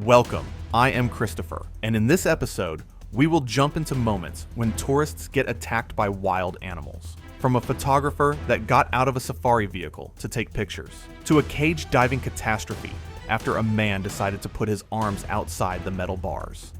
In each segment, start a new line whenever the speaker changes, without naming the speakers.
Welcome, I am Christopher, and in this episode, we will jump into moments when tourists get attacked by wild animals. From a photographer that got out of a safari vehicle to take pictures, to a cage diving catastrophe after a man decided to put his arms outside the metal bars.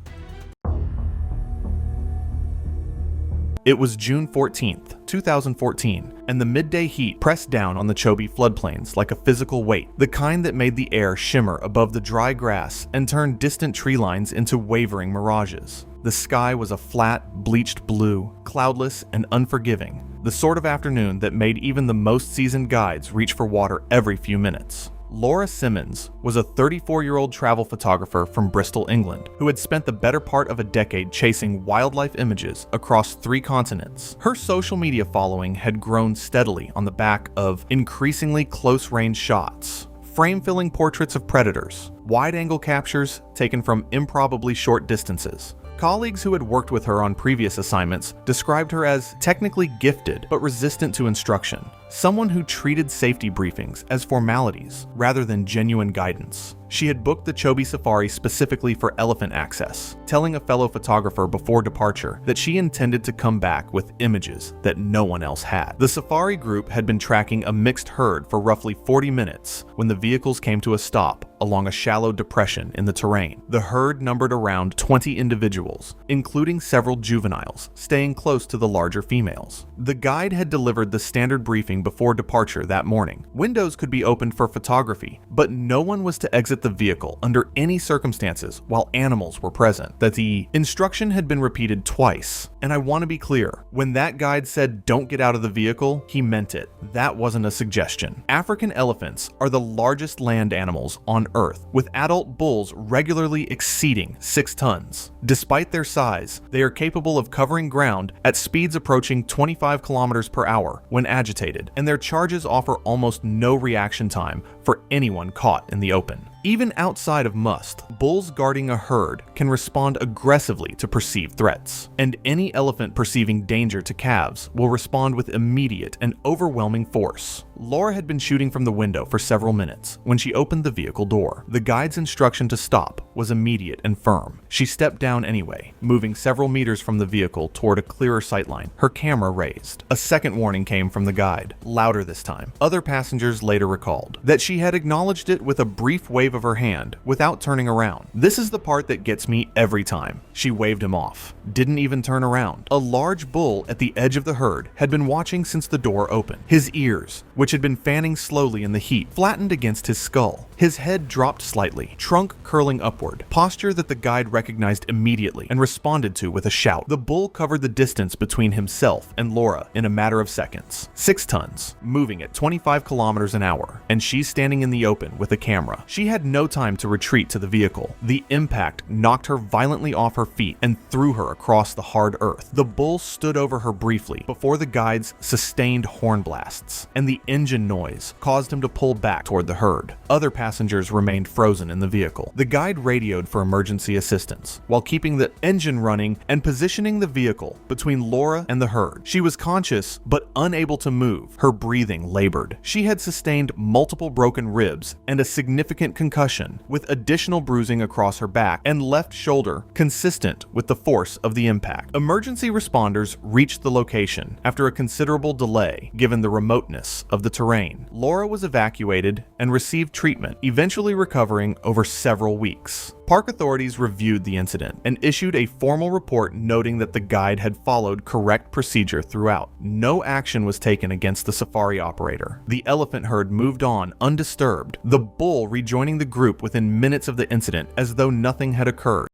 It was June 14th, 2014, and the midday heat pressed down on the Chobe floodplains like a physical weight, the kind that made the air shimmer above the dry grass and turned distant tree lines into wavering mirages. The sky was a flat, bleached blue, cloudless and unforgiving, the sort of afternoon that made even the most seasoned guides reach for water every few minutes. Laura Simmons was a 34-year-old travel photographer from Bristol, England, who had spent the better part of a decade chasing wildlife images across 3 continents. Her social media following had grown steadily on the back of increasingly close-range shots, frame-filling portraits of predators, wide-angle captures taken from improbably short distances. Colleagues who had worked with her on previous assignments described her as technically gifted but resistant to instruction, someone who treated safety briefings as formalities rather than genuine guidance. She had booked the Chobe Safari specifically for elephant access, telling a fellow photographer before departure that she intended to come back with images that no one else had. The safari group had been tracking a mixed herd for roughly 40 minutes when the vehicles came to a stop along a shallow depression in the terrain. The herd numbered around 20 individuals, including several juveniles, staying close to the larger females. The guide had delivered the standard briefing before departure that morning. Windows could be opened for photography, but no one was to exit the vehicle under any circumstances while animals were present. That the instruction had been repeated twice, and I want to be clear, when that guide said don't get out of the vehicle, he meant it. That wasn't a suggestion. African elephants are the largest land animals on Earth, with adult bulls regularly exceeding 6 tons. Despite their size, they are capable of covering ground at speeds approaching 25 kilometers per hour when agitated, and their charges offer almost no reaction time for anyone caught in the open. Even outside of must, bulls guarding a herd can respond aggressively to perceived threats, and any elephant perceiving danger to calves will respond with immediate and overwhelming force. Laura had been shooting from the window for several minutes when she opened the vehicle door. The guide's instruction to stop was immediate and firm. She stepped down anyway, moving several meters from the vehicle toward a clearer sightline, her camera raised. A second warning came from the guide, louder this time. Other passengers later recalled that she had acknowledged it with a brief wave of her hand without turning around. This is the part that gets me every time. She waved him off, didn't even turn around. A large bull at the edge of the herd had been watching since the door opened. His ears, which had been fanning slowly in the heat, flattened against his skull. His head dropped slightly, trunk curling upward, posture that the guide recognized immediately and responded to with a shout. The bull covered the distance between himself and Laura in a matter of seconds. 6 tons, moving at 25 kilometers an hour, and she's standing in the open with a camera. She had no time to retreat to the vehicle. The impact knocked her violently off her feet and threw her across the hard earth. The bull stood over her briefly before the guide's sustained horn blasts, and the engine noise caused him to pull back toward the herd. Other passengers remained frozen in the vehicle. The guide radioed for emergency assistance while keeping the engine running and positioning the vehicle between Laura and the herd. She was conscious but unable to move. Her breathing labored. She had sustained multiple broken ribs and a significant concussion, with additional bruising across her back and left shoulder consistent with the force of the impact. Emergency responders reached the location after a considerable delay given the remoteness of the terrain. Laura was evacuated and received treatment, eventually recovering over several weeks. Park authorities reviewed the incident and issued a formal report noting that the guide had followed correct procedure throughout. No action was taken against the safari operator. The elephant herd moved on undisturbed, the bull rejoining the group within minutes of the incident as though nothing had occurred.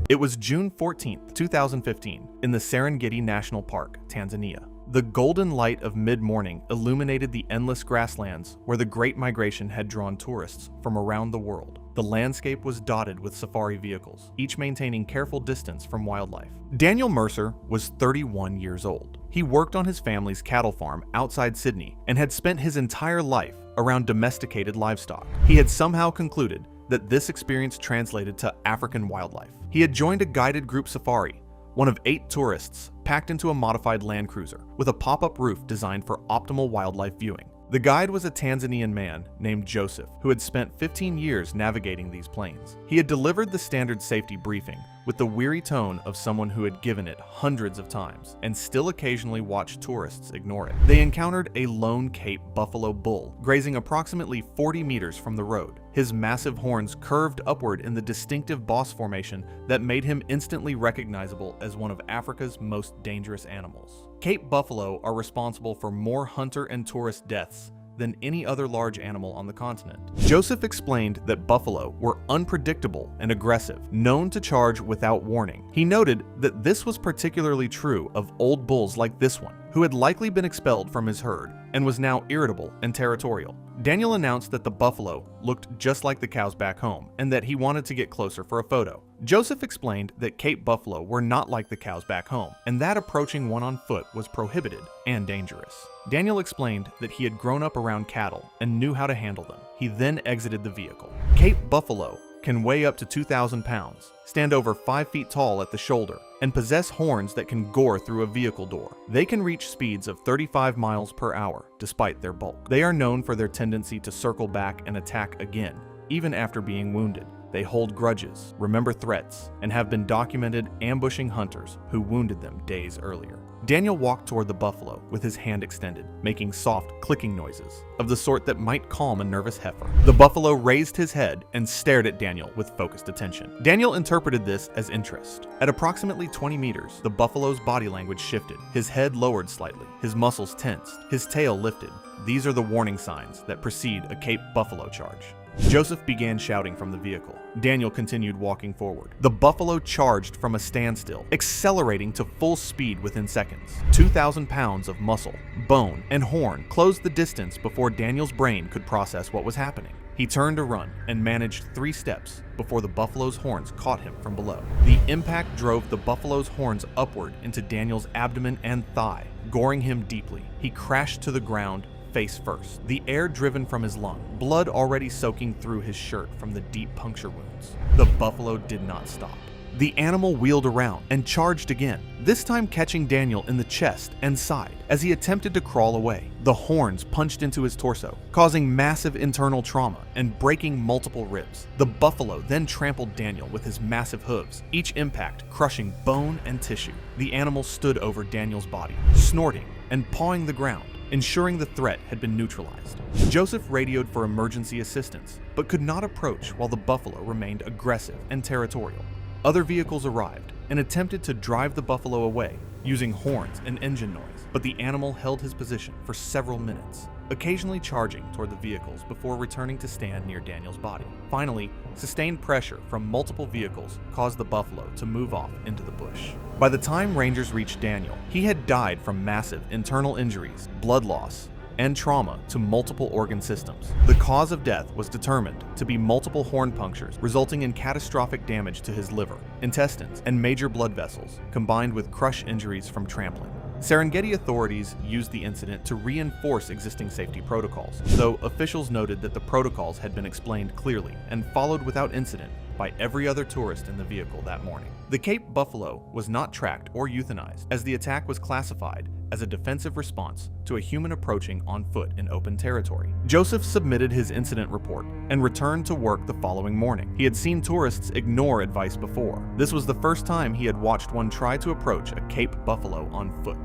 It was June 14th, 2015, in the Serengeti National Park, Tanzania. The golden light of mid-morning illuminated the endless grasslands where the Great Migration had drawn tourists from around the world. The landscape was dotted with safari vehicles, each maintaining careful distance from wildlife. Daniel Mercer was 31 years old. He worked on his family's cattle farm outside Sydney and had spent his entire life around domesticated livestock. He had somehow concluded that this experience translated to African wildlife. He had joined a guided group safari, one of 8 tourists packed into a modified Land Cruiser with a pop-up roof designed for optimal wildlife viewing. The guide was a Tanzanian man named Joseph, who had spent 15 years navigating these plains. He had delivered the standard safety briefing with the weary tone of someone who had given it hundreds of times and still occasionally watched tourists ignore it. They encountered a lone Cape buffalo bull grazing approximately 40 meters from the road. His massive horns curved upward in the distinctive boss formation that made him instantly recognizable as one of Africa's most dangerous animals. Cape buffalo are responsible for more hunter and tourist deaths than any other large animal on the continent. Joseph explained that buffalo were unpredictable and aggressive, known to charge without warning. He noted that this was particularly true of old bulls like this one, who had likely been expelled from his herd and was now irritable and territorial. Daniel announced that the buffalo looked just like the cows back home and that he wanted to get closer for a photo. Joseph explained that Cape buffalo were not like the cows back home and that approaching one on foot was prohibited and dangerous. Daniel explained that he had grown up around cattle and knew how to handle them. He then exited the vehicle. Cape buffalo can weigh up to 2,000 pounds, stand over 5 feet tall at the shoulder, and possess horns that can gore through a vehicle door. They can reach speeds of 35 miles per hour, despite their bulk. They are known for their tendency to circle back and attack again, even after being wounded. They hold grudges, remember threats, and have been documented ambushing hunters who wounded them days earlier. Daniel walked toward the buffalo with his hand extended, making soft clicking noises, of the sort that might calm a nervous heifer. The buffalo raised his head and stared at Daniel with focused attention. Daniel interpreted this as interest. At approximately 20 meters, the buffalo's body language shifted. His head lowered slightly, his muscles tensed, his tail lifted. These are the warning signs that precede a Cape buffalo charge. Joseph began shouting from the vehicle. Daniel continued walking forward. The buffalo charged from a standstill, accelerating to full speed within seconds. 2,000 pounds of muscle, bone, and horn closed the distance before Daniel's brain could process what was happening. He turned to run and managed 3 steps before the buffalo's horns caught him from below. The impact drove the buffalo's horns upward into Daniel's abdomen and thigh, goring him deeply. He crashed to the ground face first, the air driven from his lung, blood already soaking through his shirt from the deep puncture wounds. The buffalo did not stop. The animal wheeled around and charged again, this time catching Daniel in the chest and side as he attempted to crawl away. The horns punched into his torso, causing massive internal trauma and breaking multiple ribs. The buffalo then trampled Daniel with his massive hooves, each impact crushing bone and tissue. The animal stood over Daniel's body, snorting and pawing the ground, ensuring the threat had been neutralized. Joseph radioed for emergency assistance, but could not approach while the buffalo remained aggressive and territorial. Other vehicles arrived and attempted to drive the buffalo away using horns and engine noise, but the animal held his position for several minutes, occasionally charging toward the vehicles before returning to stand near Daniel's body. Finally, sustained pressure from multiple vehicles caused the buffalo to move off into the bush. By the time Rangers reached Daniel, he had died from massive internal injuries, blood loss, and trauma to multiple organ systems. The cause of death was determined to be multiple horn punctures, resulting in catastrophic damage to his liver, intestines, and major blood vessels, combined with crush injuries from trampling. Serengeti authorities used the incident to reinforce existing safety protocols, though officials noted that the protocols had been explained clearly and followed without incident by every other tourist in the vehicle that morning. The Cape buffalo was not tracked or euthanized, as the attack was classified as a defensive response to a human approaching on foot in open territory. Joseph submitted his incident report and returned to work the following morning. He had seen tourists ignore advice before. This was the first time he had watched one try to approach a Cape buffalo on foot.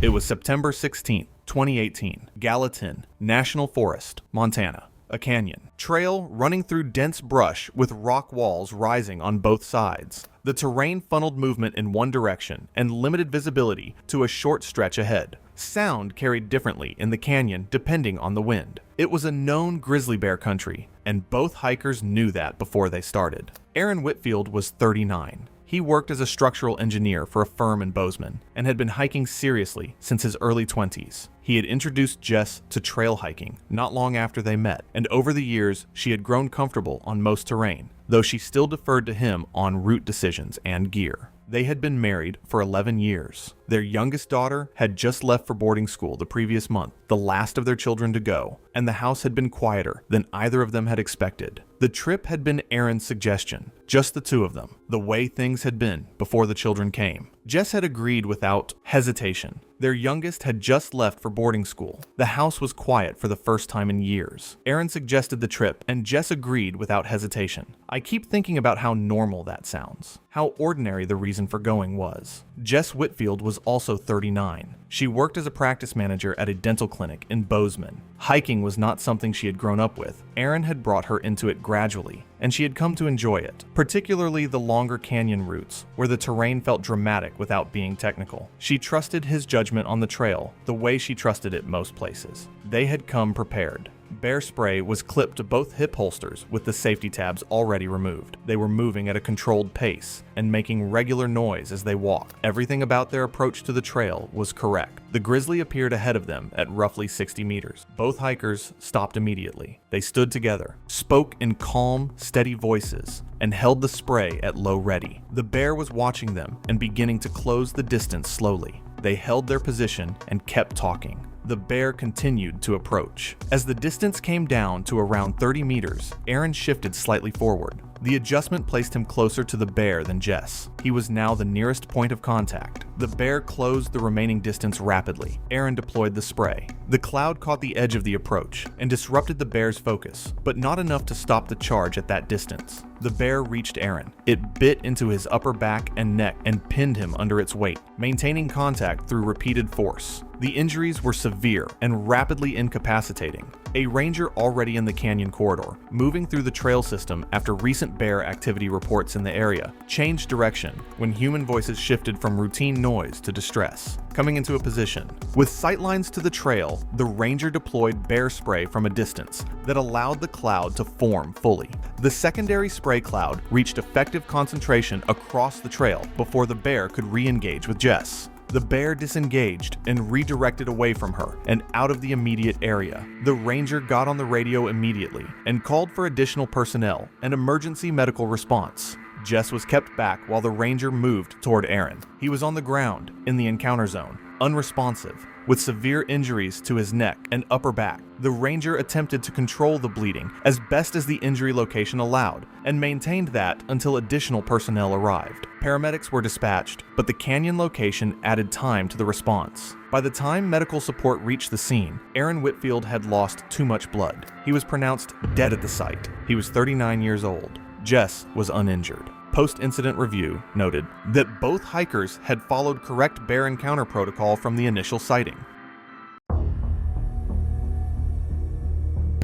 It was September 16, 2018, Gallatin National Forest, Montana. A canyon trail running through dense brush with rock walls rising on both sides. The terrain funneled movement in one direction and limited visibility to a short stretch ahead. Sound carried differently in the canyon depending on the wind. It was a known grizzly bear country, and both hikers knew that before they started. Aaron Whitfield was 39. He worked as a structural engineer for a firm in Bozeman and had been hiking seriously since his early 20s. He had introduced Jess to trail hiking not long after they met, and over the years she had grown comfortable on most terrain, though she still deferred to him on route decisions and gear. They had been married for 11 years. Their youngest daughter had just left for boarding school the previous month, the last of their children to go, and the house had been quieter than either of them had expected. The trip had been Aaron's suggestion, just the two of them, the way things had been before the children came. Jess had agreed without hesitation. Their youngest had just left for boarding school. The house was quiet for the first time in years. Aaron suggested the trip, and Jess agreed without hesitation. I keep thinking about how normal that sounds, how ordinary the reason for going was. Jess Whitfield was also 39. She worked as a practice manager at a dental clinic in Bozeman. Hiking was not something she had grown up with. Aaron had brought her into it gradually, and she had come to enjoy it, particularly the longer canyon routes, where the terrain felt dramatic without being technical. She trusted his judgment on the trail the way she trusted it most places. They had come prepared. Bear spray was clipped to both hip holsters with the safety tabs already removed. They were moving at a controlled pace and making regular noise as they walked. Everything about their approach to the trail was correct. The grizzly appeared ahead of them at roughly 60 meters. Both hikers stopped immediately. They stood together, spoke in calm, steady voices, and held the spray at low ready. The bear was watching them and beginning to close the distance slowly. They held their position and kept talking. The bear continued to approach. As the distance came down to around 30 meters, Aaron shifted slightly forward. The adjustment placed him closer to the bear than Jess. He was now the nearest point of contact. The bear closed the remaining distance rapidly. Aaron deployed the spray. The cloud caught the edge of the approach and disrupted the bear's focus, but not enough to stop the charge at that distance. The bear reached Aaron. It bit into his upper back and neck and pinned him under its weight, maintaining contact through repeated force. The injuries were severe and rapidly incapacitating. A ranger already in the canyon corridor, moving through the trail system after recent bear activity reports in the area, changed direction when human voices shifted from routine noise to distress. Coming into a position. With sightlines to the trail, the ranger deployed bear spray from a distance that allowed the cloud to form fully. The secondary spray cloud reached effective concentration across the trail before the bear could re-engage with Jess. The bear disengaged and redirected away from her and out of the immediate area. The ranger got on the radio immediately and called for additional personnel and emergency medical response. Jess was kept back while the ranger moved toward Aaron. He was on the ground in the encounter zone, unresponsive, with severe injuries to his neck and upper back. The ranger attempted to control the bleeding as best as the injury location allowed and maintained that until additional personnel arrived. Paramedics were dispatched, but the canyon location added time to the response. By the time medical support reached the scene, Aaron Whitfield had lost too much blood. He was pronounced dead at the site. He was 39 years old. Jess was uninjured. Post-incident review noted that both hikers had followed correct bear encounter protocol from the initial sighting.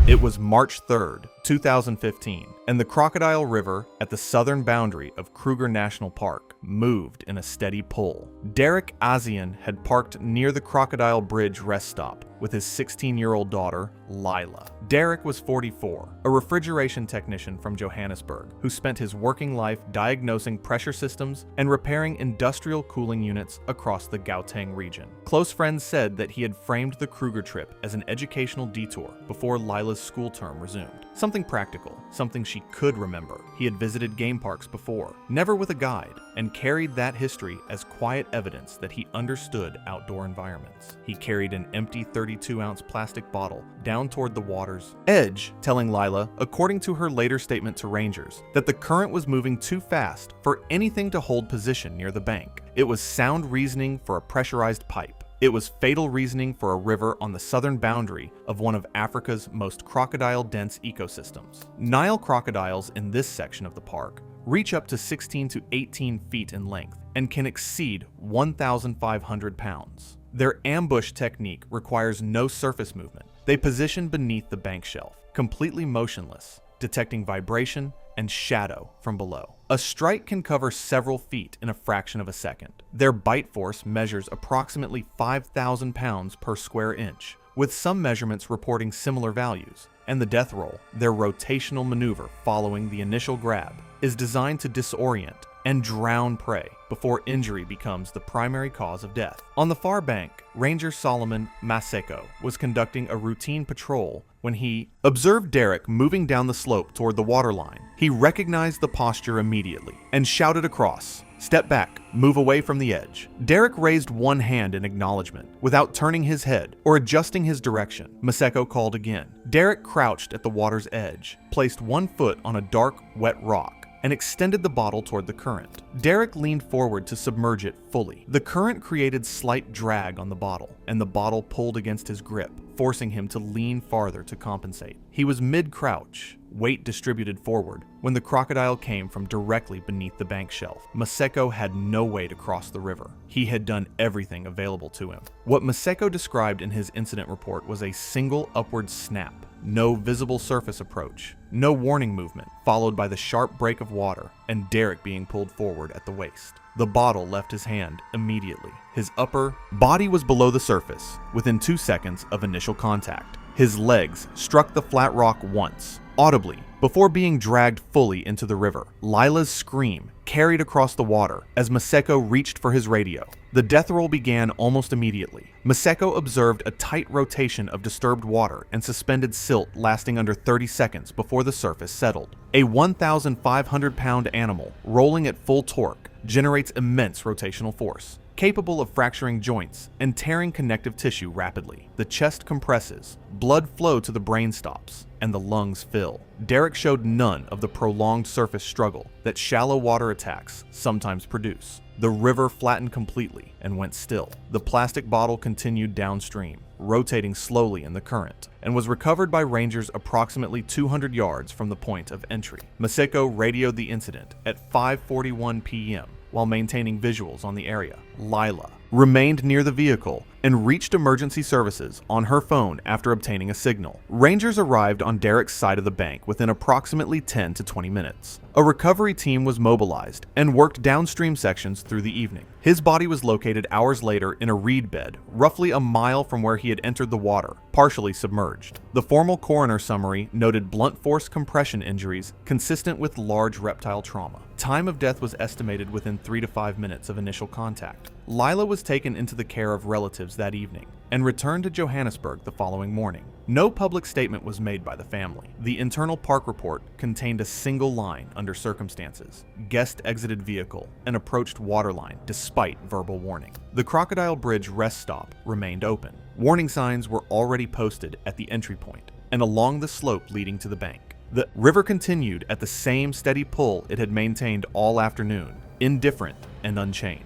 It was March 3rd, 2015, and the Crocodile River at the southern boundary of Kruger National Park moved in a steady pull. Derek Azian had parked near the Crocodile Bridge rest stop with his 16-year-old daughter, Lila. Derek was 44, a refrigeration technician from Johannesburg who spent his working life diagnosing pressure systems and repairing industrial cooling units across the Gauteng region. Close friends said that he had framed the Kruger trip as an educational detour before Lila's school term resumed. Something practical, something she could remember. He had visited game parks before, never with a guide, and carried that history as quiet evidence that he understood outdoor environments. He carried an empty 32-ounce plastic bottle down toward the water's edge, telling Lila, according to her later statement to rangers, that the current was moving too fast for anything to hold position near the bank. It was sound reasoning for a pressurized pipe. It was fatal reasoning for a river on the southern boundary of one of Africa's most crocodile-dense ecosystems. Nile crocodiles in this section of the park reach up to 16 to 18 feet in length and can exceed 1,500 pounds. Their ambush technique requires no surface movement. They position beneath the bank shelf, completely motionless, detecting vibration and shadow from below. A strike can cover several feet in a fraction of a second. Their bite force measures approximately 5,000 pounds per square inch, with some measurements reporting similar values. And the death roll, their rotational maneuver following the initial grab, is designed to disorient and drown prey before injury becomes the primary cause of death. On the far bank, Ranger Solomon Maseko was conducting a routine patrol when he observed Derek moving down the slope toward the waterline. He recognized the posture immediately and shouted across, "Step back, move away from the edge." Derek raised one hand in acknowledgement without turning his head or adjusting his direction. Maseko called again. Derek crouched at the water's edge, placed one foot on a dark, wet rock, and extended the bottle toward the current. Derek leaned forward to submerge it fully. The current created slight drag on the bottle, and the bottle pulled against his grip, forcing him to lean farther to compensate. He was mid-crouch, weight distributed forward, when the crocodile came from directly beneath the bank shelf. Maseko had no way to cross the river. He had done everything available to him. What Maseko described in his incident report was a single upward snap, no visible surface approach, no warning movement, followed by the sharp break of water, and Derek being pulled forward at the waist. The bottle left his hand immediately. His upper body was below the surface, within 2 seconds of initial contact. His legs struck the flat rock once, audibly, before being dragged fully into the river. Lila's scream carried across the water as Maseko reached for his radio. The death roll began almost immediately. Maseko observed a tight rotation of disturbed water and suspended silt lasting under 30 seconds before the surface settled. A 1,500-pound animal rolling at full torque generates immense rotational force, capable of fracturing joints and tearing connective tissue rapidly. The chest compresses, blood flow to the brain stops, and the lungs fill. Derek showed none of the prolonged surface struggle that shallow water attacks sometimes produce. The river flattened completely and went still. The plastic bottle continued downstream, rotating slowly in the current, and was recovered by rangers approximately 200 yards from the point of entry. Maseko radioed the incident at 5:41 p.m. while maintaining visuals on the area. Lila remained near the vehicle and reached emergency services on her phone after obtaining a signal. Rangers arrived on Derek's side of the bank within approximately 10 to 20 minutes. A recovery team was mobilized and worked downstream sections through the evening. His body was located hours later in a reed bed, roughly a mile from where he had entered the water, partially submerged. The formal coroner summary noted blunt force compression injuries consistent with large reptile trauma. Time of death was estimated within 3 to 5 minutes of initial contact. Lila was taken into the care of relatives that evening and returned to Johannesburg the following morning. No public statement was made by the family. The internal park report contained a single line under circumstances. Guest exited vehicle and approached waterline despite verbal warning. The Crocodile Bridge rest stop remained open. Warning signs were already posted at the entry point and along the slope leading to the bank. The river continued at the same steady pull it had maintained all afternoon, indifferent and unchanged.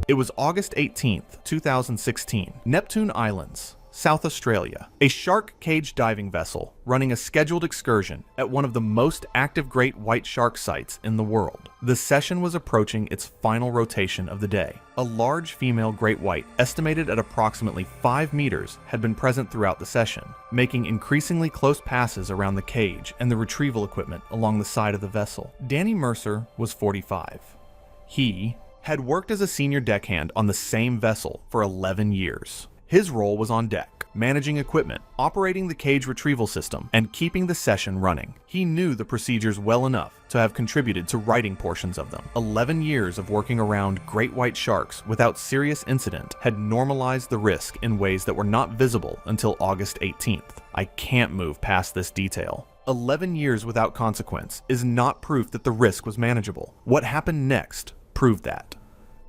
It was August 18th, 2016. Neptune Islands, South Australia. A shark cage diving vessel running a scheduled excursion at one of the most active great white shark sites in the world. The session was approaching its final rotation of the day. A large female great white, estimated at approximately 5 meters, had been present throughout the session, making increasingly close passes around the cage and the retrieval equipment along the side of the vessel. Danny Mercer was 45. He had worked as a senior deckhand on the same vessel for 11 years. His role was on deck, managing equipment, operating the cage retrieval system, and keeping the session running. He knew the procedures well enough to have contributed to writing portions of them. 11 years of working around great white sharks without serious incident had normalized the risk in ways that were not visible until August 18th. I can't move past this detail. 11 years without consequence is not proof that the risk was manageable. What happened next proved that.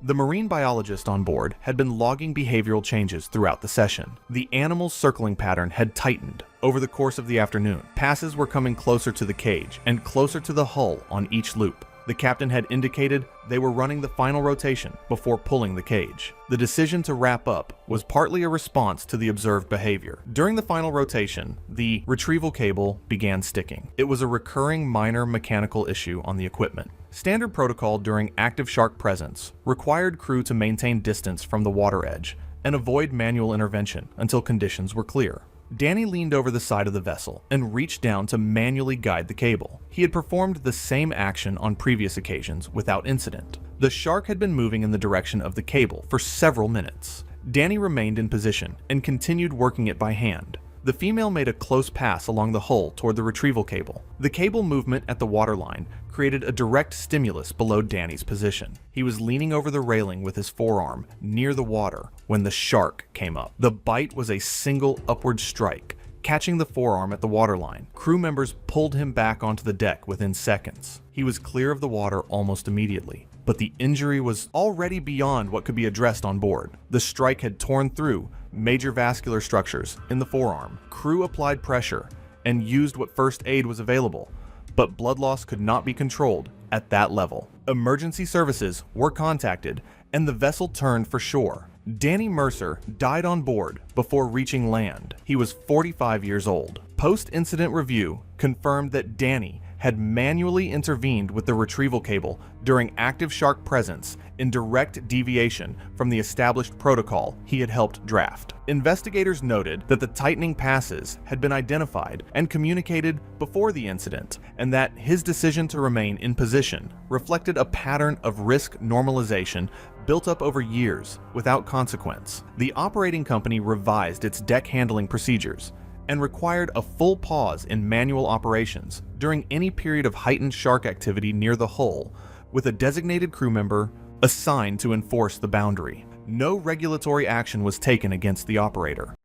The marine biologist on board had been logging behavioral changes throughout the session. The animal's circling pattern had tightened over the course of the afternoon. Passes were coming closer to the cage and closer to the hull on each loop. The captain had indicated they were running the final rotation before pulling the cage. The decision to wrap up was partly a response to the observed behavior. During the final rotation, the retrieval cable began sticking. It was a recurring minor mechanical issue on the equipment. Standard protocol during active shark presence required crew to maintain distance from the water edge and avoid manual intervention until conditions were clear. Danny leaned over the side of the vessel and reached down to manually guide the cable. He had performed the same action on previous occasions without incident. The shark had been moving in the direction of the cable for several minutes. Danny remained in position and continued working it by hand. The female made a close pass along the hull toward the retrieval cable. The cable movement at the waterline created a direct stimulus below Danny's position. He was leaning over the railing with his forearm near the water when the shark came up. The bite was a single upward strike, catching the forearm at the waterline. Crew members pulled him back onto the deck within seconds. He was clear of the water almost immediately, but the injury was already beyond what could be addressed on board. The strike had torn through major vascular structures in the forearm. Crew applied pressure and used what first aid was available, but blood loss could not be controlled at that level. Emergency services were contacted, and the vessel turned for shore. Danny Mercer died on board before reaching land. He was 45 years old. Post-incident review confirmed that Danny had manually intervened with the retrieval cable during active shark presence in direct deviation from the established protocol he had helped draft. Investigators noted that the tightening passes had been identified and communicated before the incident, and that his decision to remain in position reflected a pattern of risk normalization built up over years without consequence. The operating company revised its deck handling procedures and required a full pause in manual operations during any period of heightened shark activity near the hull, with a designated crew member assigned to enforce the boundary. No regulatory action was taken against the operator.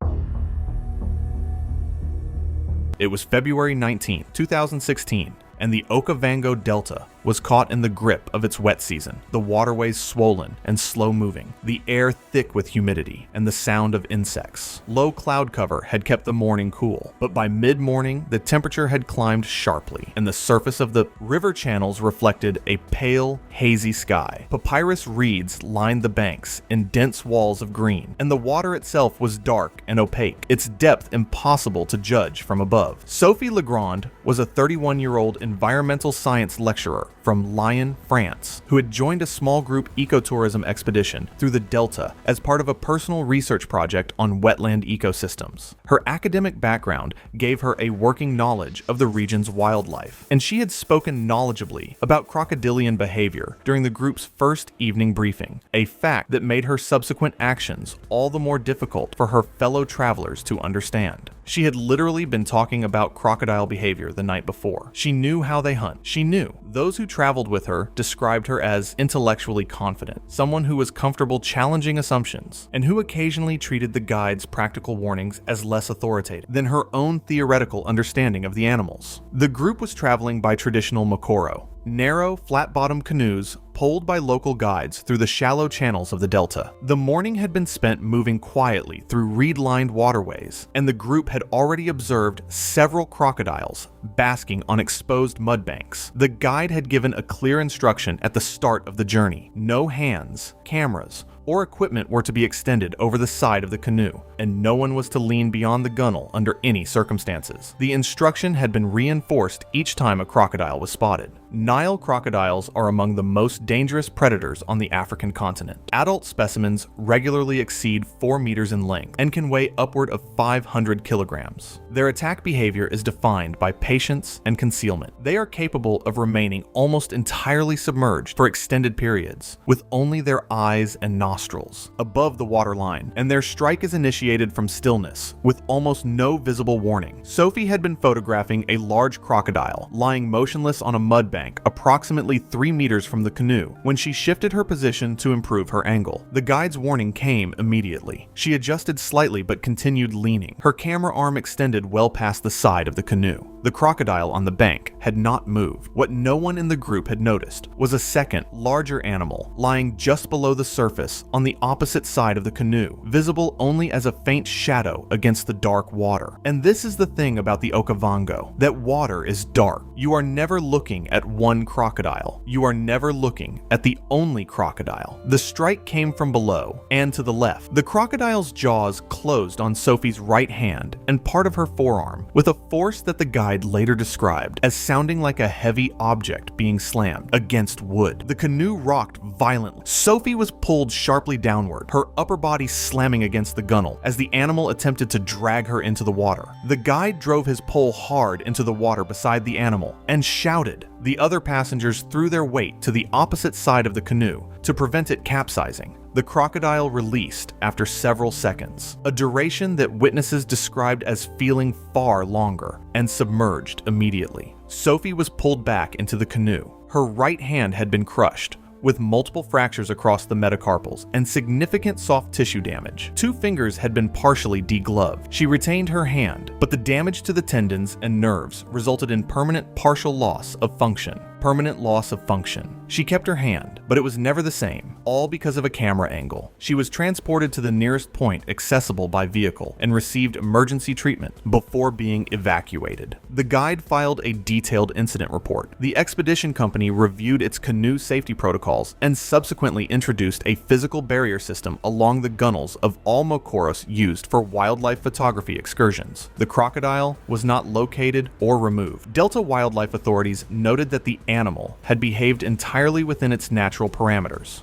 It was February 19, 2016, and the Okavango Delta was caught in the grip of its wet season, the waterways swollen and slow-moving, the air thick with humidity, and the sound of insects. Low cloud cover had kept the morning cool, but by mid-morning, the temperature had climbed sharply, and the surface of the river channels reflected a pale, hazy sky. Papyrus reeds lined the banks in dense walls of green, and the water itself was dark and opaque, its depth impossible to judge from above. Sophie Legrand was a 31-year-old environmental science lecturer from Lyon, France, who had joined a small group ecotourism expedition through the Delta as part of a personal research project on wetland ecosystems. Her academic background gave her a working knowledge of the region's wildlife, and she had spoken knowledgeably about crocodilian behavior during the group's first evening briefing, a fact that made her subsequent actions all the more difficult for her fellow travelers to understand. She had literally been talking about crocodile behavior the night before. She knew how they hunt. She knew. Those who traveled with her described her as intellectually confident, someone who was comfortable challenging assumptions, and who occasionally treated the guide's practical warnings as less authoritative than her own theoretical understanding of the animals. The group was traveling by traditional Mokoro, narrow, flat-bottomed canoes poled by local guides through the shallow channels of the Delta. The morning had been spent moving quietly through reed-lined waterways, and the group had already observed several crocodiles basking on exposed mud banks. The guide had given a clear instruction at the start of the journey. No hands, cameras, or equipment were to be extended over the side of the canoe, and no one was to lean beyond the gunwale under any circumstances. The instruction had been reinforced each time a crocodile was spotted. Nile crocodiles are among the most dangerous predators on the African continent. Adult specimens regularly exceed 4 meters in length and can weigh upward of 500 kilograms. Their attack behavior is defined by patience and concealment. They are capable of remaining almost entirely submerged for extended periods, with only their eyes and nostrils above the waterline, and their strike is initiated from stillness, with almost no visible warning. Sophie had been photographing a large crocodile lying motionless on a mud bank approximately 3 meters from the canoe when she shifted her position to improve her angle. The guide's warning came immediately. She adjusted slightly but continued leaning, her camera arm extended well past the side of the canoe. The crocodile on the bank had not moved. What no one in the group had noticed was a second, larger animal lying just below the surface on the opposite side of the canoe, visible only as a faint shadow against the dark water. And this is the thing about the Okavango, that water is dark. You are never looking at one crocodile. You are never looking at the only crocodile. The strike came from below and to the left. The crocodile's jaws closed on Sophie's right hand and part of her forearm with a force that the guide later described as sounding like a heavy object being slammed against wood. The canoe rocked violently. Sophie was pulled sharply downward, her upper body slamming against the gunwale as the animal attempted to drag her into the water. The guide drove his pole hard into the water beside the animal and shouted. The other passengers threw their weight to the opposite side of the canoe to prevent it capsizing. The crocodile released after several seconds, a duration that witnesses described as feeling far longer, and submerged immediately. Sophie was pulled back into the canoe. Her right hand had been crushed, with multiple fractures across the metacarpals and significant soft tissue damage. 2 fingers had been partially degloved. She retained her hand, but the damage to the tendons and nerves resulted in permanent partial loss of function. Permanent loss of function. She kept her hand, but it was never the same, all because of a camera angle. She was transported to the nearest point accessible by vehicle and received emergency treatment before being evacuated. The guide filed a detailed incident report. The expedition company reviewed its canoe safety protocols and subsequently introduced a physical barrier system along the gunnels of all mokoros used for wildlife photography excursions. The crocodile was not located or removed. Delta Wildlife Authorities noted that the animal had behaved entirely within its natural parameters.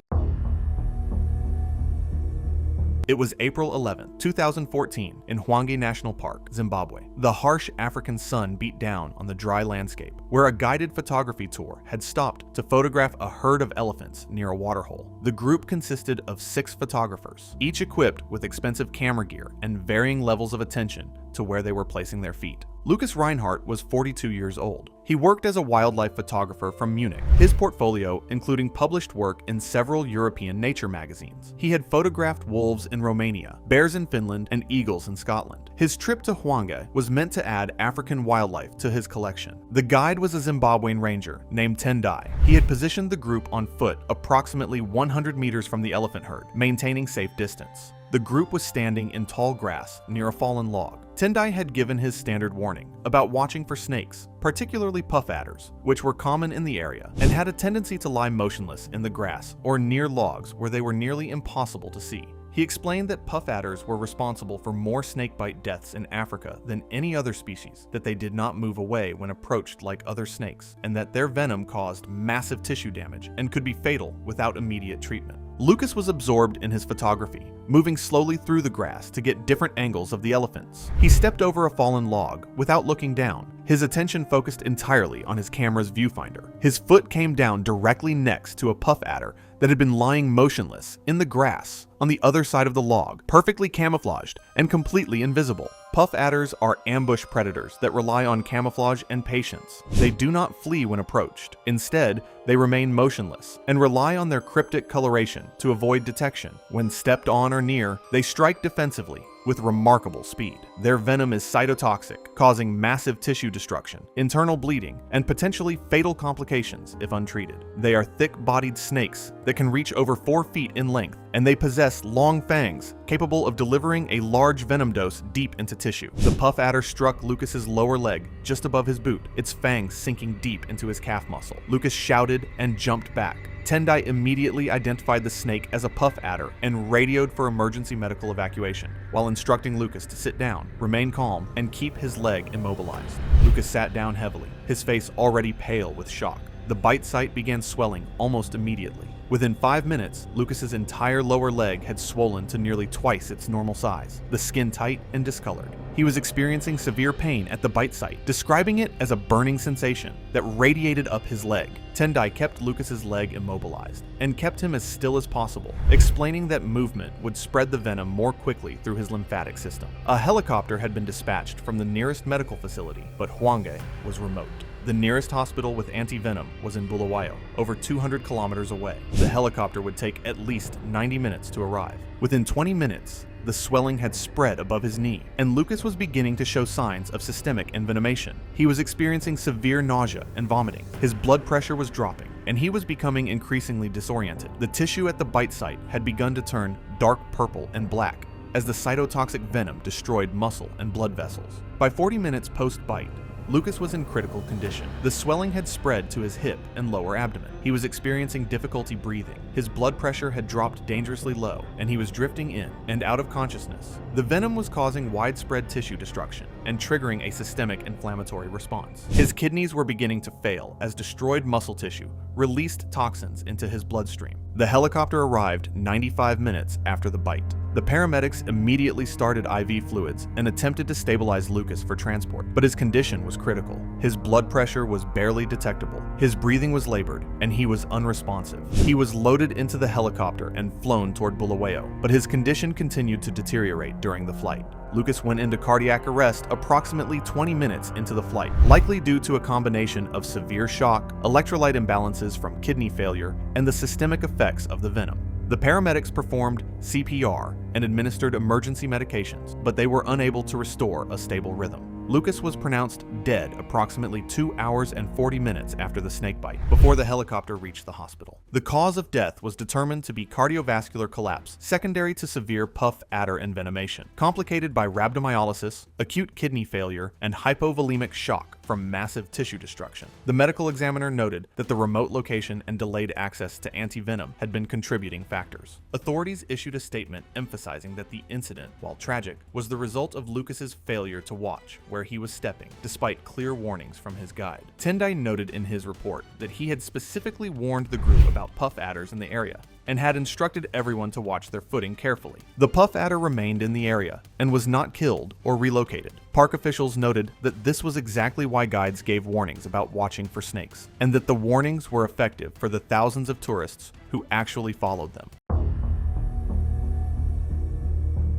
It was April 11, 2014, in Hwange National Park, Zimbabwe. The harsh African sun beat down on the dry landscape, where a guided photography tour had stopped to photograph a herd of elephants near a waterhole. The group consisted of 6 photographers, each equipped with expensive camera gear and varying levels of attention to where they were placing their feet. Lucas Reinhardt was 42 years old. He worked as a wildlife photographer from Munich, his portfolio including published work in several European nature magazines. He had photographed wolves in Romania, bears in Finland, and eagles in Scotland. His trip to Hwange was meant to add African wildlife to his collection. The guide was a Zimbabwean ranger named Tendai. He had positioned the group on foot approximately 100 meters from the elephant herd, maintaining safe distance. The group was standing in tall grass near a fallen log. Tendai had given his standard warning about watching for snakes, particularly puff adders, which were common in the area and had a tendency to lie motionless in the grass or near logs where they were nearly impossible to see. He explained that puff adders were responsible for more snakebite deaths in Africa than any other species, that they did not move away when approached like other snakes, and that their venom caused massive tissue damage and could be fatal without immediate treatment. Lucas was absorbed in his photography, moving slowly through the grass to get different angles of the elephants. He stepped over a fallen log without looking down, his attention focused entirely on his camera's viewfinder. His foot came down directly next to a puff adder that had been lying motionless in the grass on the other side of the log, perfectly camouflaged and completely invisible. Puff adders are ambush predators that rely on camouflage and patience. They do not flee when approached. Instead, they remain motionless and rely on their cryptic coloration to avoid detection. When stepped on or near, they strike defensively with remarkable speed. Their venom is cytotoxic, causing massive tissue destruction, internal bleeding, and potentially fatal complications if untreated. They are thick-bodied snakes that can reach over 4 feet in length, and they possess long fangs capable of delivering a large venom dose deep into tissue. The puff adder struck Lucas's lower leg just above his boot, its fangs sinking deep into his calf muscle. Lucas shouted and jumped back. Tendai immediately identified the snake as a puff adder and radioed for emergency medical evacuation, while instructing Lucas to sit down, remain calm, and keep his leg immobilized. Lucas sat down heavily, his face already pale with shock. The bite site began swelling almost immediately. Within 5 minutes, Lucas's entire lower leg had swollen to nearly twice its normal size, the skin tight and discolored. He was experiencing severe pain at the bite site, describing it as a burning sensation that radiated up his leg. Tendai kept Lucas's leg immobilized and kept him as still as possible, explaining that movement would spread the venom more quickly through his lymphatic system. A helicopter had been dispatched from the nearest medical facility, but Hwange was remote. The nearest hospital with anti-venom was in Bulawayo, over 200 kilometers away. The helicopter would take at least 90 minutes to arrive. Within 20 minutes, the swelling had spread above his knee, and Lucas was beginning to show signs of systemic envenomation. He was experiencing severe nausea and vomiting. His blood pressure was dropping, and he was becoming increasingly disoriented. The tissue at the bite site had begun to turn dark purple and black as the cytotoxic venom destroyed muscle and blood vessels. By 40 minutes post-bite, Lucas was in critical condition. The swelling had spread to his hip and lower abdomen. He was experiencing difficulty breathing. His blood pressure had dropped dangerously low, and he was drifting in and out of consciousness. The venom was causing widespread tissue destruction and triggering a systemic inflammatory response. His kidneys were beginning to fail as destroyed muscle tissue released toxins into his bloodstream. The helicopter arrived 95 minutes after the bite. The paramedics immediately started IV fluids and attempted to stabilize Lucas for transport, but his condition was critical. His blood pressure was barely detectable, his breathing was labored, and he was unresponsive. He was loaded into the helicopter and flown toward Bulawayo, but his condition continued to deteriorate during the flight. Lucas went into cardiac arrest approximately 20 minutes into the flight, likely due to a combination of severe shock, electrolyte imbalances from kidney failure, and the systemic effects of the venom. The paramedics performed CPR and administered emergency medications, but they were unable to restore a stable rhythm. Lucas was pronounced dead approximately 2 hours and 40 minutes after the snakebite, before the helicopter reached the hospital. The cause of death was determined to be cardiovascular collapse, secondary to severe puff adder envenomation, complicated by rhabdomyolysis, acute kidney failure, and hypovolemic shock from massive tissue destruction. The medical examiner noted that the remote location and delayed access to antivenom had been contributing factors. Authorities issued a statement emphasizing that the incident, while tragic, was the result of Lucas's failure to watch where he was stepping, despite clear warnings from his guide. Tendai noted in his report that he had specifically warned the group about puff adders in the area, and had instructed everyone to watch their footing carefully. The puff adder remained in the area and was not killed or relocated. Park officials noted that this was exactly why guides gave warnings about watching for snakes, and that the warnings were effective for the thousands of tourists who actually followed them.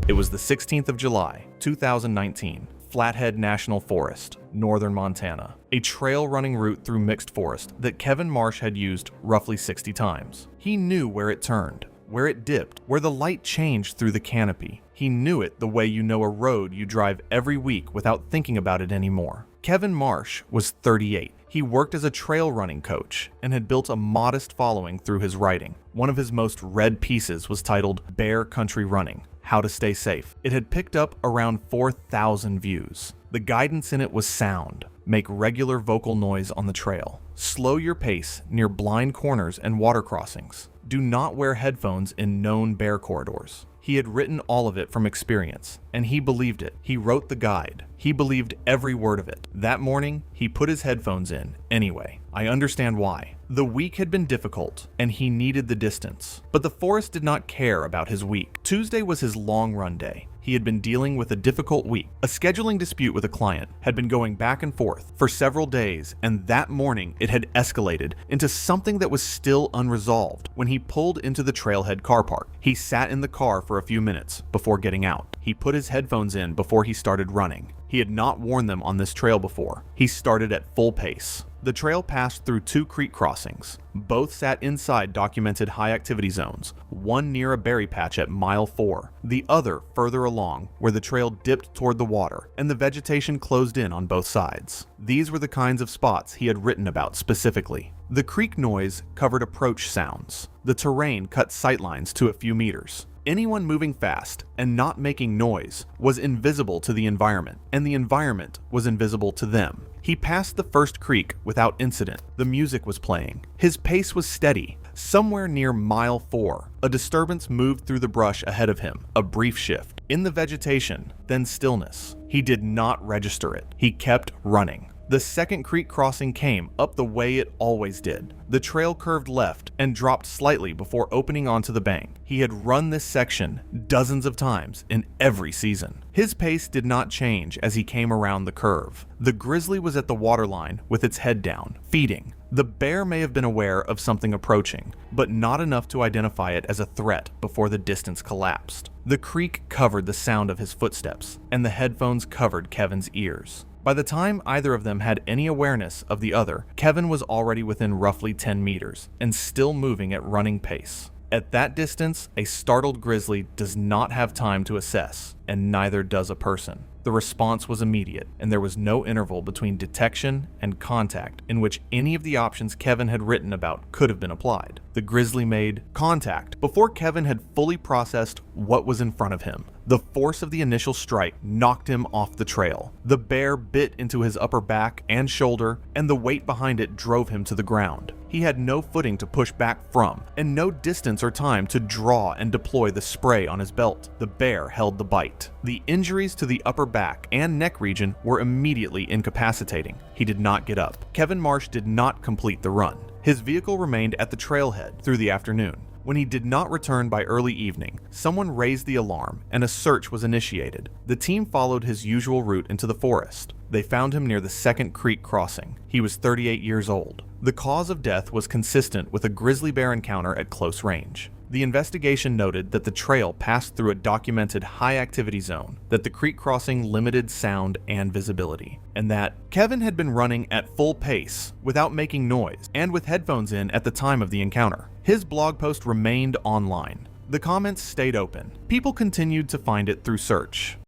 It was the 16th of July, 2019. Flathead National Forest, northern Montana, a trail running route through mixed forest that Kevin Marsh had used roughly 60 times. He knew where it turned, where it dipped, where the light changed through the canopy. He knew it the way you know a road you drive every week without thinking about it anymore. Kevin Marsh was 38. He worked as a trail running coach and had built a modest following through his writing. One of his most read pieces was titled Bear Country Running: How to Stay Safe. It had picked up around 4,000 views. The guidance in it was sound. Make regular vocal noise on the trail. Slow your pace near blind corners and water crossings. Do not wear headphones in known bear corridors. He had written all of it from experience, and he believed it. He wrote the guide. He believed every word of it. That morning, he put his headphones in anyway. I understand why. The week had been difficult, and he needed the distance. But the forest did not care about his week. Tuesday was his long run day. He had been dealing with a difficult week. A scheduling dispute with a client had been going back and forth for several days, and that morning it had escalated into something that was still unresolved when he pulled into the trailhead car park. He sat in the car for a few minutes before getting out. He put his headphones in before he started running. He had not worn them on this trail before. He started at full pace. The trail passed through 2 creek crossings. Both sat inside documented high activity zones, one near a berry patch at mile 4, the other further along where the trail dipped toward the water and the vegetation closed in on both sides. These were the kinds of spots he had written about specifically. The creek noise covered approach sounds. The terrain cut sightlines to a few meters. Anyone moving fast and not making noise was invisible to the environment, and the environment was invisible to them. He passed the first creek without incident. The music was playing. His pace was steady. Somewhere near mile 4, a disturbance moved through the brush ahead of him, a brief shift. In the vegetation, then stillness. He did not register it. He kept running. The second creek crossing came up the way it always did. The trail curved left and dropped slightly before opening onto the bank. He had run this section dozens of times in every season. His pace did not change as he came around the curve. The grizzly was at the waterline with its head down, feeding. The bear may have been aware of something approaching, but not enough to identify it as a threat before the distance collapsed. The creek covered the sound of his footsteps, and the headphones covered Kevin's ears. By the time either of them had any awareness of the other, Kevin was already within roughly 10 meters and still moving at running pace. At that distance, a startled grizzly does not have time to assess, and neither does a person. The response was immediate, and there was no interval between detection and contact in which any of the options Kevin had written about could have been applied. The grizzly made contact before Kevin had fully processed what was in front of him. The force of the initial strike knocked him off the trail. The bear bit into his upper back and shoulder, and the weight behind it drove him to the ground. He had no footing to push back from, and no distance or time to draw and deploy the spray on his belt. The bear held the bite. The injuries to the upper back and neck region were immediately incapacitating. He did not get up. Kevin Marsh did not complete the run. His vehicle remained at the trailhead through the afternoon. When he did not return by early evening, someone raised the alarm and a search was initiated. The team followed his usual route into the forest. They found him near the second creek crossing. He was 38 years old. The cause of death was consistent with a grizzly bear encounter at close range. The investigation noted that the trail passed through a documented high-activity zone, that the creek crossing limited sound and visibility, and that Kevin had been running at full pace without making noise and with headphones in at the time of the encounter. His blog post remained online. The comments stayed open. People continued to find it through search.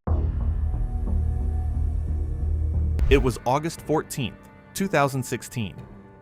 It was August 14th, 2016,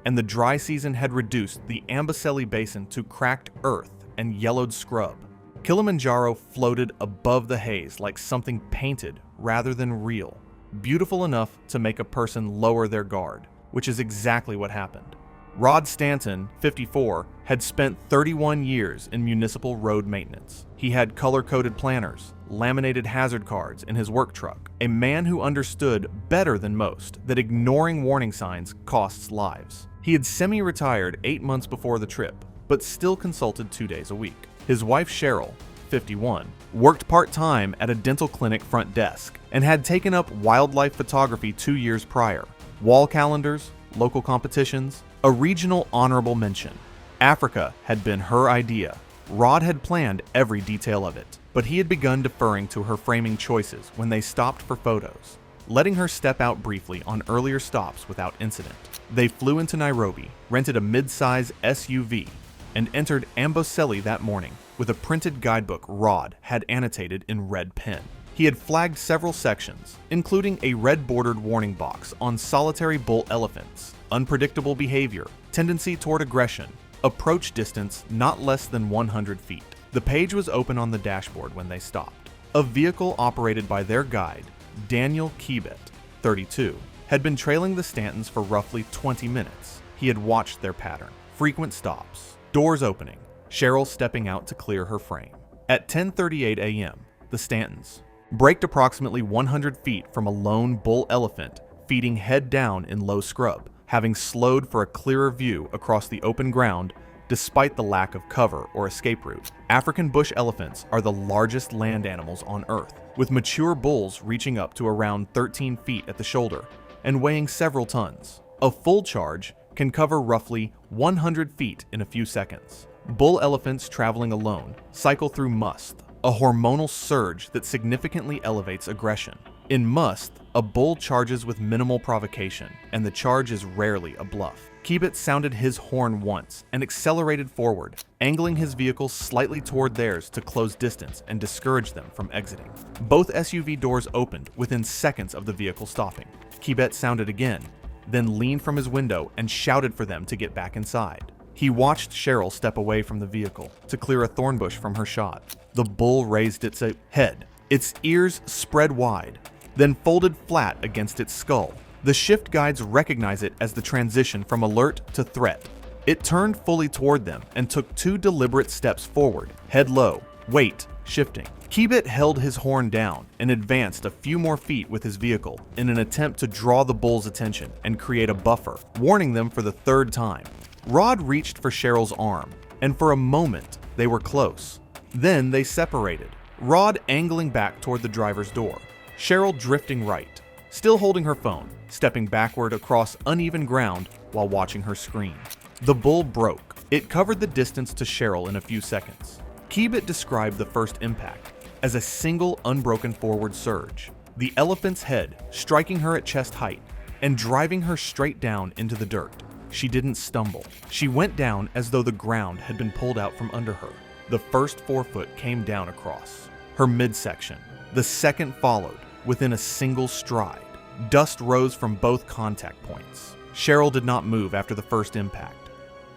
and the dry season had reduced the Amboseli Basin to cracked earth and yellowed scrub. Kilimanjaro floated above the haze like something painted rather than real, beautiful enough to make a person lower their guard, which is exactly what happened. Rod Stanton, 54, had spent 31 years in municipal road maintenance. He had color-coded planners, laminated hazard cards in his work truck, a man who understood better than most that ignoring warning signs costs lives. He had semi-retired 8 months before the trip, but still consulted 2 days a week. His wife Cheryl, 51, worked part-time at a dental clinic front desk and had taken up wildlife photography 2 years prior. Wall calendars, local competitions, a regional honorable mention. Africa had been her idea. Rod had planned every detail of it, but he had begun deferring to her framing choices when they stopped for photos, letting her step out briefly on earlier stops without incident. They flew into Nairobi, rented a mid-size SUV, and entered Amboseli that morning with a printed guidebook Rod had annotated in red pen. He had flagged several sections, including a red-bordered warning box on solitary bull elephants, unpredictable behavior, tendency toward aggression, approach distance not less than 100 feet. The page was open on the dashboard when they stopped. A vehicle operated by their guide, Daniel Kibet, 32, had been trailing the Stantons for roughly 20 minutes. He had watched their pattern. Frequent stops, doors opening, Cheryl stepping out to clear her frame. At 10:38 a.m., the Stantons braked approximately 100 feet from a lone bull elephant feeding head down in low scrub, having slowed for a clearer view across the open ground despite the lack of cover or escape route. African bush elephants are the largest land animals on Earth, with mature bulls reaching up to around 13 feet at the shoulder and weighing several tons. A full charge can cover roughly 100 feet in a few seconds. Bull elephants traveling alone cycle through musth, a hormonal surge that significantly elevates aggression. In musth, a bull charges with minimal provocation, and the charge is rarely a bluff. Kibet sounded his horn once and accelerated forward, angling his vehicle slightly toward theirs to close distance and discourage them from exiting. Both SUV doors opened within seconds of the vehicle stopping. Kibet sounded again, then leaned from his window and shouted for them to get back inside. He watched Cheryl step away from the vehicle to clear a thorn bush from her shot. The bull raised its head, its ears spread wide, then folded flat against its skull. The shift guides recognize it as the transition from alert to threat. It turned fully toward them and took 2 deliberate steps forward, head low, weight shifting. Kibet held his horn down and advanced a few more feet with his vehicle in an attempt to draw the bull's attention and create a buffer, warning them for the 3rd time. Rod reached for Cheryl's arm, and for a moment they were close. Then they separated, Rod angling back toward the driver's door, Cheryl drifting right, still holding her phone, stepping backward across uneven ground while watching her screen. The bull broke. It covered the distance to Cheryl in a few seconds. Kibet described the first impact as a single unbroken forward surge, the elephant's head striking her at chest height and driving her straight down into the dirt. She didn't stumble. She went down as though the ground had been pulled out from under her. The first forefoot came down across her midsection. The second followed within a single stride. Dust rose from both contact points. Cheryl did not move after the first impact.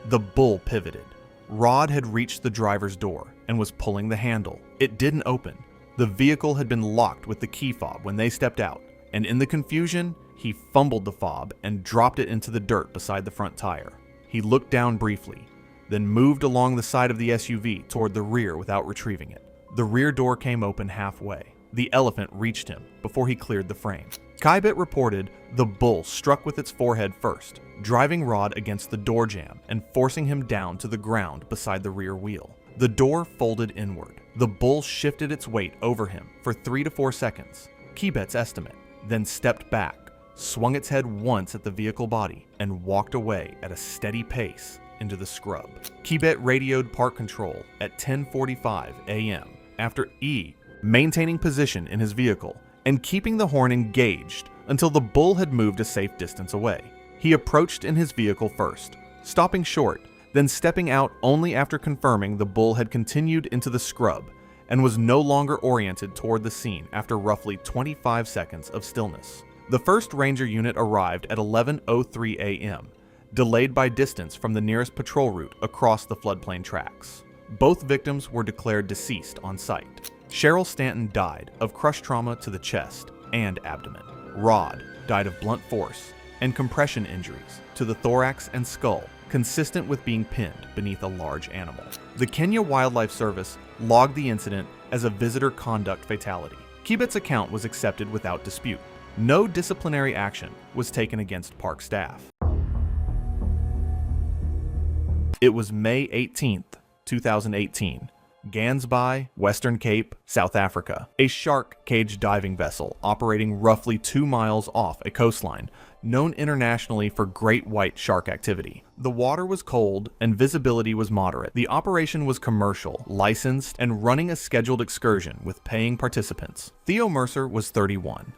The bull pivoted. Rod had reached the driver's door and was pulling the handle. It didn't open. The vehicle had been locked with the key fob when they stepped out, and in the confusion, he fumbled the fob and dropped it into the dirt beside the front tire. He looked down briefly, then moved along the side of the SUV toward the rear without retrieving it. The rear door came open halfway. The elephant reached him before he cleared the frame. Kibet reported the bull struck with its forehead first, driving Rod against the door jamb and forcing him down to the ground beside the rear wheel. The door folded inward. The bull shifted its weight over him for 3 to 4 seconds, Kibet's estimate, then stepped back, swung its head once at the vehicle body, and walked away at a steady pace into the scrub. Kibet radioed park control at 10:45 a.m. after maintaining position in his vehicle and keeping the horn engaged until the bull had moved a safe distance away. He approached in his vehicle first, stopping short, then stepping out only after confirming the bull had continued into the scrub and was no longer oriented toward the scene after roughly 25 seconds of stillness. The first Ranger unit arrived at 11:03 a.m., delayed by distance from the nearest patrol route across the floodplain tracks. Both victims were declared deceased on site. Cheryl Stanton died of crush trauma to the chest and abdomen. Rod died of blunt force and compression injuries to the thorax and skull, consistent with being pinned beneath a large animal. The Kenya Wildlife Service logged the incident as a visitor conduct fatality. Kibet's account was accepted without dispute. No disciplinary action was taken against park staff. It was May 18th, 2018. Gansby, Western Cape, South Africa. A shark cage diving vessel operating roughly 2 miles off a coastline, known internationally for great white shark activity. The water was cold and visibility was moderate. The operation was commercial, licensed, and running a scheduled excursion with paying participants. Theo Mercer was 31.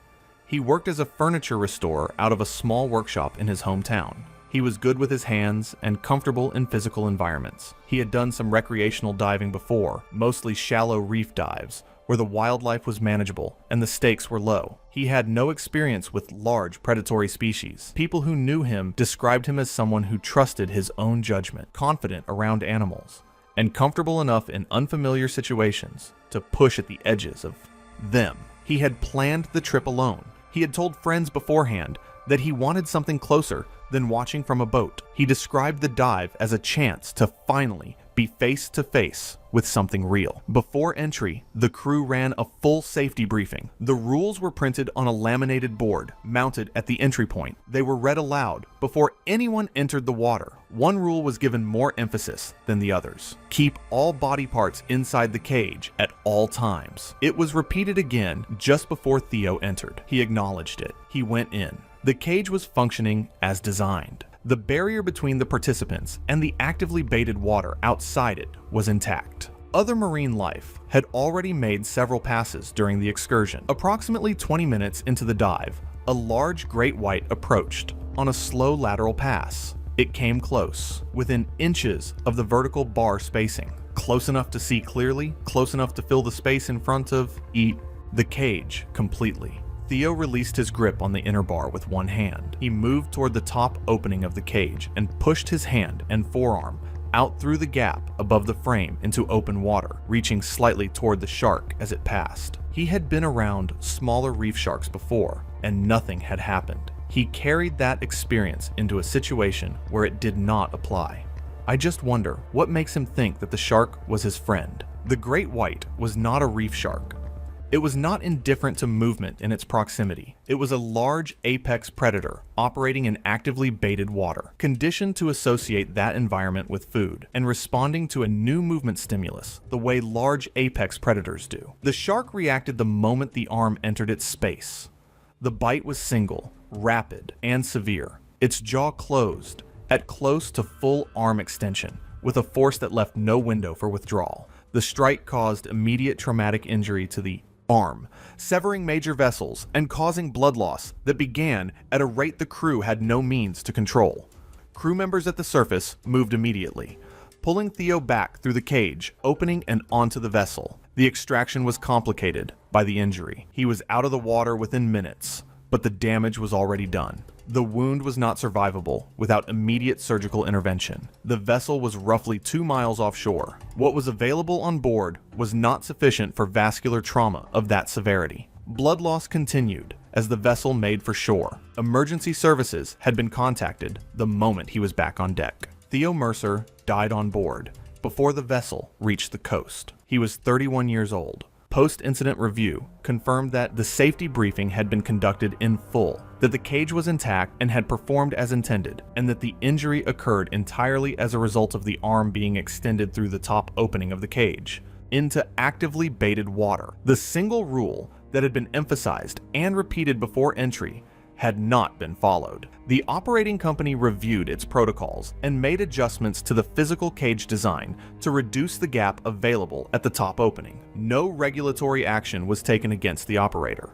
He worked as a furniture restorer out of a small workshop in his hometown. He was good with his hands and comfortable in physical environments. He had done some recreational diving before, mostly shallow reef dives, where the wildlife was manageable and the stakes were low. He had no experience with large predatory species. People who knew him described him as someone who trusted his own judgment, confident around animals, and comfortable enough in unfamiliar situations to push at the edges of them. He had planned the trip alone. He had told friends beforehand that he wanted something closer than watching from a boat. He described the dive as a chance to finally be face to face with something real. Before entry, the crew ran a full safety briefing. The rules were printed on a laminated board mounted at the entry point. They were read aloud before anyone entered the water. One rule was given more emphasis than the others. Keep all body parts inside the cage at all times. It was repeated again just before Theo entered. He acknowledged it. He went in. The cage was functioning as designed. The barrier between the participants and the actively baited water outside it was intact. Other marine life had already made several passes during the excursion. Approximately 20 minutes into the dive, a large great white approached on a slow lateral pass. It came close, within inches of the vertical bar spacing, close enough to see clearly, close enough to fill the space in front of the cage completely. Theo released his grip on the inner bar with one hand. He moved toward the top opening of the cage and pushed his hand and forearm out through the gap above the frame into open water, reaching slightly toward the shark as it passed. He had been around smaller reef sharks before, and nothing had happened. He carried that experience into a situation where it did not apply. I just wonder what makes him think that the shark was his friend. The great white was not a reef shark. It was not indifferent to movement in its proximity. It was a large apex predator operating in actively baited water, conditioned to associate that environment with food, and responding to a new movement stimulus the way large apex predators do. The shark reacted the moment the arm entered its space. The bite was single, rapid, and severe. Its jaw closed at close to full arm extension, with a force that left no window for withdrawal. The strike caused immediate traumatic injury to the arm, severing major vessels and causing blood loss that began at a rate the crew had no means to control. Crew members at the surface moved immediately, pulling Theo back through the cage, opening and onto the vessel. The extraction was complicated by the injury. He was out of the water within minutes, but the damage was already done. The wound was not survivable without immediate surgical intervention. The vessel was roughly 2 miles offshore. What was available on board was not sufficient for vascular trauma of that severity. Blood loss continued as the vessel made for shore. Emergency services had been contacted the moment he was back on deck. Theo Mercer died on board before the vessel reached the coast. He was 31 years old. Post-incident review confirmed that the safety briefing had been conducted in full, that the cage was intact and had performed as intended, and that the injury occurred entirely as a result of the arm being extended through the top opening of the cage into actively baited water. The single rule that had been emphasized and repeated before entry had not been followed. The operating company reviewed its protocols and made adjustments to the physical cage design to reduce the gap available at the top opening. No regulatory action was taken against the operator.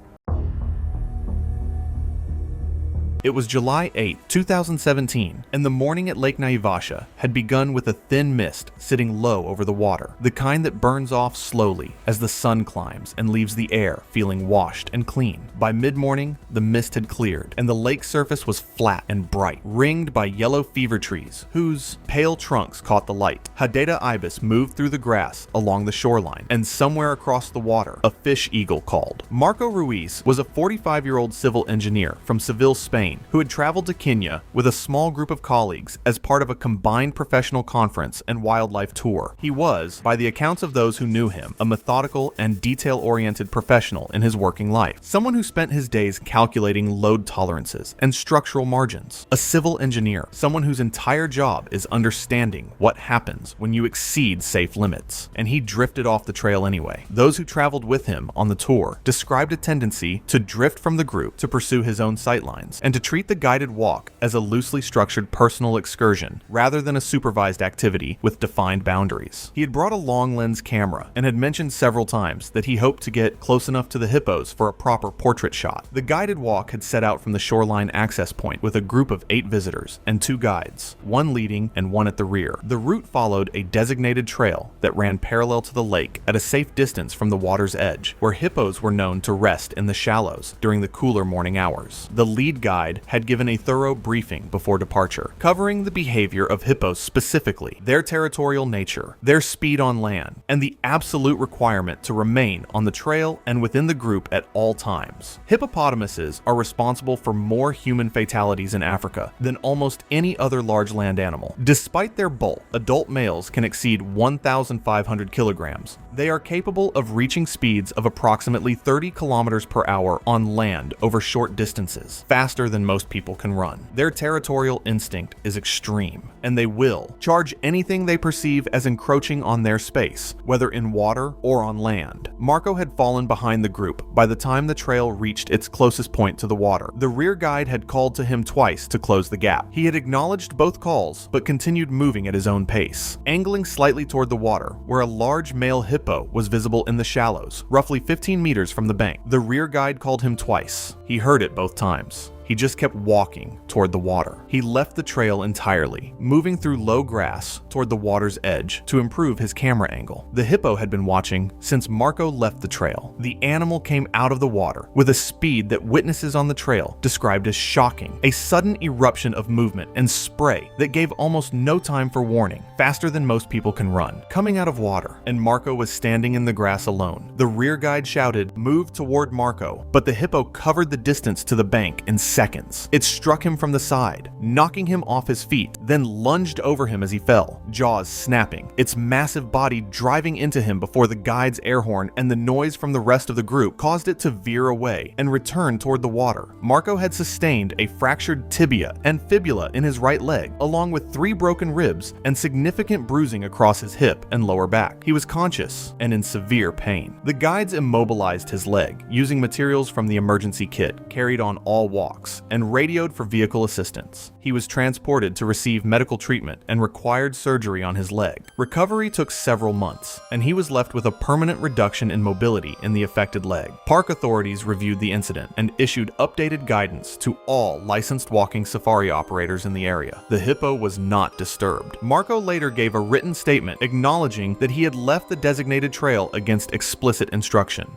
It was July 8, 2017, and the morning at Lake Naivasha had begun with a thin mist sitting low over the water, the kind that burns off slowly as the sun climbs and leaves the air feeling washed and clean. By mid-morning, the mist had cleared, and the lake surface was flat and bright, ringed by yellow fever trees, whose pale trunks caught the light. Hadeda ibis moved through the grass along the shoreline, and somewhere across the water, a fish eagle called. Marco Ruiz was a 45-year-old civil engineer from Seville, Spain, who had traveled to Kenya with a small group of colleagues as part of a combined professional conference and wildlife tour. He was, by the accounts of those who knew him, a methodical and detail-oriented professional in his working life, someone who spent his days calculating load tolerances and structural margins. A civil engineer, someone whose entire job is understanding what happens when you exceed safe limits. And he drifted off the trail anyway. Those who traveled with him on the tour described a tendency to drift from the group to pursue his own sightlines, and to treat the guided walk as a loosely structured personal excursion rather than a supervised activity with defined boundaries. He had brought a long lens camera and had mentioned several times that he hoped to get close enough to the hippos for a proper portrait shot. The guided walk had set out from the shoreline access point with a group of 8 visitors and 2 guides, one leading and one at the rear. The route followed a designated trail that ran parallel to the lake at a safe distance from the water's edge, where hippos were known to rest in the shallows during the cooler morning hours. The lead guide had given a thorough briefing before departure, covering the behavior of hippos specifically, their territorial nature, their speed on land, and the absolute requirement to remain on the trail and within the group at all times. Hippopotamuses are responsible for more human fatalities in Africa than almost any other large land animal. Despite their bulk, adult males can exceed 1,500 kilograms. They are capable of reaching speeds of approximately 30 kilometers per hour on land over short distances, faster than most people can run. Their territorial instinct is extreme, and they will charge anything they perceive as encroaching on their space, whether in water or on land. Marco had fallen behind the group by the time the trail reached its closest point to the water. The rear guide had called to him twice to close the gap. He had acknowledged both calls, but continued moving at his own pace, angling slightly toward the water, where a large male hippo was visible in the shallows, roughly 15 meters from the bank. The rear guide called him twice. He heard it both times. He just kept walking toward the water. He left the trail entirely, moving through low grass toward the water's edge to improve his camera angle. The hippo had been watching since Marco left the trail. The animal came out of the water with a speed that witnesses on the trail described as shocking, a sudden eruption of movement and spray that gave almost no time for warning, faster than most people can run. Coming out of water, and Marco was standing in the grass alone. The rear guide shouted, "Move toward Marco," but the hippo covered the distance to the bank in seconds. It struck him from the side, knocking him off his feet, then lunged over him as he fell, jaws snapping, its massive body driving into him before the guide's air horn and the noise from the rest of the group caused it to veer away and return toward the water. Marco had sustained a fractured tibia and fibula in his right leg, along with 3 broken ribs and significant bruising across his hip and lower back. He was conscious and in severe pain. The guides immobilized his leg, using materials from the emergency kit carried on all walks, and radioed for vehicle assistance. He was transported to receive medical treatment and required surgery on his leg. Recovery took several months, and he was left with a permanent reduction in mobility in the affected leg. Park authorities reviewed the incident and issued updated guidance to all licensed walking safari operators in the area. The hippo was not disturbed. Marco later gave a written statement acknowledging that he had left the designated trail against explicit instruction.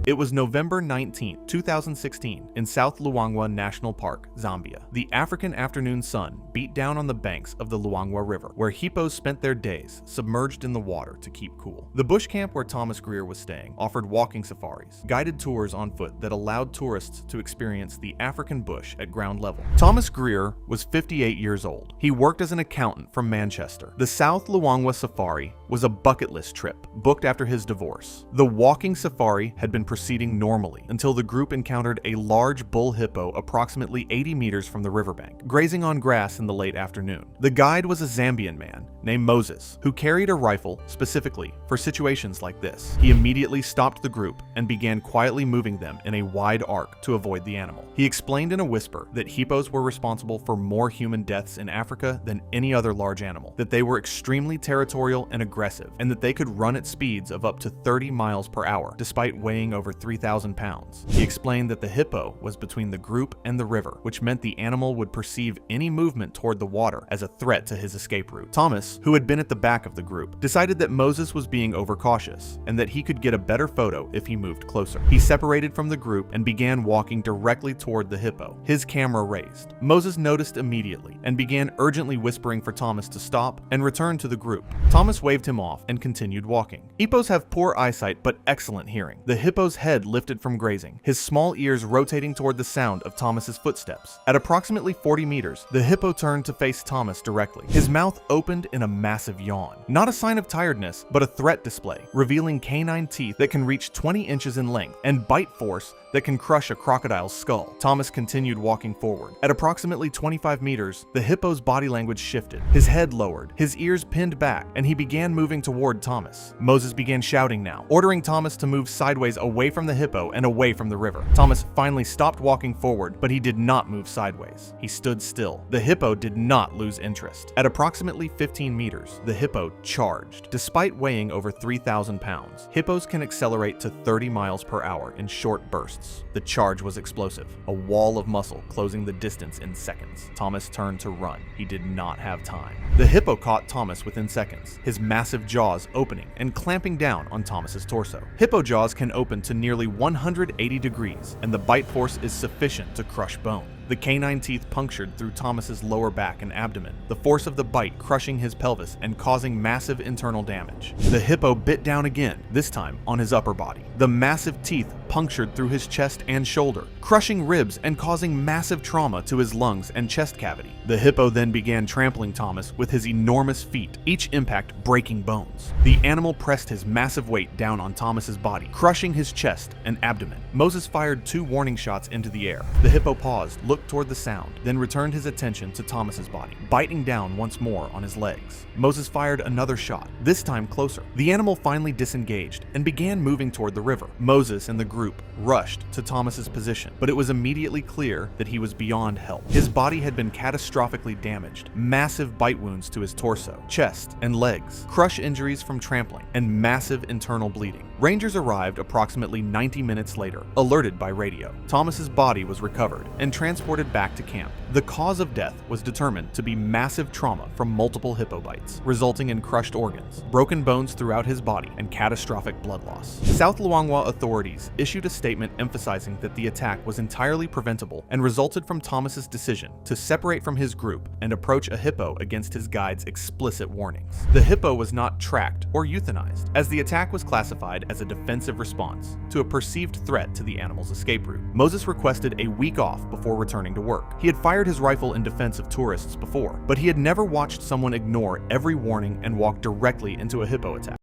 It was November 19, 2016, in South Luangwa National Park, Zambia. The African afternoon sun beat down on the banks of the Luangwa River, where hippos spent their days submerged in the water to keep cool. The bush camp where Thomas Greer was staying offered walking safaris, guided tours on foot that allowed tourists to experience the African bush at ground level. Thomas Greer was 58 years old. He worked as an accountant from Manchester. The South Luangwa Safari was a bucket list trip booked after his divorce. The walking safari had been proceeding normally until the group encountered a large bull hippo approximately 80 meters from the riverbank, grazing on grass in the late afternoon. The guide was a Zambian man named Moses, who carried a rifle specifically for situations like this. He immediately stopped the group and began quietly moving them in a wide arc to avoid the animal. He explained in a whisper that hippos were responsible for more human deaths in Africa than any other large animal, that they were extremely territorial and aggressive, and that they could run at speeds of up to 30 miles per hour, despite weighing over over 3,000 pounds. He explained that the hippo was between the group and the river, which meant the animal would perceive any movement toward the water as a threat to his escape route. Thomas, who had been at the back of the group, decided that Moses was being overcautious and that he could get a better photo if he moved closer. He separated from the group and began walking directly toward the hippo, his camera raised. Moses noticed immediately and began urgently whispering for Thomas to stop and return to the group. Thomas waved him off and continued walking. Hippos have poor eyesight but excellent hearing. The hippo's head lifted from grazing, his small ears rotating toward the sound of Thomas's footsteps. At approximately 40 meters, the hippo turned to face Thomas directly. His mouth opened in a massive yawn. Not a sign of tiredness, but a threat display, revealing canine teeth that can reach 20 inches in length and bite force that can crush a crocodile's skull. Thomas continued walking forward. At approximately 25 meters, the hippo's body language shifted. His head lowered, his ears pinned back, and he began moving toward Thomas. Moses began shouting now, ordering Thomas to move sideways away from the hippo and away from the river. Thomas finally stopped walking forward, but he did not move sideways. He stood still. The hippo did not lose interest. At approximately 15 meters, the hippo charged. Despite weighing over 3,000 pounds, hippos can accelerate to 30 miles per hour in short bursts. The charge was explosive, a wall of muscle closing the distance in seconds. Thomas turned to run. He did not have time. The hippo caught Thomas within seconds, his massive jaws opening and clamping down on Thomas's torso. Hippo jaws can open to nearly 180 degrees, and the bite force is sufficient to crush bone. The canine teeth punctured through Thomas's lower back and abdomen, the force of the bite crushing his pelvis and causing massive internal damage. The hippo bit down again, this time on his upper body. The massive teeth punctured through his chest and shoulder, crushing ribs and causing massive trauma to his lungs and chest cavity. The hippo then began trampling Thomas with his enormous feet, each impact breaking bones. The animal pressed his massive weight down on Thomas's body, crushing his chest and abdomen. Moses fired 2 warning shots into the air. The hippo paused, looked toward the sound, then returned his attention to Thomas's body, biting down once more on his legs. Moses fired another shot, this time closer. The animal finally disengaged and began moving toward the river. Moses and the group rushed to Thomas's position, but it was immediately clear that he was beyond help. His body had been catastrophically damaged, massive bite wounds to his torso, chest, and legs, crush injuries from trampling, and massive internal bleeding. Rangers arrived approximately 90 minutes later, alerted by radio. Thomas's body was recovered and transported back to camp. The cause of death was determined to be massive trauma from multiple hippo bites, resulting in crushed organs, broken bones throughout his body, and catastrophic blood loss. South Luangwa authorities issued a statement emphasizing that the attack was entirely preventable and resulted from Thomas's decision to separate from his group and approach a hippo against his guide's explicit warnings. The hippo was not tracked or euthanized, as the attack was classified as a defensive response to a perceived threat to the animal's escape route. Moses requested a week off before returning to work. He had fired his rifle in defense of tourists before, but he had never watched someone ignore every warning and walk directly into a hippo attack.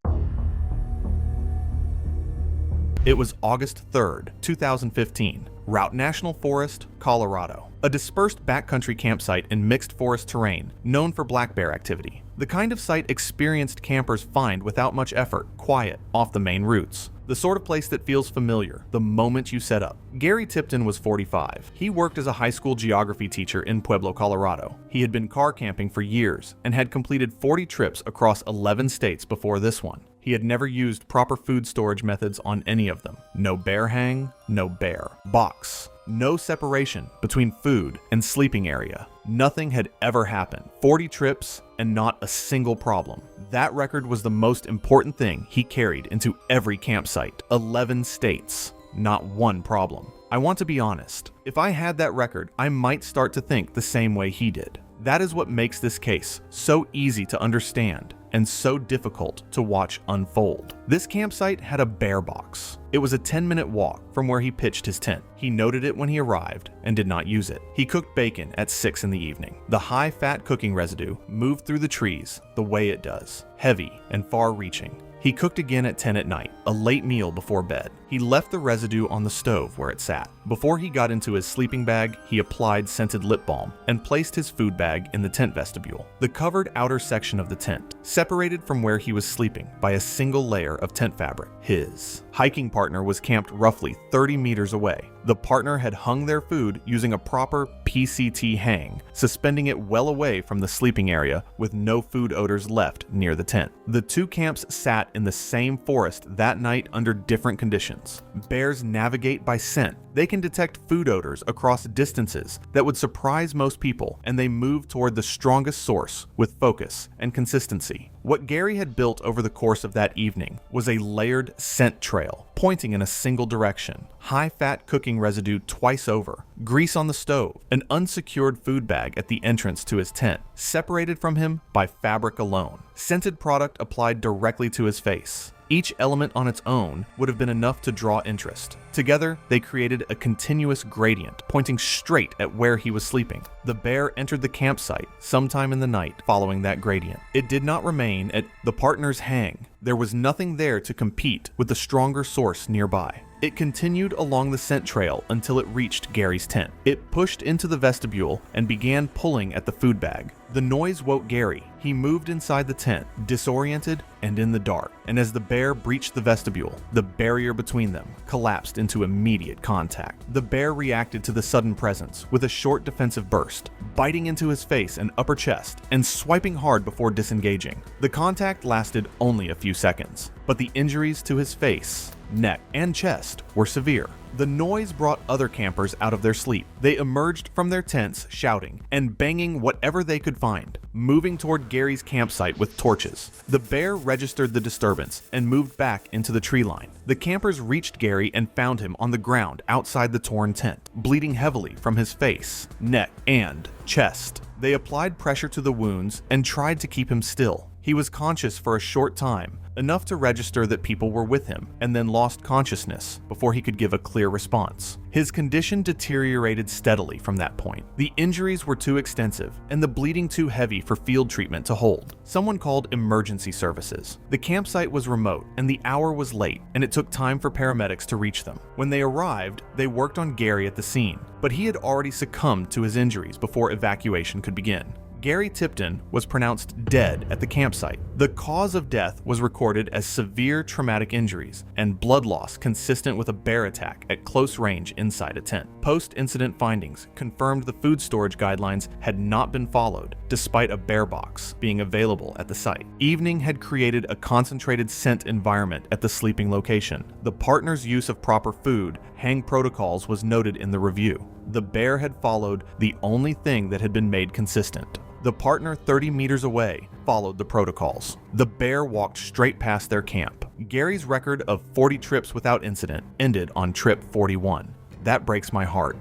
It was August 3rd, 2015. Route National Forest, Colorado. A dispersed backcountry campsite in mixed forest terrain, known for black bear activity. The kind of site experienced campers find without much effort, quiet, off the main routes. The sort of place that feels familiar the moment you set up. Gary Tipton was 45. He worked as a high school geography teacher in Pueblo, Colorado. He had been car camping for years and had completed 40 trips across 11 states before this one. He had never used proper food storage methods on any of them. No bear hang, no bear. Box. No separation between food and sleeping area. Nothing had ever happened. 40 trips and not a single problem. That record was the most important thing he carried into every campsite. 11 states. Not one problem. I want to be honest. If I had that record, I might start to think the same way he did. That is what makes this case so easy to understand and so difficult to watch unfold. This campsite had a bear box. It was a 10-minute walk from where he pitched his tent. He noted it when he arrived and did not use it. He cooked bacon at 6 in the evening. The high-fat cooking residue moved through the trees the way it does, heavy and far-reaching. He cooked again at 10 at night, a late meal before bed. He left the residue on the stove where it sat. Before he got into his sleeping bag, he applied scented lip balm and placed his food bag in the tent vestibule, the covered outer section of the tent, separated from where he was sleeping by a single layer of tent fabric. His hiking partner was camped roughly 30 meters away. The partner had hung their food using a proper PCT hang, suspending it well away from the sleeping area with no food odors left near the tent. The two camps sat in the same forest that night under different conditions. locations. Bears navigate by scent. They can detect food odors across distances that would surprise most people, and they move toward the strongest source with focus and consistency. What Gary had built over the course of that evening was a layered scent trail pointing in a single direction. High-fat cooking residue twice over, grease on the stove, an unsecured food bag at the entrance to his tent, separated from him by fabric alone, scented product applied directly to his face. Each element on its own would have been enough to draw interest. Together, they created a continuous gradient pointing straight at where he was sleeping. The bear entered the campsite sometime in the night following that gradient. It did not remain at the partner's hang. There was nothing there to compete with the stronger source nearby. It continued along the scent trail until it reached Gary's tent. It pushed into the vestibule and began pulling at the food bag. The noise woke Gary. He moved inside the tent, disoriented and in the dark. And as the bear breached the vestibule, the barrier between them collapsed into immediate contact. The bear reacted to the sudden presence with a short defensive burst, biting into his face and upper chest and swiping hard before disengaging. The contact lasted only a few seconds, but the injuries to his face, neck, and chest were severe. The noise brought other campers out of their sleep. They emerged from their tents shouting and banging whatever they could find, moving toward Gary's campsite with torches. The bear registered the disturbance and moved back into the tree line. The campers reached Gary and found him on the ground outside the torn tent, bleeding heavily from his face, neck, and chest. They applied pressure to the wounds and tried to keep him still. He was conscious for a short time, enough to register that people were with him, and then lost consciousness before he could give a clear response. His condition deteriorated steadily from that point. The injuries were too extensive, and the bleeding too heavy for field treatment to hold. Someone called emergency services. The campsite was remote, and the hour was late, and it took time for paramedics to reach them. When they arrived, they worked on Gary at the scene, but he had already succumbed to his injuries before evacuation could begin. Gary Tipton was pronounced dead at the campsite. The cause of death was recorded as severe traumatic injuries and blood loss consistent with a bear attack at close range inside a tent. Post-incident findings confirmed the food storage guidelines had not been followed, despite a bear box being available at the site. Evening had created a concentrated scent environment at the sleeping location. The partner's use of proper food, hang protocols was noted in the review. The bear had followed the only thing that had been made consistent. The partner 30 meters away followed the protocols. The bear walked straight past their camp. Gary's record of 40 trips without incident ended on trip 41. That breaks my heart.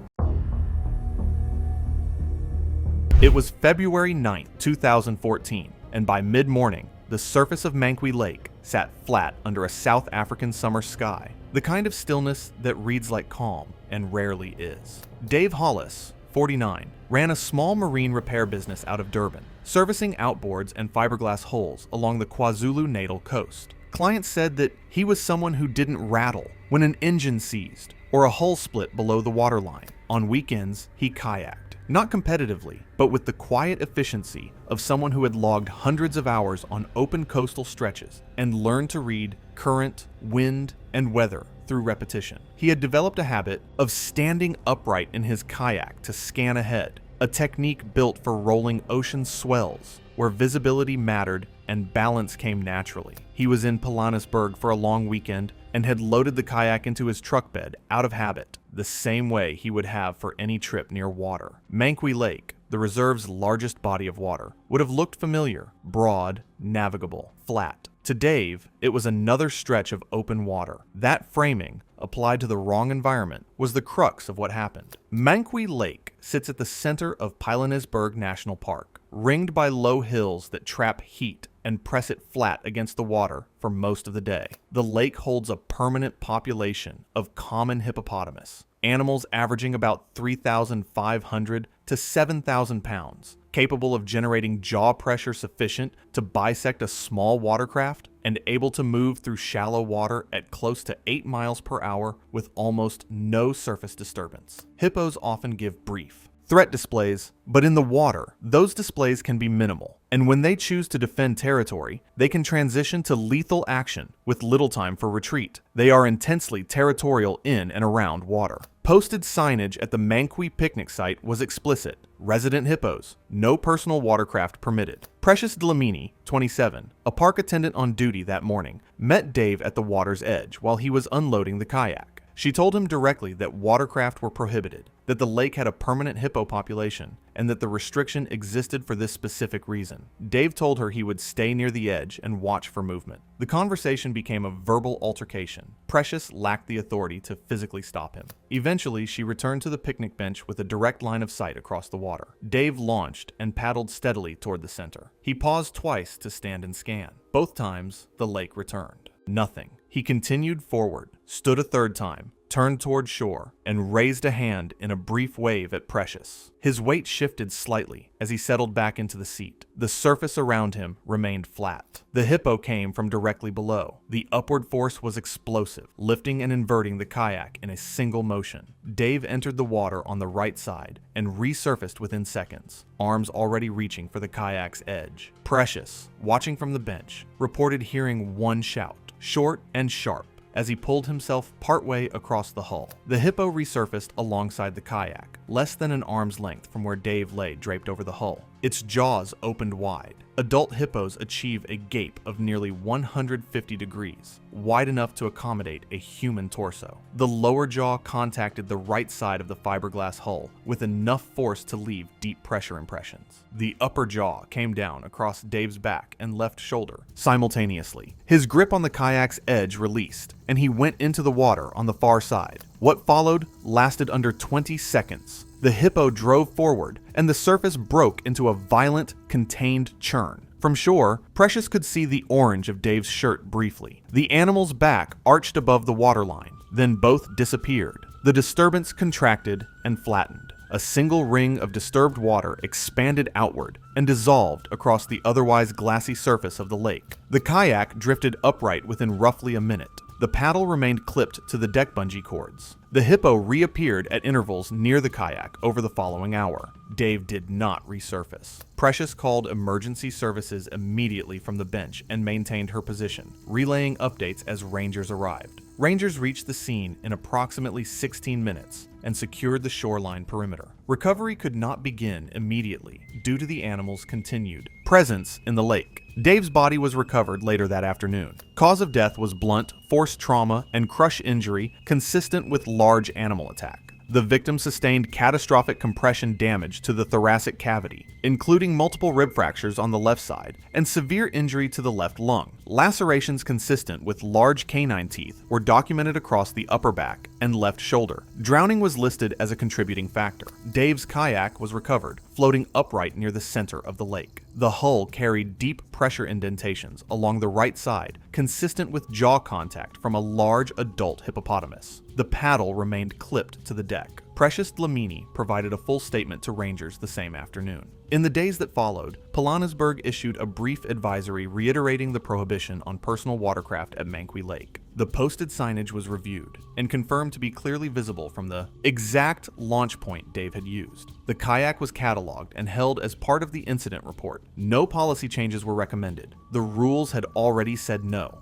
It was February 9, 2014, and by mid-morning, the surface of Manquis Lake sat flat under a South African summer sky, the kind of stillness that reads like calm and rarely is. Dave Hollis, 49, ran a small marine repair business out of Durban, servicing outboards and fiberglass hulls along the KwaZulu-Natal coast. Clients said that he was someone who didn't rattle when an engine seized or a hull split below the waterline. On weekends, he kayaked, not competitively, but with the quiet efficiency of someone who had logged hundreds of hours on open coastal stretches and learned to read current, wind, and weather through repetition. He had developed a habit of standing upright in his kayak to scan ahead, a technique built for rolling ocean swells where visibility mattered and balance came naturally. He was in Pilanesberg for a long weekend and had loaded the kayak into his truck bed out of habit, the same way he would have for any trip near water. Manquis Lake, the reserve's largest body of water, would have looked familiar, broad, navigable, flat. To Dave, it was another stretch of open water. That framing, applied to the wrong environment, was the crux of what happened. Manquis Lake sits at the center of Pilanesberg National Park, ringed by low hills that trap heat and press it flat against the water for most of the day. The lake holds a permanent population of common hippopotamus, animals averaging about 3,500 to 7,000 pounds, capable of generating jaw pressure sufficient to bisect a small watercraft and able to move through shallow water at close to 8 miles per hour with almost no surface disturbance. Hippos often give brief threat displays, but in the water, those displays can be minimal, and when they choose to defend territory, they can transition to lethal action with little time for retreat. They are intensely territorial in and around water. Posted signage at the Manquis picnic site was explicit: resident hippos, no personal watercraft permitted. Precious Dlamini, 27, a park attendant on duty that morning, met Dave at the water's edge while he was unloading the kayak. She told him directly that watercraft were prohibited, that the lake had a permanent hippo population, and that the restriction existed for this specific reason. Dave told her he would stay near the edge and watch for movement. The conversation became a verbal altercation. Precious lacked the authority to physically stop him. Eventually, she returned to the picnic bench with a direct line of sight across the water. Dave launched and paddled steadily toward the center. He paused twice to stand and scan. Both times, the lake returned. Nothing. He continued forward, stood a third time, turned toward shore, and raised a hand in a brief wave at Precious. His weight shifted slightly as he settled back into the seat. The surface around him remained flat. The hippo came from directly below. The upward force was explosive, lifting and inverting the kayak in a single motion. Dave entered the water on the right side and resurfaced within seconds, arms already reaching for the kayak's edge. Precious, watching from the bench, reported hearing one shout, short and sharp, as he pulled himself partway across the hull. The hippo resurfaced alongside the kayak, less than an arm's length from where Dave lay draped over the hull. Its jaws opened wide. Adult hippos achieve a gape of nearly 150 degrees, wide enough to accommodate a human torso. The lower jaw contacted the right side of the fiberglass hull with enough force to leave deep pressure impressions. The upper jaw came down across Dave's back and left shoulder simultaneously. His grip on the kayak's edge released, and he went into the water on the far side. What followed lasted under 20 seconds. The hippo drove forward, and the surface broke into a violent, contained churn. From shore, Precious could see the orange of Dave's shirt briefly. The animal's back arched above the waterline, then both disappeared. The disturbance contracted and flattened. A single ring of disturbed water expanded outward and dissolved across the otherwise glassy surface of the lake. The kayak drifted upright within roughly a minute. The paddle remained clipped to the deck bungee cords. The hippo reappeared at intervals near the kayak over the following hour. Dave did not resurface. Precious called emergency services immediately from the bench and maintained her position, relaying updates as rangers arrived. Rangers reached the scene in approximately 16 minutes and secured the shoreline perimeter. Recovery could not begin immediately due to the animal's continued presence in the lake. Dave's body was recovered later that afternoon. Cause of death was blunt force trauma and crush injury consistent with large animal attack. The victim sustained catastrophic compression damage to the thoracic cavity, including multiple rib fractures on the left side and severe injury to the left lung. Lacerations consistent with large canine teeth were documented across the upper back and left shoulder. Drowning was listed as a contributing factor. Dave's kayak was recovered, floating upright near the center of the lake. The hull carried deep pressure indentations along the right side, consistent with jaw contact from a large adult hippopotamus. The paddle remained clipped to the deck. Precious Dlamini provided a full statement to rangers the same afternoon. In the days that followed, Pilanesberg issued a brief advisory reiterating the prohibition on personal watercraft at Manquis Lake. The posted signage was reviewed and confirmed to be clearly visible from the exact launch point Dave had used. The kayak was cataloged and held as part of the incident report. No policy changes were recommended. The rules had already said no.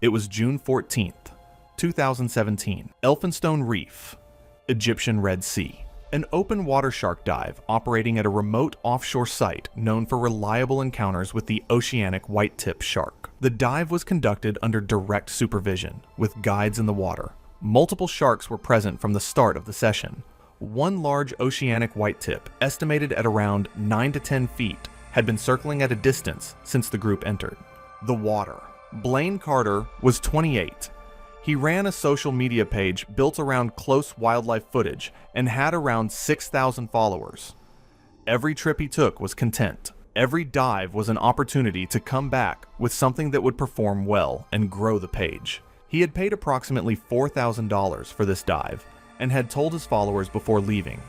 It was June 14th, 2017. Elphinstone Reef, Egyptian Red Sea. An open water shark dive operating at a remote offshore site known for reliable encounters with the oceanic white-tip shark. The dive was conducted under direct supervision, with guides in the water. Multiple sharks were present from the start of the session. One large oceanic white-tip, estimated at around 9 to 10 feet, had been circling at a distance since the group entered. The water. Blaine Carter was 28. He ran a social media page built around close wildlife footage and had around 6,000 followers. Every trip he took was content. Every dive was an opportunity to come back with something that would perform well and grow the page. He had paid approximately $4,000 for this dive and had told his followers before leaving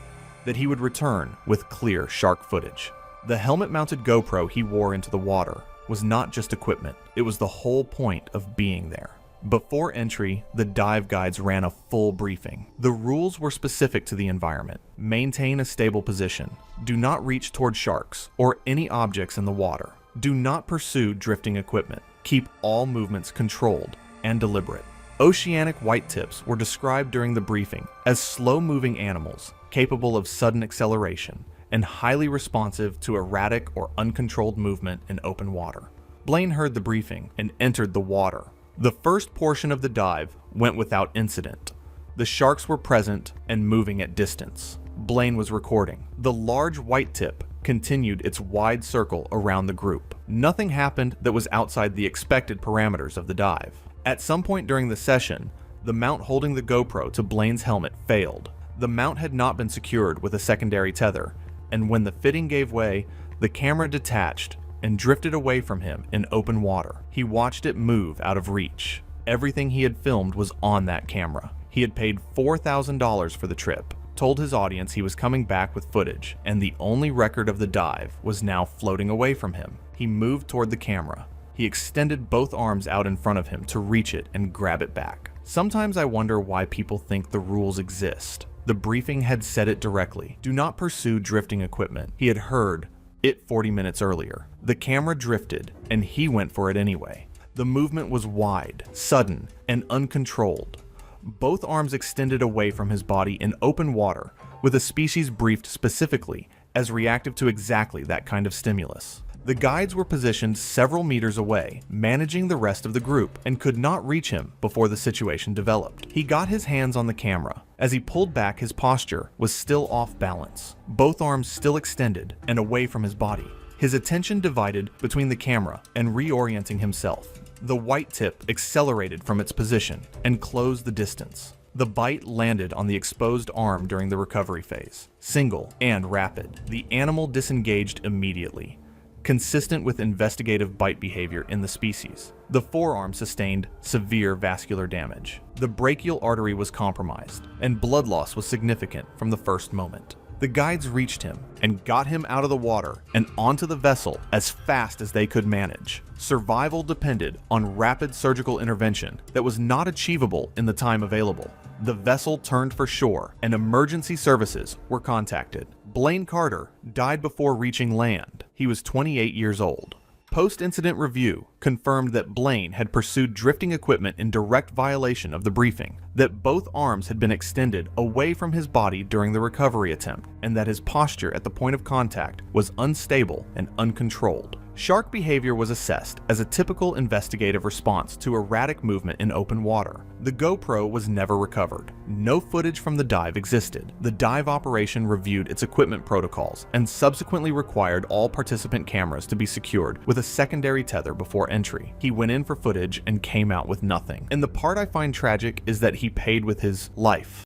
that he would return with clear shark footage. The helmet-mounted GoPro he wore into the water was not just equipment, it was the whole point of being there. Before entry, the dive guides ran a full briefing. The rules were specific to the environment. Maintain a stable position. Do not reach toward sharks or any objects in the water. Do not pursue drifting equipment. Keep all movements controlled and deliberate. Oceanic whitetips were described during the briefing as slow-moving animals capable of sudden acceleration and highly responsive to erratic or uncontrolled movement in open water. Blaine heard the briefing and entered the water. The first portion of the dive went without incident. The sharks were present and moving at distance. Blaine was recording. The large whitetip continued its wide circle around the group. Nothing happened that was outside the expected parameters of the dive. At some point during the session, the mount holding the GoPro to Blaine's helmet failed. The mount had not been secured with a secondary tether, and when the fitting gave way, the camera detached and drifted away from him in open water. He watched it move out of reach. Everything he had filmed was on that camera. He had paid $4,000 for the trip, told his audience he was coming back with footage, and the only record of the dive was now floating away from him. He moved toward the camera. He extended both arms out in front of him to reach it and grab it back. Sometimes I wonder why people think the rules exist. The briefing had said it directly. Do not pursue drifting equipment. He had heard it 40 minutes earlier. The camera drifted, and he went for it anyway. The movement was wide, sudden, and uncontrolled. Both arms extended away from his body in open water, with a species briefed specifically as reactive to exactly that kind of stimulus. The guides were positioned several meters away, managing the rest of the group, and could not reach him before the situation developed. He got his hands on the camera. As he pulled back, his posture was still off balance, both arms still extended and away from his body. His attention divided between the camera and reorienting himself. The white tip accelerated from its position and closed the distance. The bite landed on the exposed arm during the recovery phase, single and rapid. The animal disengaged immediately, consistent with investigative bite behavior in the species. The forearm sustained severe vascular damage. The brachial artery was compromised, and blood loss was significant from the first moment. The guides reached him and got him out of the water and onto the vessel as fast as they could manage. Survival depended on rapid surgical intervention that was not achievable in the time available. The vessel turned for shore and emergency services were contacted. Blaine Carter died before reaching land. He was 28 years old. Post-incident review confirmed that Blaine had pursued drifting equipment in direct violation of the briefing, that both arms had been extended away from his body during the recovery attempt, and that his posture at the point of contact was unstable and uncontrolled. Shark behavior was assessed as a typical investigative response to erratic movement in open water. The GoPro was never recovered. No footage from the dive existed. The dive operation reviewed its equipment protocols and subsequently required all participant cameras to be secured with a secondary tether before entry. He went in for footage and came out with nothing. And the part I find tragic is that he paid with his life.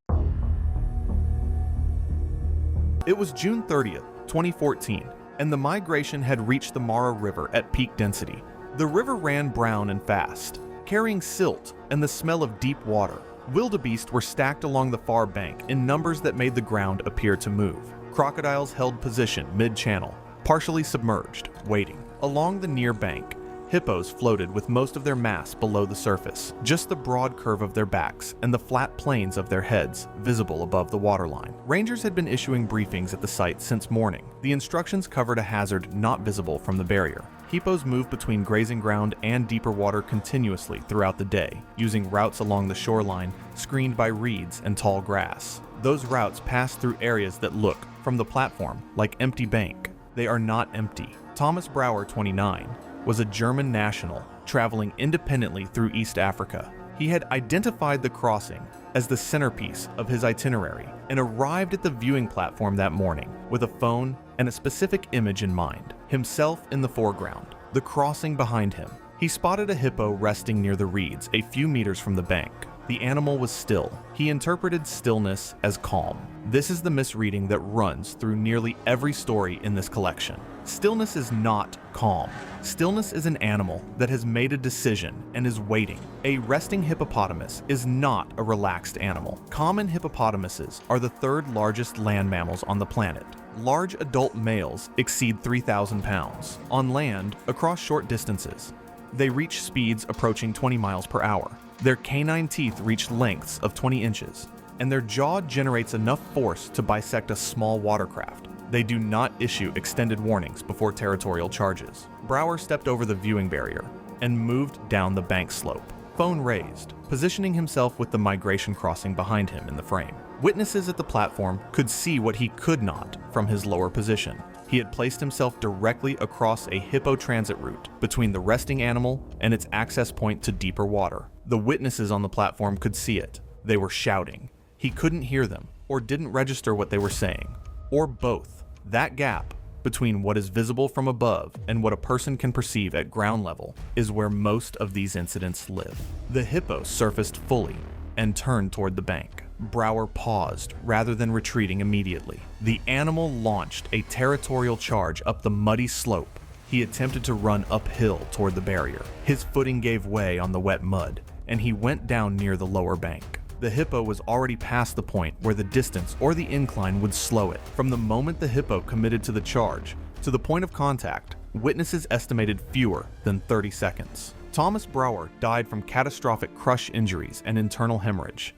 It was June 30th, 2014. And the migration had reached the Mara River at peak density. The river ran brown and fast, carrying silt and the smell of deep water. Wildebeest were stacked along the far bank in numbers that made the ground appear to move. Crocodiles held position mid-channel, partially submerged, waiting. Along the near bank, hippos floated with most of their mass below the surface, just the broad curve of their backs and the flat planes of their heads visible above the waterline. Rangers had been issuing briefings at the site since morning. The instructions covered a hazard not visible from the barrier. Hippos move between grazing ground and deeper water continuously throughout the day, using routes along the shoreline screened by reeds and tall grass. Those routes pass through areas that look, from the platform, like empty bank. They are not empty. Thomas Brouwer, 29, was a German national traveling independently through East Africa. He had identified the crossing as the centerpiece of his itinerary and arrived at the viewing platform that morning with a phone and a specific image in mind, himself in the foreground, the crossing behind him. He spotted a hippo resting near the reeds a few meters from the bank. The animal was still. He interpreted stillness as calm. This is the misreading that runs through nearly every story in this collection. Stillness is not calm. Stillness is an animal that has made a decision and is waiting. A resting hippopotamus is not a relaxed animal. Common hippopotamuses are the third largest land mammals on the planet. Large adult males exceed 3,000 pounds. On land, across short distances, they reach speeds approaching 20 miles per hour. Their canine teeth reach lengths of 20 inches, and their jaw generates enough force to bisect a small watercraft. They do not issue extended warnings before territorial charges. Brouwer stepped over the viewing barrier and moved down the bank slope. phone raised, positioning himself with the migration crossing behind him in the frame. Witnesses at the platform could see what he could not from his lower position. He had placed himself directly across a hippo transit route between the resting animal and its access point to deeper water. The witnesses on the platform could see it. They were shouting. He couldn't hear them, or didn't register what they were saying, or both. That gap between what is visible from above and what a person can perceive at ground level is where most of these incidents live. The hippo surfaced fully and turned toward the bank. Brower paused rather than retreating immediately. The animal launched a territorial charge up the muddy slope. He attempted to run uphill toward the barrier. His footing gave way on the wet mud, and he went down near the lower bank. The hippo was already past the point where the distance or the incline would slow it. From the moment the hippo committed to the charge to the point of contact, witnesses estimated fewer than 30 seconds. Thomas Brower died from catastrophic crush injuries and internal hemorrhage.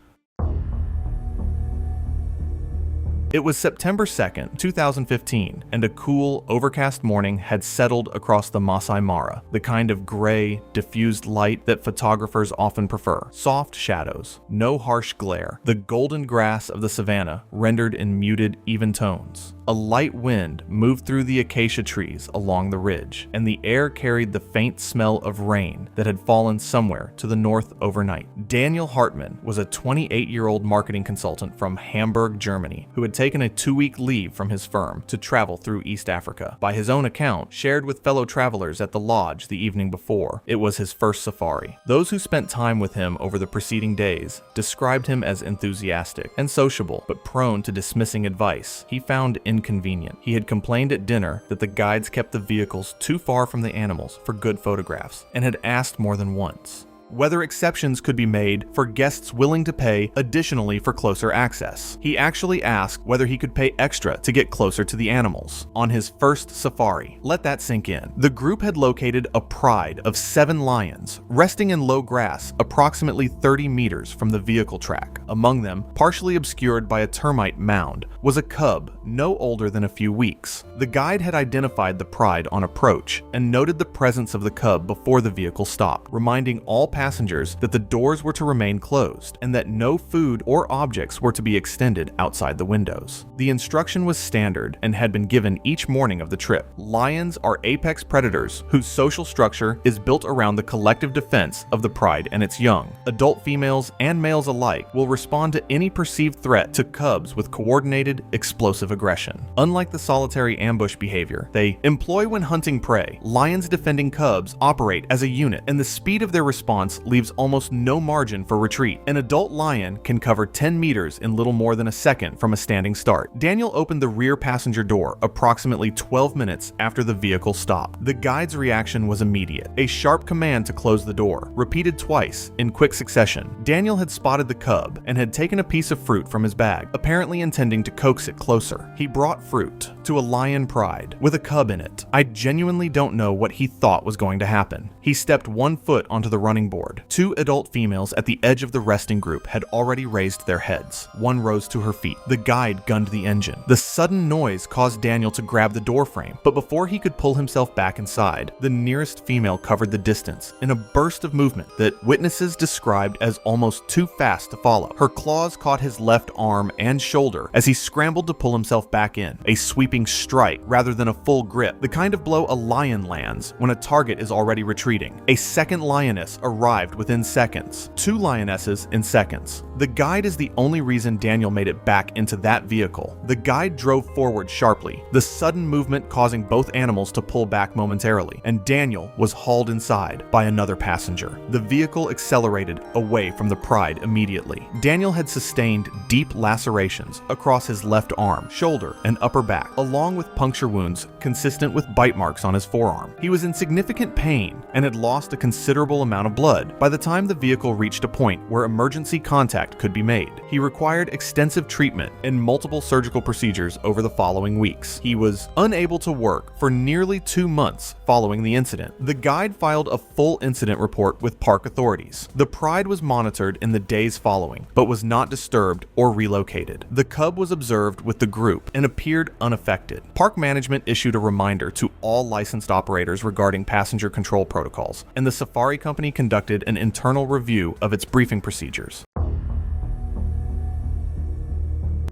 It was September 2nd, 2015, and a cool, overcast morning had settled across the Masai Mara, the kind of gray, diffused light that photographers often prefer. Soft shadows, no harsh glare, the golden grass of the savanna rendered in muted, even tones. A light wind moved through the acacia trees along the ridge, and the air carried the faint smell of rain that had fallen somewhere to the north overnight. Daniel Hartman was a 28-year-old marketing consultant from Hamburg, Germany, who had taken a 2-week leave from his firm to travel through East Africa. By his own account, shared with fellow travelers at the lodge the evening before, it was his first safari. Those who spent time with him over the preceding days described him as enthusiastic and sociable, but prone to dismissing advice he found inconvenient. He had complained at dinner that the guides kept the vehicles too far from the animals for good photographs, and had asked more than once whether exceptions could be made for guests willing to pay additionally for closer access. He actually asked whether he could pay extra to get closer to the animals on his first safari. Let that sink in. The group had located a pride of 7 lions resting in low grass approximately 30 meters from the vehicle track. Among them, partially obscured by a termite mound, was a cub no older than a few weeks. The guide had identified the pride on approach and noted the presence of the cub before the vehicle stopped, reminding all passengers that the doors were to remain closed and that no food or objects were to be extended outside the windows. The instruction was standard and had been given each morning of the trip. Lions are apex predators whose social structure is built around the collective defense of the pride and its young. Adult females and males alike will respond to any perceived threat to cubs with coordinated, explosive aggression. Unlike the solitary ambush behavior they employ when hunting prey, lions defending cubs operate as a unit, and the speed of their response leaves almost no margin for retreat. An adult lion can cover 10 meters in little more than a second from a standing start. Daniel opened the rear passenger door approximately 12 minutes after the vehicle stopped. The guide's reaction was immediate. A sharp command to close the door, repeated twice in quick succession. Daniel had spotted the cub and had taken a piece of fruit from his bag, apparently intending to coax it closer. He brought fruit to a lion pride with a cub in it. I genuinely don't know what he thought was going to happen. He stepped 1 foot onto the running board. 2 adult females at the edge of the resting group had already raised their heads. One rose to her feet. The guide gunned the engine. The sudden noise caused Daniel to grab the door frame, but before he could pull himself back inside, the nearest female covered the distance in a burst of movement that witnesses described as almost too fast to follow. Her claws caught his left arm and shoulder as he scrambled to pull himself back in, a sweeping strike rather than a full grip, the kind of blow a lion lands when a target is already retreating. A second lioness arrived within seconds. 2 lionesses in seconds. The guide is the only reason Daniel made it back into that vehicle. The guide drove forward sharply, the sudden movement causing both animals to pull back momentarily, and Daniel was hauled inside by another passenger. The vehicle accelerated away from the pride immediately. Daniel had sustained deep lacerations across his left arm, shoulder, and upper back, along with puncture wounds consistent with bite marks on his forearm. He was in significant pain and had lost a considerable amount of blood by the time the vehicle reached a point where emergency contact could be made. He required extensive treatment and multiple surgical procedures over the following weeks. He was unable to work for nearly 2 months following the incident. The guide filed a full incident report with park authorities. The pride was monitored in the days following, but was not disturbed or relocated. The cub was observed with the group and appeared unaffected. Park management issued a reminder to all licensed operators regarding passenger control protocols, and the safari company conducted conducted an internal review of its briefing procedures.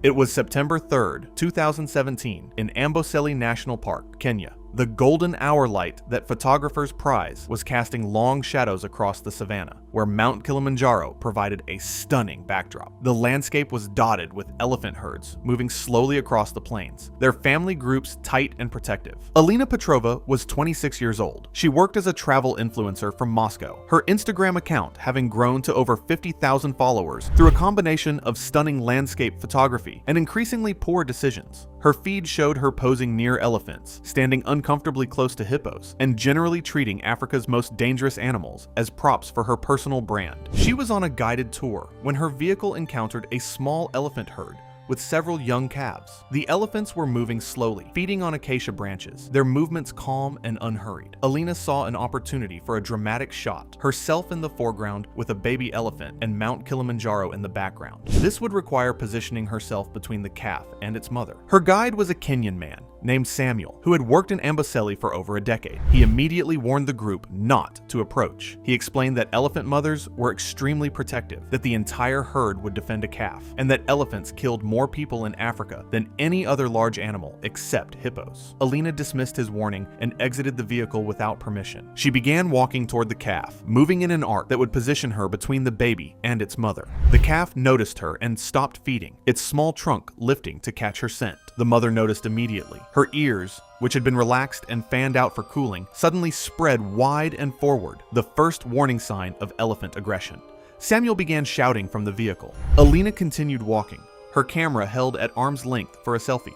It was September 3rd, 2017, in Amboseli National Park, Kenya. The golden hour light that photographers prize was casting long shadows across the savannah, where Mount Kilimanjaro provided a stunning backdrop. The landscape was dotted with elephant herds moving slowly across the plains, their family groups tight and protective. Alina Petrova was 26 years old. She worked as a travel influencer from Moscow, her Instagram account having grown to over 50,000 followers through a combination of stunning landscape photography and increasingly poor decisions. Her feed showed her posing near elephants, standing uncomfortably close to hippos, and generally treating Africa's most dangerous animals as props for her personal brand. She was on a guided tour when her vehicle encountered a small elephant herd with several young calves. The elephants were moving slowly, feeding on acacia branches, their movements calm and unhurried. Alina saw an opportunity for a dramatic shot, herself in the foreground with a baby elephant and Mount Kilimanjaro in the background. This would require positioning herself between the calf and its mother. Her guide was a Kenyan man named Samuel, who had worked in Amboseli for over a decade. He immediately warned the group not to approach. He explained that elephant mothers were extremely protective, that the entire herd would defend a calf, and that elephants killed more people in Africa than any other large animal except hippos. Alina dismissed his warning and exited the vehicle without permission. She began walking toward the calf, moving in an arc that would position her between the baby and its mother. The calf noticed her and stopped feeding, its small trunk lifting to catch her scent. The mother noticed immediately. Her ears, which had been relaxed and fanned out for cooling, suddenly spread wide and forward, the first warning sign of elephant aggression. Samuel began shouting from the vehicle. Alina continued walking, her camera held at arm's length for a selfie.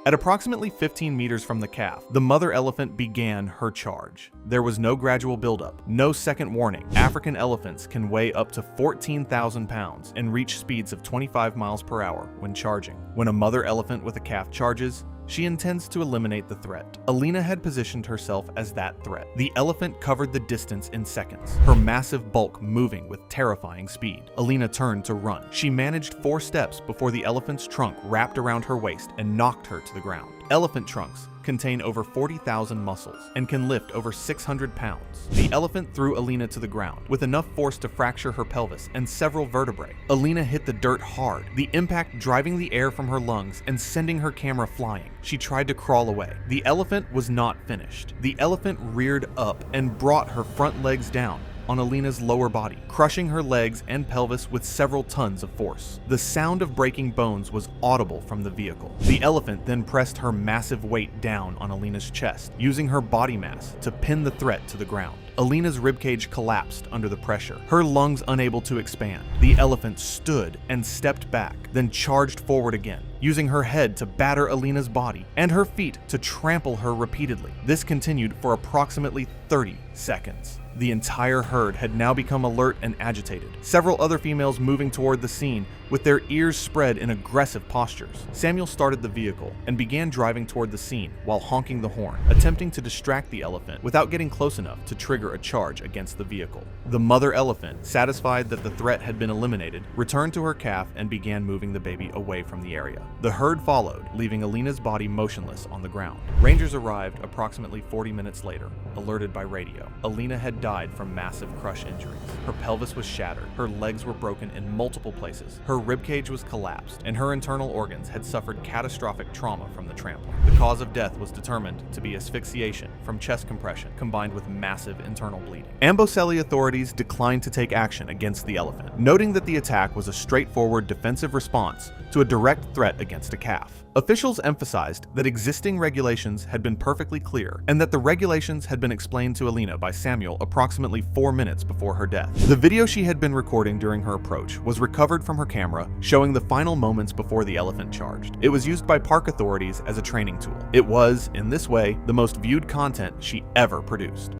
At approximately 15 meters from the calf, the mother elephant began her charge. There was no gradual buildup, no second warning. African elephants can weigh up to 14,000 pounds and reach speeds of 25 miles per hour when charging. When a mother elephant with a calf charges, she intends to eliminate the threat. Alina had positioned herself as that threat. The elephant covered the distance in seconds, her massive bulk moving with terrifying speed. Alina turned to run. She managed 4 steps before the elephant's trunk wrapped around her waist and knocked her to the ground. Elephant trunks contain over 40,000 muscles and can lift over 600 pounds. The elephant threw Alina to the ground with enough force to fracture her pelvis and several vertebrae. Alina hit the dirt hard, the impact driving the air from her lungs and sending her camera flying. She tried to crawl away. The elephant was not finished. The elephant reared up and brought her front legs down on Alina's lower body, crushing her legs and pelvis with several tons of force. The sound of breaking bones was audible from the vehicle. The elephant then pressed her massive weight down on Alina's chest, using her body mass to pin the threat to the ground. Alina's ribcage collapsed under the pressure, her lungs unable to expand. The elephant stood and stepped back, then charged forward again, using her head to batter Alina's body and her feet to trample her repeatedly. This continued for approximately 30 seconds. The entire herd had now become alert and agitated, several other females moving toward the scene with their ears spread in aggressive postures. Samuel started the vehicle and began driving toward the scene while honking the horn, attempting to distract the elephant without getting close enough to trigger a charge against the vehicle. The mother elephant, satisfied that the threat had been eliminated, returned to her calf and began moving the baby away from the area. The herd followed, leaving Alina's body motionless on the ground. Rangers arrived approximately 40 minutes later, alerted by radio. Alina had died from massive crush injuries. Her pelvis was shattered, her legs were broken in multiple places, her ribcage was collapsed, and her internal organs had suffered catastrophic trauma from the trampling. The cause of death was determined to be asphyxiation from chest compression combined with massive internal bleeding. Amboseli authorities declined to take action against the elephant, noting that the attack was a straightforward defensive response to a direct threat against a calf. Officials emphasized that existing regulations had been perfectly clear and that the regulations had been explained to Alina by Samuel approximately 4 minutes before her death. The video she had been recording during her approach was recovered from her camera, showing the final moments before the elephant charged. It was used by park authorities as a training tool. It was, in this way, the most viewed content she ever produced.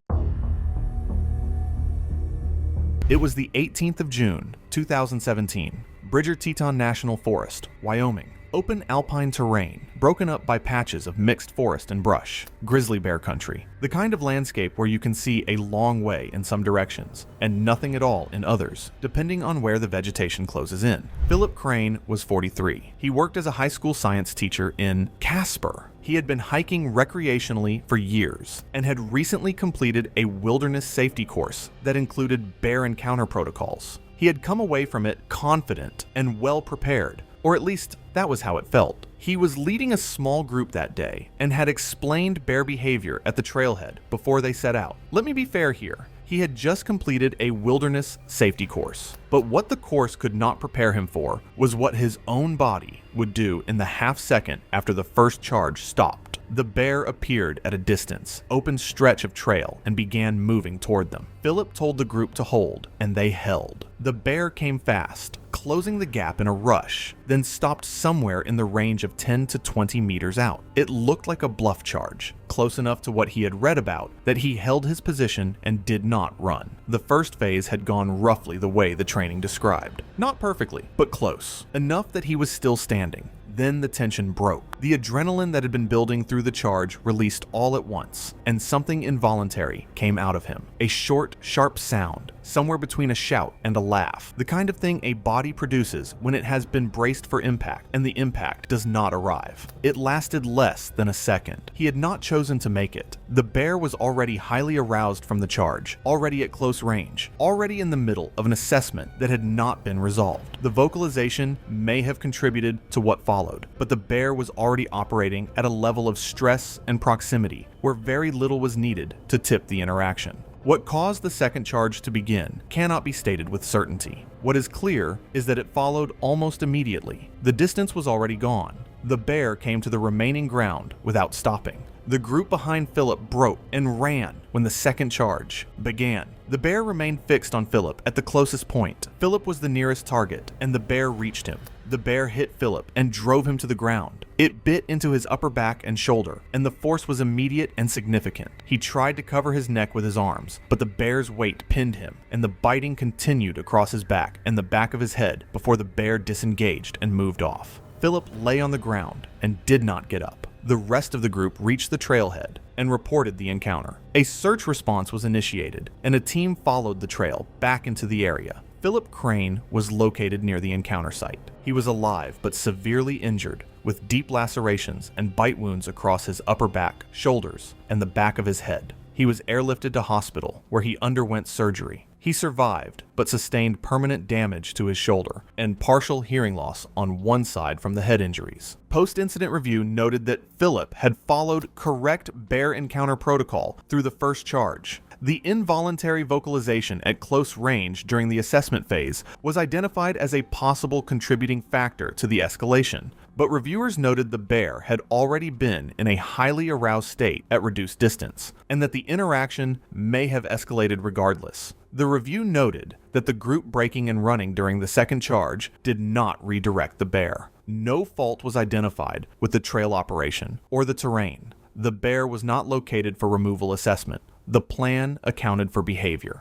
It was the 18th of June, 2017, Bridger Teton National Forest, Wyoming. Open alpine terrain, broken up by patches of mixed forest and brush, grizzly bear country, the kind of landscape where you can see a long way in some directions, and nothing at all in others, depending on where the vegetation closes in. Philip Crane was 43. He worked as a high school science teacher in Casper. He had been hiking recreationally for years and had recently completed a wilderness safety course that included bear encounter protocols. He had come away from it confident and well prepared, or at least that was how it felt. He was leading a small group that day and had explained bear behavior at the trailhead before they set out. Let me be fair here. He had just completed a wilderness safety course, but what the course could not prepare him for was what his own body would do in the half second after the first charge stopped. The bear appeared at a distance, open stretch of trail, and began moving toward them. Philip told the group to hold, and they held. The bear came fast, closing the gap in a rush, then stopped somewhere in the range of 10 to 20 meters out. It looked like a bluff charge, close enough to what he had read about that he held his position and did not run. The first phase had gone roughly the way the training described. Not perfectly, but close, enough that he was still standing. Then the tension broke. The adrenaline that had been building through the charge released all at once, and something involuntary came out of him. A short, sharp sound, somewhere between a shout and a laugh. The kind of thing a body produces when it has been braced for impact, and the impact does not arrive. It lasted less than a second. He had not chosen to make it. The bear was already highly aroused from the charge, already at close range, already in the middle of an assessment that had not been resolved. The vocalization may have contributed to what followed, but the bear was already operating at a level of stress and proximity where very little was needed to tip the interaction. What caused the second charge to begin cannot be stated with certainty. What is clear is that it followed almost immediately. The distance was already gone. The bear came to the remaining ground without stopping. The group behind Philip broke and ran when the second charge began. The bear remained fixed on Philip at the closest point. Philip was the nearest target, and the bear reached him. The bear hit Philip and drove him to the ground. It bit into his upper back and shoulder, and the force was immediate and significant. He tried to cover his neck with his arms, but the bear's weight pinned him, and the biting continued across his back and the back of his head before the bear disengaged and moved off. Philip lay on the ground and did not get up. The rest of the group reached the trailhead and reported the encounter. A search response was initiated, and a team followed the trail back into the area. Philip Crane was located near the encounter site. He was alive but severely injured, with deep lacerations and bite wounds across his upper back, shoulders, and the back of his head. He was airlifted to hospital, where he underwent surgery. He survived, but sustained permanent damage to his shoulder and partial hearing loss on one side from the head injuries. Post-incident review noted that Philip had followed correct bear encounter protocol through the first charge. The involuntary vocalization at close range during the assessment phase was identified as a possible contributing factor to the escalation, but reviewers noted the bear had already been in a highly aroused state at reduced distance, and that the interaction may have escalated regardless. The review noted that the group breaking and running during the second charge did not redirect the bear. No fault was identified with the trail operation or the terrain. The bear was not located for removal assessment. The plan accounted for behavior.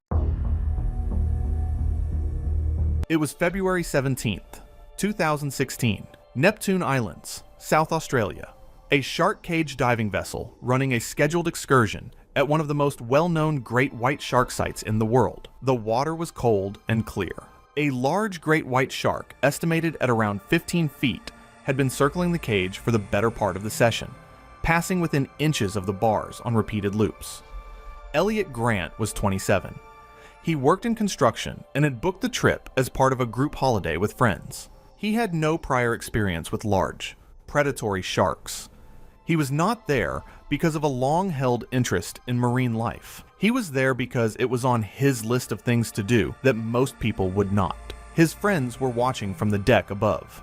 It was February 17th, 2016. Neptune Islands, South Australia. A shark cage diving vessel running a scheduled excursion at one of the most well-known great white shark sites in the world. The water was cold and clear. A large great white shark, estimated at around 15 feet, had been circling the cage for the better part of the session, passing within inches of the bars on repeated loops. Elliot Grant was 27. He worked in construction and had booked the trip as part of a group holiday with friends. He had no prior experience with large, predatory sharks. He was not there because of a long-held interest in marine life. He was there because it was on his list of things to do that most people would not. His friends were watching from the deck above.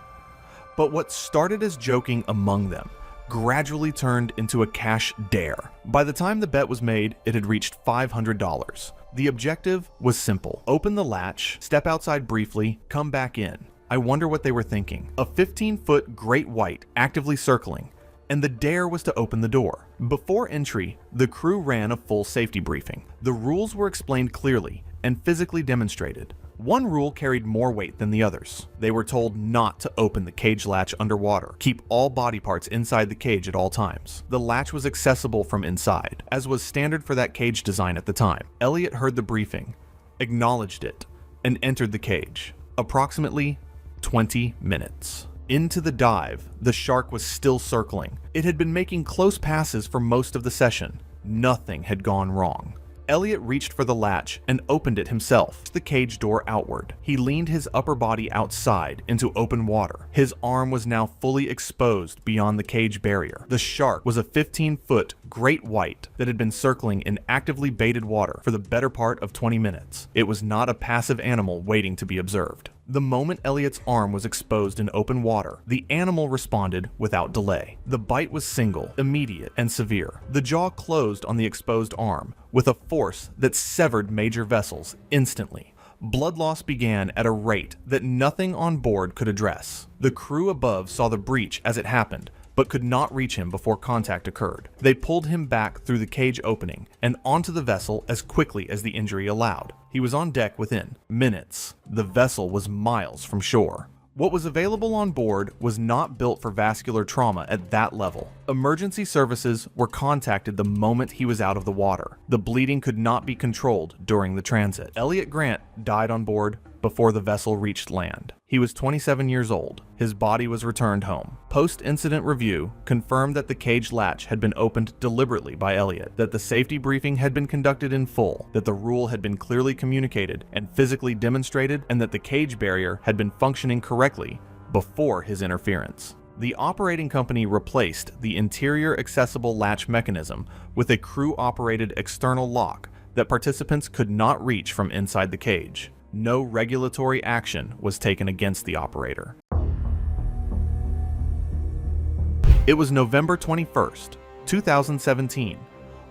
But what started as joking among them gradually turned into a cash dare. By the time the bet was made, it had reached $500. The objective was simple. Open the latch, step outside briefly, come back in. I wonder what they were thinking. A 15-foot great white actively circling, and the dare was to open the door. Before entry, the crew ran a full safety briefing. The rules were explained clearly and physically demonstrated. One rule carried more weight than the others. They were told not to open the cage latch underwater. Keep all body parts inside the cage at all times. The latch was accessible from inside, as was standard for that cage design at the time. Elliot heard the briefing, acknowledged it, and entered the cage. Approximately 20 minutes. Into the dive, the shark was still circling. It had been making close passes for most of the session. Nothing had gone wrong. Elliot reached for the latch and opened it himself, the cage door outward. He leaned his upper body outside into open water. His arm was now fully exposed beyond the cage barrier. The shark was a 15-foot great white that had been circling in actively baited water for the better part of 20 minutes. It was not a passive animal waiting to be observed. The moment Elliot's arm was exposed in open water, the animal responded without delay. The bite was single, immediate, and severe. The jaw closed on the exposed arm with a force that severed major vessels instantly. Blood loss began at a rate that nothing on board could address. The crew above saw the breach as it happened, but could not reach him before contact occurred. They pulled him back through the cage opening and onto the vessel as quickly as the injury allowed. He was on deck within minutes. The vessel was miles from shore. What was available on board was not built for vascular trauma at that level. Emergency services were contacted the moment he was out of the water. The bleeding could not be controlled during the transit. Elliot Grant died on board before the vessel reached land. He was 27 years old. His body was returned home. Post-incident review confirmed that the cage latch had been opened deliberately by Elliot, that the safety briefing had been conducted in full, that the rule had been clearly communicated and physically demonstrated, and that the cage barrier had been functioning correctly before his interference. The operating company replaced the interior accessible latch mechanism with a crew-operated external lock that participants could not reach from inside the cage. No regulatory action was taken against the operator. It was November 21st, 2017,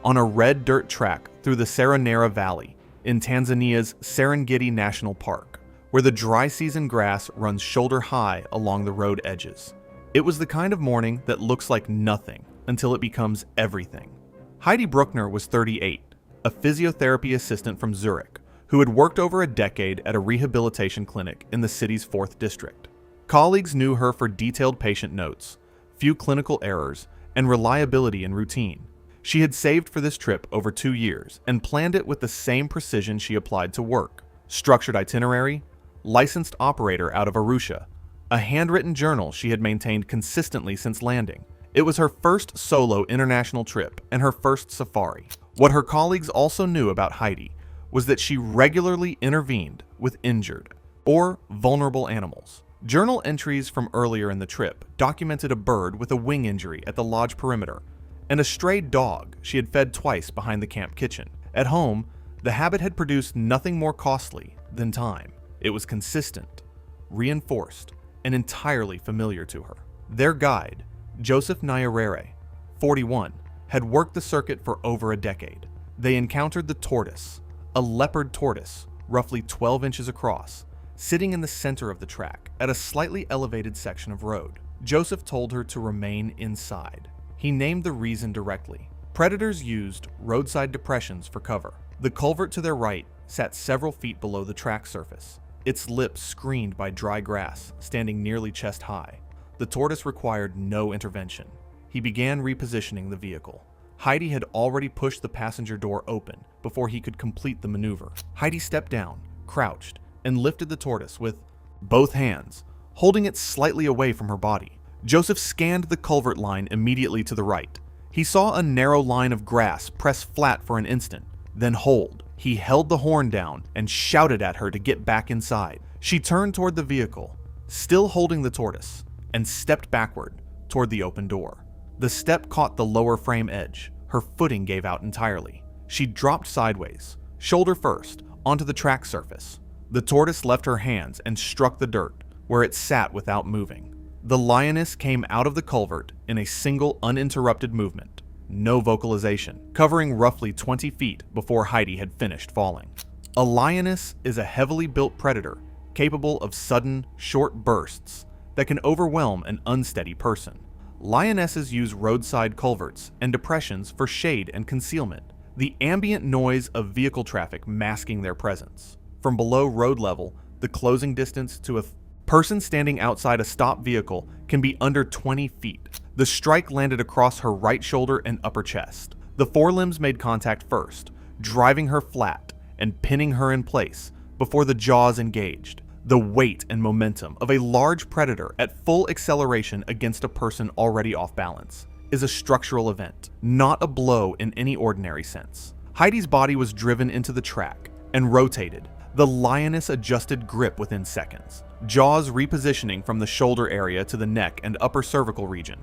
on a red dirt track through the Serenera Valley in Tanzania's Serengeti National Park, where the dry season grass runs shoulder high along the road edges. It was the kind of morning that looks like nothing until it becomes everything. Heidi Bruckner was 38, a physiotherapy assistant from Zurich, who had worked over a decade at a rehabilitation clinic in the city's 4th district. Colleagues knew her for detailed patient notes, few clinical errors, and reliability in routine. She had saved for this trip over 2 years and planned it with the same precision she applied to work. Structured itinerary, licensed operator out of Arusha, a handwritten journal she had maintained consistently since landing. It was her first solo international trip and her first safari. What her colleagues also knew about Heidi was that she regularly intervened with injured or vulnerable animals. Journal entries from earlier in the trip documented a bird with a wing injury at the lodge perimeter and a stray dog she had fed twice behind the camp kitchen. At home, the habit had produced nothing more costly than time. It was consistent, reinforced, and entirely familiar to her. Their guide, Joseph Nyerere, 41, had worked the circuit for over a decade. They encountered the tortoise, a leopard tortoise, roughly 12 inches across, sitting in the center of the track at a slightly elevated section of road. Joseph told her to remain inside. He named the reason directly. Predators used roadside depressions for cover. The culvert to their right sat several feet below the track surface, its lips screened by dry grass, standing nearly chest high. The tortoise required no intervention. He began repositioning the vehicle. Heidi had already pushed the passenger door open before he could complete the maneuver. Heidi stepped down, crouched, and lifted the tortoise with both hands, holding it slightly away from her body. Joseph scanned the culvert line immediately to the right. He saw a narrow line of grass press flat for an instant, then hold. He held the horn down and shouted at her to get back inside. She turned toward the vehicle, still holding the tortoise, and stepped backward toward the open door. The step caught the lower frame edge. Her footing gave out entirely. She dropped sideways, shoulder first, onto the track surface. The tortoise left her hands and struck the dirt, where it sat without moving. The lioness came out of the culvert in a single uninterrupted movement, no vocalization, covering roughly 20 feet before Heidi had finished falling. A lioness is a heavily built predator capable of sudden, short bursts that can overwhelm an unsteady person. Lionesses use roadside culverts and depressions for shade and concealment, the ambient noise of vehicle traffic masking their presence. From below road level, the closing distance to a person standing outside a stopped vehicle can be under 20 feet. The strike landed across her right shoulder and upper chest. The forelimbs made contact first, driving her flat and pinning her in place before the jaws engaged. The weight and momentum of a large predator at full acceleration against a person already off balance is a structural event, not a blow in any ordinary sense. Heidi's body was driven into the track and rotated. The lioness adjusted grip within seconds, jaws repositioning from the shoulder area to the neck and upper cervical region,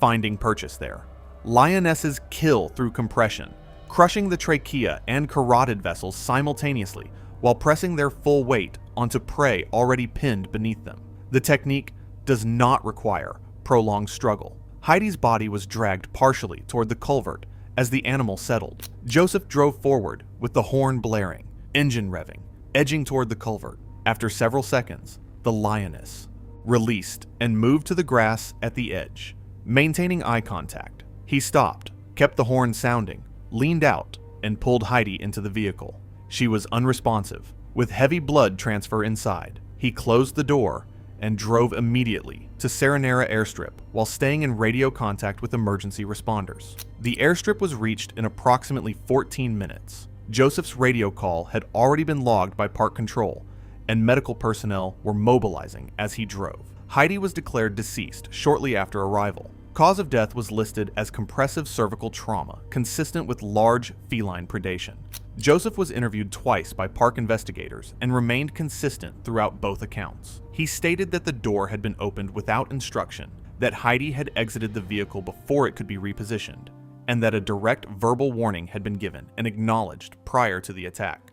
finding purchase there. Lionesses kill through compression, crushing the trachea and carotid vessels simultaneously while pressing their full weight onto prey already pinned beneath them. The technique does not require prolonged struggle. Heidi's body was dragged partially toward the culvert as the animal settled. Joseph drove forward with the horn blaring, engine revving, edging toward the culvert. After several seconds, the lioness released and moved to the grass at the edge, maintaining eye contact. He stopped, kept the horn sounding, leaned out, and pulled Heidi into the vehicle. She was unresponsive, with heavy blood transfer inside. He closed the door and drove immediately to Saranera Airstrip while staying in radio contact with emergency responders. The airstrip was reached in approximately 14 minutes. Joseph's radio call had already been logged by park control, and medical personnel were mobilizing as he drove. Heidi was declared deceased shortly after arrival. Cause of death was listed as compressive cervical trauma, consistent with large feline predation. Joseph was interviewed twice by park investigators and remained consistent throughout both accounts. He stated that the door had been opened without instruction, that Heidi had exited the vehicle before it could be repositioned, and that a direct verbal warning had been given and acknowledged prior to the attack.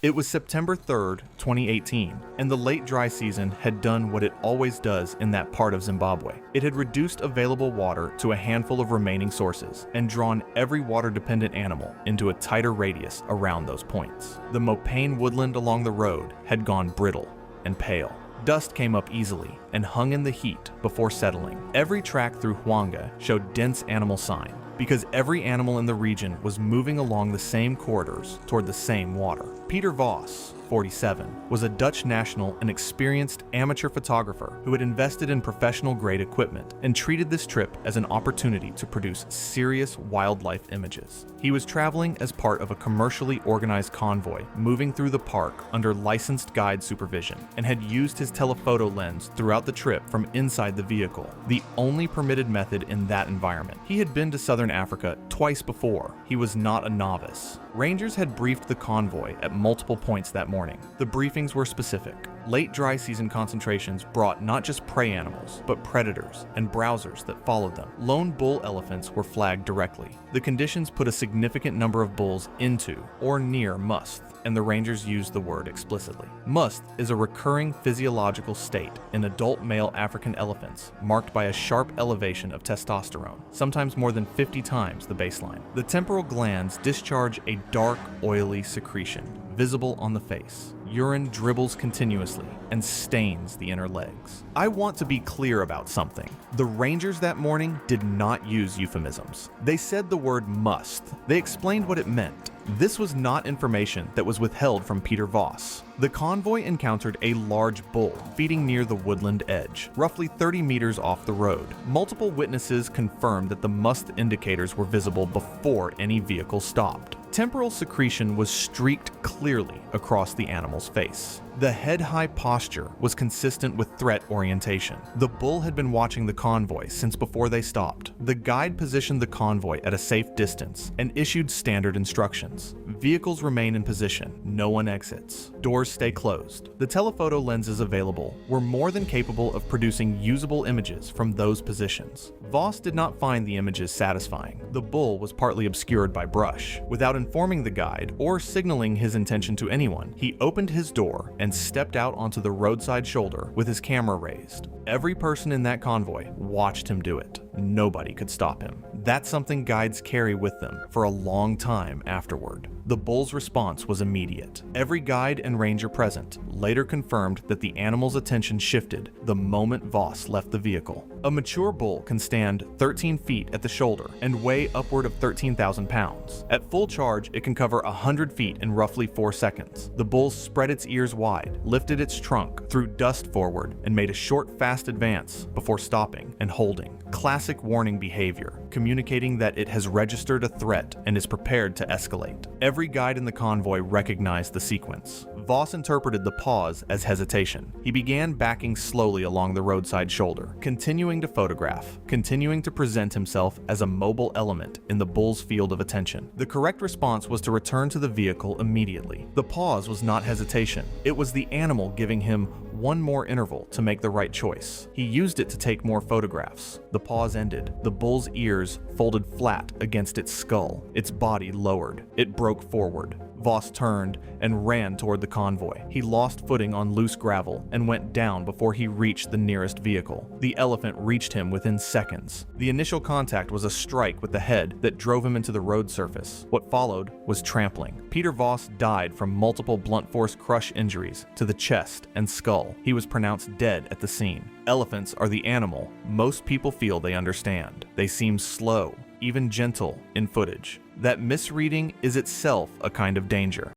It was September 3rd, 2018, and the late dry season had done what it always does in that part of Zimbabwe. It had reduced available water to a handful of remaining sources and drawn every water-dependent animal into a tighter radius around those points. The Mopane woodland along the road had gone brittle and pale. Dust came up easily and hung in the heat before settling. Every track through Hwanga showed dense animal sign, because every animal in the region was moving along the same corridors toward the same water. Peter Vos, 47, was a Dutch national and experienced amateur photographer who had invested in professional-grade equipment and treated this trip as an opportunity to produce serious wildlife images. He was traveling as part of a commercially organized convoy moving through the park under licensed guide supervision and had used his telephoto lens throughout the trip from inside the vehicle, the only permitted method in that environment. He had been to Southern Africa twice before. He was not a novice. Rangers had briefed the convoy at multiple points that morning. The briefings were specific. Late dry season concentrations brought not just prey animals, but predators and browsers that followed them. Lone bull elephants were flagged directly. The conditions put a significant number of bulls into or near musth, and the rangers used the word explicitly. Musth is a recurring physiological state in adult male African elephants marked by a sharp elevation of testosterone, sometimes more than 50 times the baseline. The temporal glands discharge a dark, oily secretion visible on the face. Urine dribbles continuously and stains the inner legs. I want to be clear about something. The rangers that morning did not use euphemisms. They said the word must. They explained what it meant. This was not information that was withheld from Peter Vos. The convoy encountered a large bull feeding near the woodland edge, roughly 30 meters off the road. Multiple witnesses confirmed that the musth indicators were visible before any vehicle stopped. Temporal secretion was streaked clearly across the animal's face. The head-high posture was consistent with threat orientation. The bull had been watching the convoy since before they stopped. The guide positioned the convoy at a safe distance and issued standard instructions. Vehicles remain in position. No one exits. Doors stay closed. The telephoto lenses available were more than capable of producing usable images from those positions. Vos did not find the images satisfying. The bull was partly obscured by brush. Without informing the guide or signaling his intention to anyone, he opened his door and stepped out onto the roadside shoulder with his camera raised. Every person in that convoy watched him do it. Nobody could stop him. That's something guides carry with them for a long time afterward. The bull's response was immediate. Every guide and ranger present later confirmed that the animal's attention shifted the moment Vos left the vehicle. A mature bull can stand 13 feet at the shoulder and weigh upward of 13,000 pounds. At full charge, it can cover 100 feet in roughly 4 seconds. The bull spread its ears wide, lifted its trunk, threw dust forward, and made a short, fast advance before stopping and holding. Classic warning behavior, communicating that it has registered a threat and is prepared to escalate. Every Every guide in the convoy recognized the sequence. Voss interpreted the pause as hesitation. He began backing slowly along the roadside shoulder, continuing to photograph, continuing to present himself as a mobile element in the bull's field of attention. The correct response was to return to the vehicle immediately. The pause was not hesitation. It was the animal giving him one more interval to make the right choice. He used it to take more photographs. The pause ended. The bull's ears folded flat against its skull. Its body lowered. It broke forward. Voss turned and ran toward the convoy. He lost footing on loose gravel and went down before he reached the nearest vehicle. The elephant reached him within seconds. The initial contact was a strike with the head that drove him into the road surface. What followed was trampling. Peter Voss died from multiple blunt force crush injuries to the chest and skull. He was pronounced dead at the scene. Elephants are the animal most people feel they understand. They seem slow, even gentle in footage. That misreading is itself a kind of danger.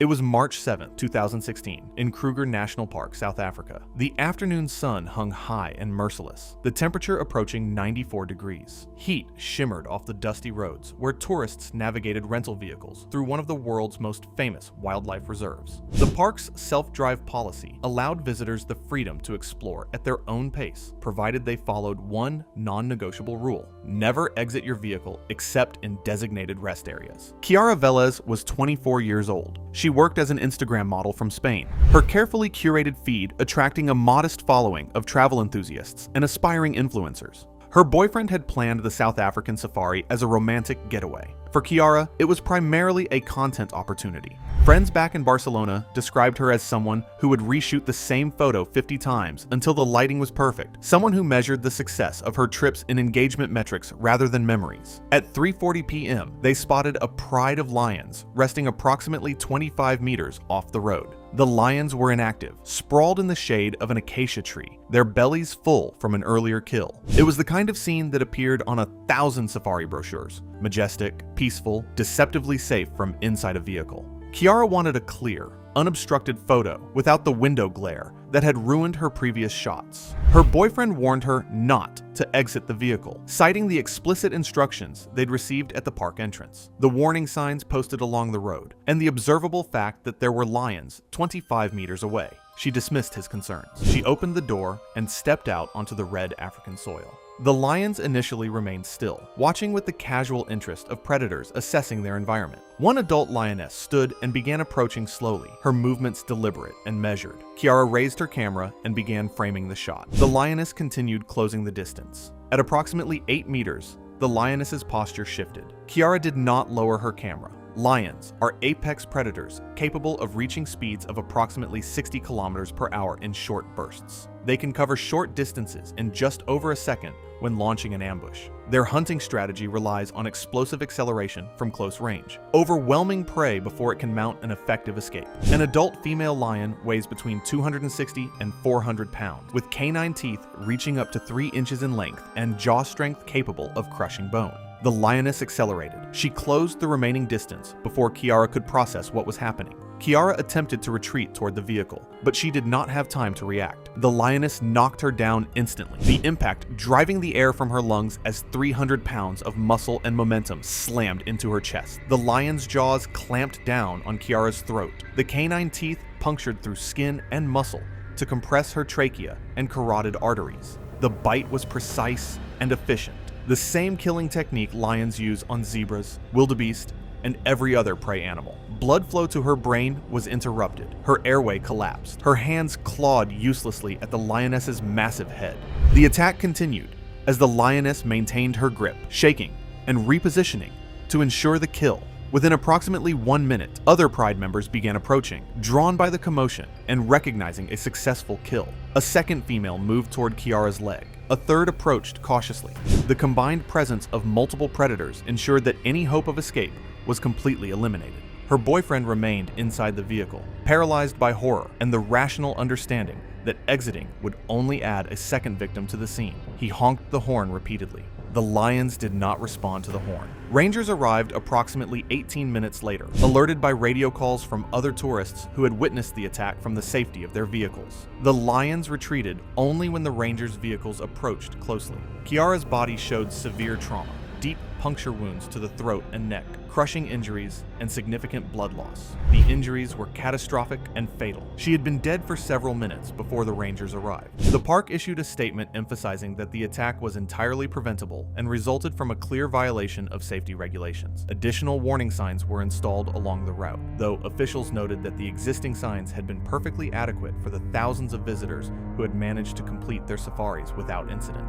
It was March 7, 2016, in Kruger National Park, South Africa. The afternoon sun hung high and merciless, the temperature approaching 94 degrees. Heat shimmered off the dusty roads where tourists navigated rental vehicles through one of the world's most famous wildlife reserves. The park's self-drive policy allowed visitors the freedom to explore at their own pace, provided they followed one non-negotiable rule: never exit your vehicle except in designated rest areas. Chiara Velez was 24 years old. She worked as an Instagram model from Spain, her carefully curated feed attracting a modest following of travel enthusiasts and aspiring influencers. Her boyfriend had planned the South African safari as a romantic getaway. For Chiara, it was primarily a content opportunity. Friends back in Barcelona described her as someone who would reshoot the same photo 50 times until the lighting was perfect, someone who measured the success of her trips in engagement metrics rather than memories. At 3:40 p.m., they spotted a pride of lions resting approximately 25 meters off the road. The lions were inactive, sprawled in the shade of an acacia tree, their bellies full from an earlier kill. It was the kind of scene that appeared on 1,000 safari brochures: majestic, peaceful, deceptively safe from inside a vehicle. Chiara wanted a clear, unobstructed photo without the window glare that had ruined her previous shots. Her boyfriend warned her not to exit the vehicle, citing the explicit instructions they'd received at the park entrance, the warning signs posted along the road, and the observable fact that there were lions 25 meters away. She dismissed his concerns. She opened the door and stepped out onto the red African soil. The lions initially remained still, watching with the casual interest of predators assessing their environment. One adult lioness stood and began approaching slowly, her movements deliberate and measured. Chiara raised her camera and began framing the shot. The lioness continued closing the distance. At approximately 8 meters, the lioness's posture shifted. Chiara did not lower her camera. Lions are apex predators capable of reaching speeds of approximately 60 kilometers per hour in short bursts. They can cover short distances in just over a second when launching an ambush. Their hunting strategy relies on explosive acceleration from close range, overwhelming prey before it can mount an effective escape. An adult female lion weighs between 260 and 400 pounds, with canine teeth reaching up to 3 inches in length and jaw strength capable of crushing bone. The lioness accelerated. She closed the remaining distance before Chiara could process what was happening. Chiara attempted to retreat toward the vehicle, but she did not have time to react. The lioness knocked her down instantly, the impact driving the air from her lungs as 300 pounds of muscle and momentum slammed into her chest. The lion's jaws clamped down on Chiara's throat. The canine teeth punctured through skin and muscle to compress her trachea and carotid arteries. The bite was precise and efficient, the same killing technique lions use on zebras, wildebeest, and every other prey animal. Blood flow to her brain was interrupted. Her airway collapsed. Her hands clawed uselessly at the lioness's massive head. The attack continued as the lioness maintained her grip, shaking and repositioning to ensure the kill. Within approximately 1 minute, other Pride members began approaching, drawn by the commotion and recognizing a successful kill. A second female moved toward Chiara's leg. A third approached cautiously. The combined presence of multiple predators ensured that any hope of escape was completely eliminated. Her boyfriend remained inside the vehicle, paralyzed by horror and the rational understanding that exiting would only add a second victim to the scene. He honked the horn repeatedly. The lions did not respond to the horn. Rangers arrived approximately 18 minutes later, alerted by radio calls from other tourists who had witnessed the attack from the safety of their vehicles. The lions retreated only when the Rangers' vehicles approached closely. Chiara's body showed severe trauma, deep puncture wounds to the throat and neck, crushing injuries, and significant blood loss. The injuries were catastrophic and fatal. She had been dead for several minutes before the rangers arrived. The park issued a statement emphasizing that the attack was entirely preventable and resulted from a clear violation of safety regulations. Additional warning signs were installed along the route, though officials noted that the existing signs had been perfectly adequate for the thousands of visitors who had managed to complete their safaris without incident.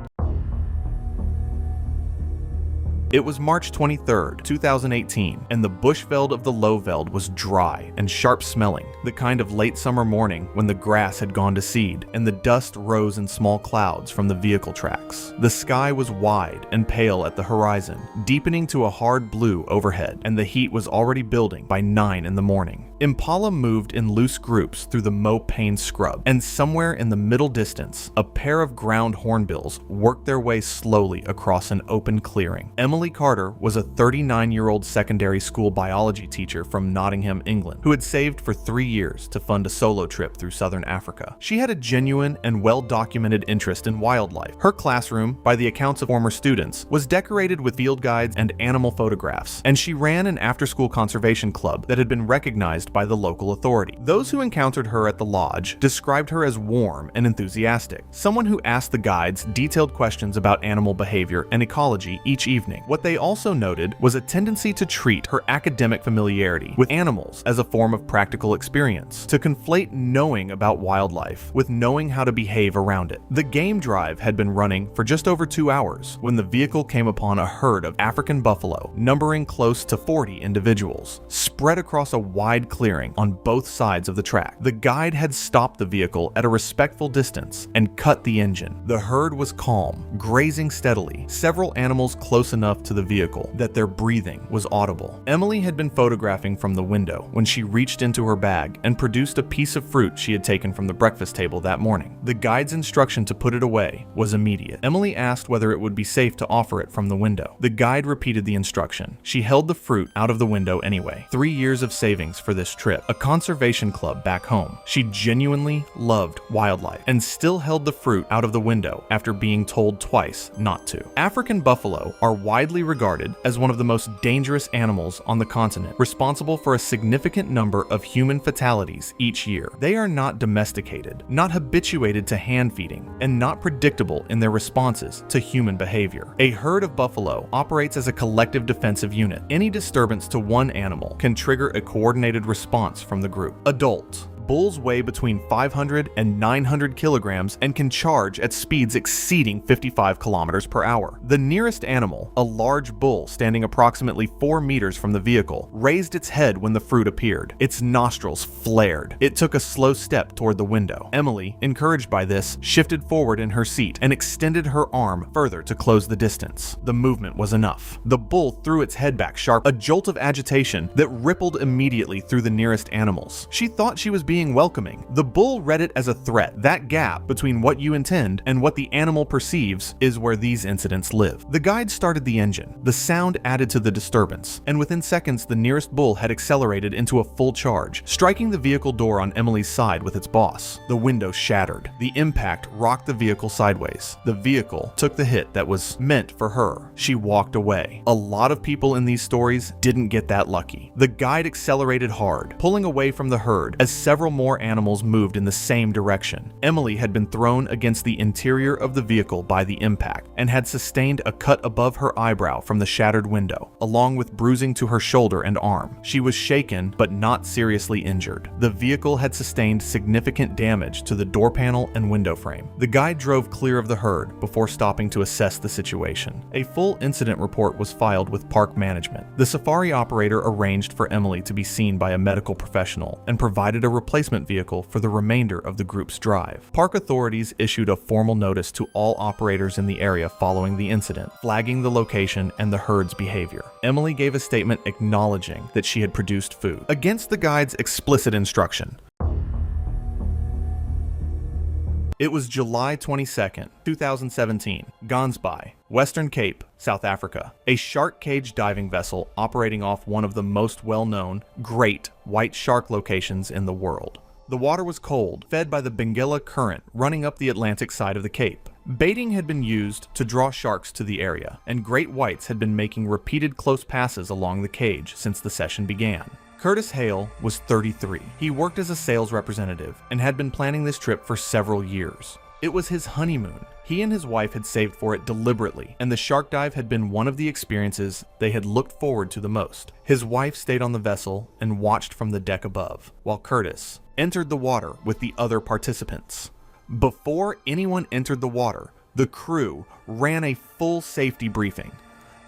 It was March 23, 2018, and the Bushveld of the Lowveld was dry and sharp-smelling, the kind of late summer morning when the grass had gone to seed and the dust rose in small clouds from the vehicle tracks. The sky was wide and pale at the horizon, deepening to a hard blue overhead, and the heat was already building by 9 in the morning. Impala moved in loose groups through the Mopane scrub, and somewhere in the middle distance, a pair of ground hornbills worked their way slowly across an open clearing. Emily Carter was a 39-year-old secondary school biology teacher from Nottingham, England, who had saved for 3 years to fund a solo trip through southern Africa. She had a genuine and well-documented interest in wildlife. Her classroom, by the accounts of former students, was decorated with field guides and animal photographs, and she ran an after-school conservation club that had been recognized by the local authority. Those who encountered her at the lodge described her as warm and enthusiastic, someone who asked the guides detailed questions about animal behavior and ecology each evening. What they also noted was a tendency to treat her academic familiarity with animals as a form of practical experience, to conflate knowing about wildlife with knowing how to behave around it. The game drive had been running for just over 2 hours when the vehicle came upon a herd of African buffalo, numbering close to 40 individuals, spread across a wide clearing on both sides of the track. The guide had stopped the vehicle at a respectful distance and cut the engine. The herd was calm, grazing steadily, several animals close enough to the vehicle that their breathing was audible. Emily had been photographing from the window when she reached into her bag and produced a piece of fruit she had taken from the breakfast table that morning. The guide's instruction to put it away was immediate. Emily asked whether it would be safe to offer it from the window. The guide repeated the instruction. She held the fruit out of the window anyway. 3 years of savings for this trip, a conservation club back home. She genuinely loved wildlife and still held the fruit out of the window after being told twice not to. African buffalo are widely regarded as one of the most dangerous animals on the continent, responsible for a significant number of human fatalities each year. They are not domesticated, not habituated to hand feeding, and not predictable in their responses to human behavior. A herd of buffalo operates as a collective defensive unit. Any disturbance to one animal can trigger a coordinated response from the group. Adult. Bulls weigh between 500 and 900 kilograms and can charge at speeds exceeding 55 kilometers per hour. The nearest animal, a large bull standing approximately 4 meters from the vehicle, raised its head when the fruit appeared. Its nostrils flared. It took a slow step toward the window. Emily, encouraged by this, shifted forward in her seat and extended her arm further to close the distance. The movement was enough. The bull threw its head back sharp, a jolt of agitation that rippled immediately through the nearest animals. She thought she was being welcoming. The bull read it as a threat. That gap between what you intend and what the animal perceives is where these incidents live. The guide started the engine. The sound added to the disturbance, and within seconds the nearest bull had accelerated into a full charge, striking the vehicle door on Emily's side with its boss. The window shattered. The impact rocked the vehicle sideways. The vehicle took the hit that was meant for her. She walked away. A lot of people in these stories didn't get that lucky. The guide accelerated hard, pulling away from the herd as several more animals moved in the same direction. Emily had been thrown against the interior of the vehicle by the impact and had sustained a cut above her eyebrow from the shattered window, along with bruising to her shoulder and arm. She was shaken but not seriously injured. The vehicle had sustained significant damage to the door panel and window frame. The guide drove clear of the herd before stopping to assess the situation. A full incident report was filed with park management. The safari operator arranged for Emily to be seen by a medical professional and provided a replacement vehicle for the remainder of the group's drive. Park authorities issued a formal notice to all operators in the area following the incident, flagging the location and the herd's behavior. Emily gave a statement acknowledging that she had produced food against the guide's explicit instruction. It was July 22nd, 2017, Gansbaai, Western Cape, South Africa. A shark cage diving vessel operating off one of the most well-known, great white shark locations in the world. The water was cold, fed by the Benguela Current running up the Atlantic side of the Cape. Baiting had been used to draw sharks to the area, and great whites had been making repeated close passes along the cage since the session began. Curtis Hale was 33. He worked as a sales representative and had been planning this trip for several years. It was his honeymoon. He and his wife had saved for it deliberately, and the shark dive had been one of the experiences they had looked forward to the most. His wife stayed on the vessel and watched from the deck above, while Curtis entered the water with the other participants. Before anyone entered the water, the crew ran a full safety briefing.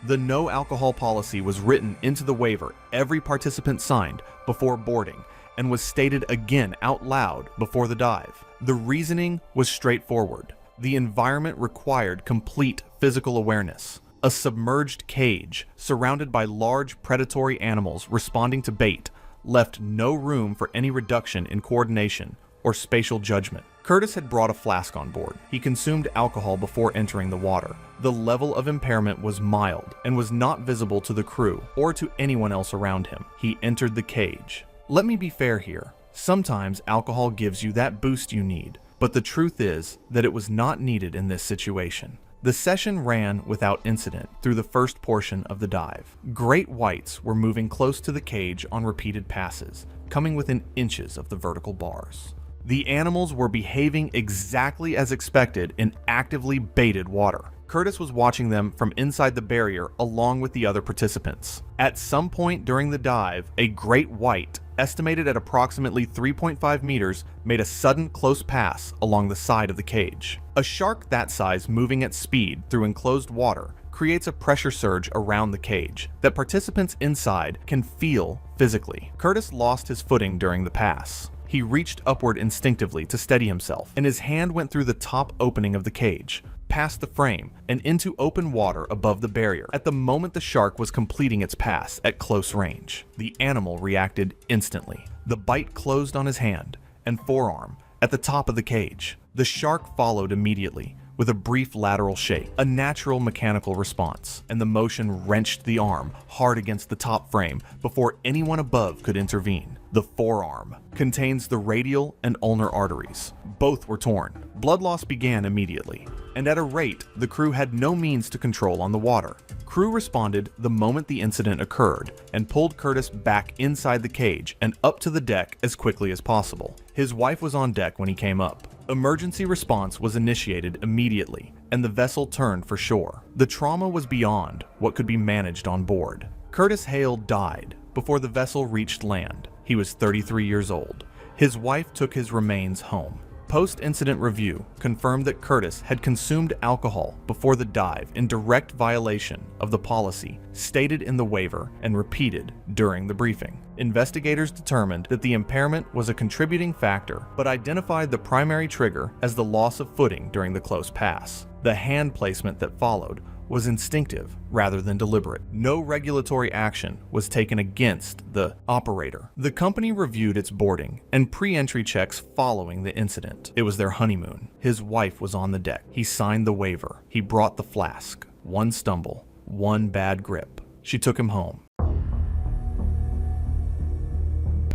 The no alcohol policy was written into the waiver every participant signed before boarding and was stated again out loud before the dive. The reasoning was straightforward. The environment required complete physical awareness. A submerged cage surrounded by large predatory animals responding to bait left no room for any reduction in coordination or spatial judgment. Curtis had brought a flask on board. He consumed alcohol before entering the water. The level of impairment was mild and was not visible to the crew or to anyone else around him. He entered the cage. Let me be fair here. Sometimes alcohol gives you that boost you need, but the truth is that it was not needed in this situation. The session ran without incident through the first portion of the dive. Great whites were moving close to the cage on repeated passes, coming within inches of the vertical bars. The animals were behaving exactly as expected in actively baited water. Curtis was watching them from inside the barrier along with the other participants. At some point during the dive, a great white, estimated at approximately 3.5 meters, made a sudden close pass along the side of the cage. A shark that size moving at speed through enclosed water creates a pressure surge around the cage that participants inside can feel physically. Curtis lost his footing during the pass. He reached upward instinctively to steady himself, and his hand went through the top opening of the cage, past the frame, and into open water above the barrier. At the moment the shark was completing its pass at close range, the animal reacted instantly. The bite closed on his hand and forearm at the top of the cage. The shark followed immediately with a brief lateral shake, a natural mechanical response, and the motion wrenched the arm hard against the top frame before anyone above could intervene. The forearm contains the radial and ulnar arteries. Both were torn. Blood loss began immediately, and at a rate the crew had no means to control on the water. Crew responded the moment the incident occurred and pulled Curtis back inside the cage and up to the deck as quickly as possible. His wife was on deck when he came up. Emergency response was initiated immediately, and the vessel turned for shore. The trauma was beyond what could be managed on board. Curtis Hale died before the vessel reached land. He was 33 years old. His wife took his remains home. Post-incident review confirmed that Curtis had consumed alcohol before the dive in direct violation of the policy stated in the waiver and repeated during the briefing. Investigators determined that the impairment was a contributing factor, but identified the primary trigger as the loss of footing during the close pass. The hand placement that followed was instinctive rather than deliberate. No regulatory action was taken against the operator. The company reviewed its boarding and pre-entry checks following the incident. It was their honeymoon. His wife was on the deck. He signed the waiver. He brought the flask. One stumble, one bad grip. She took him home.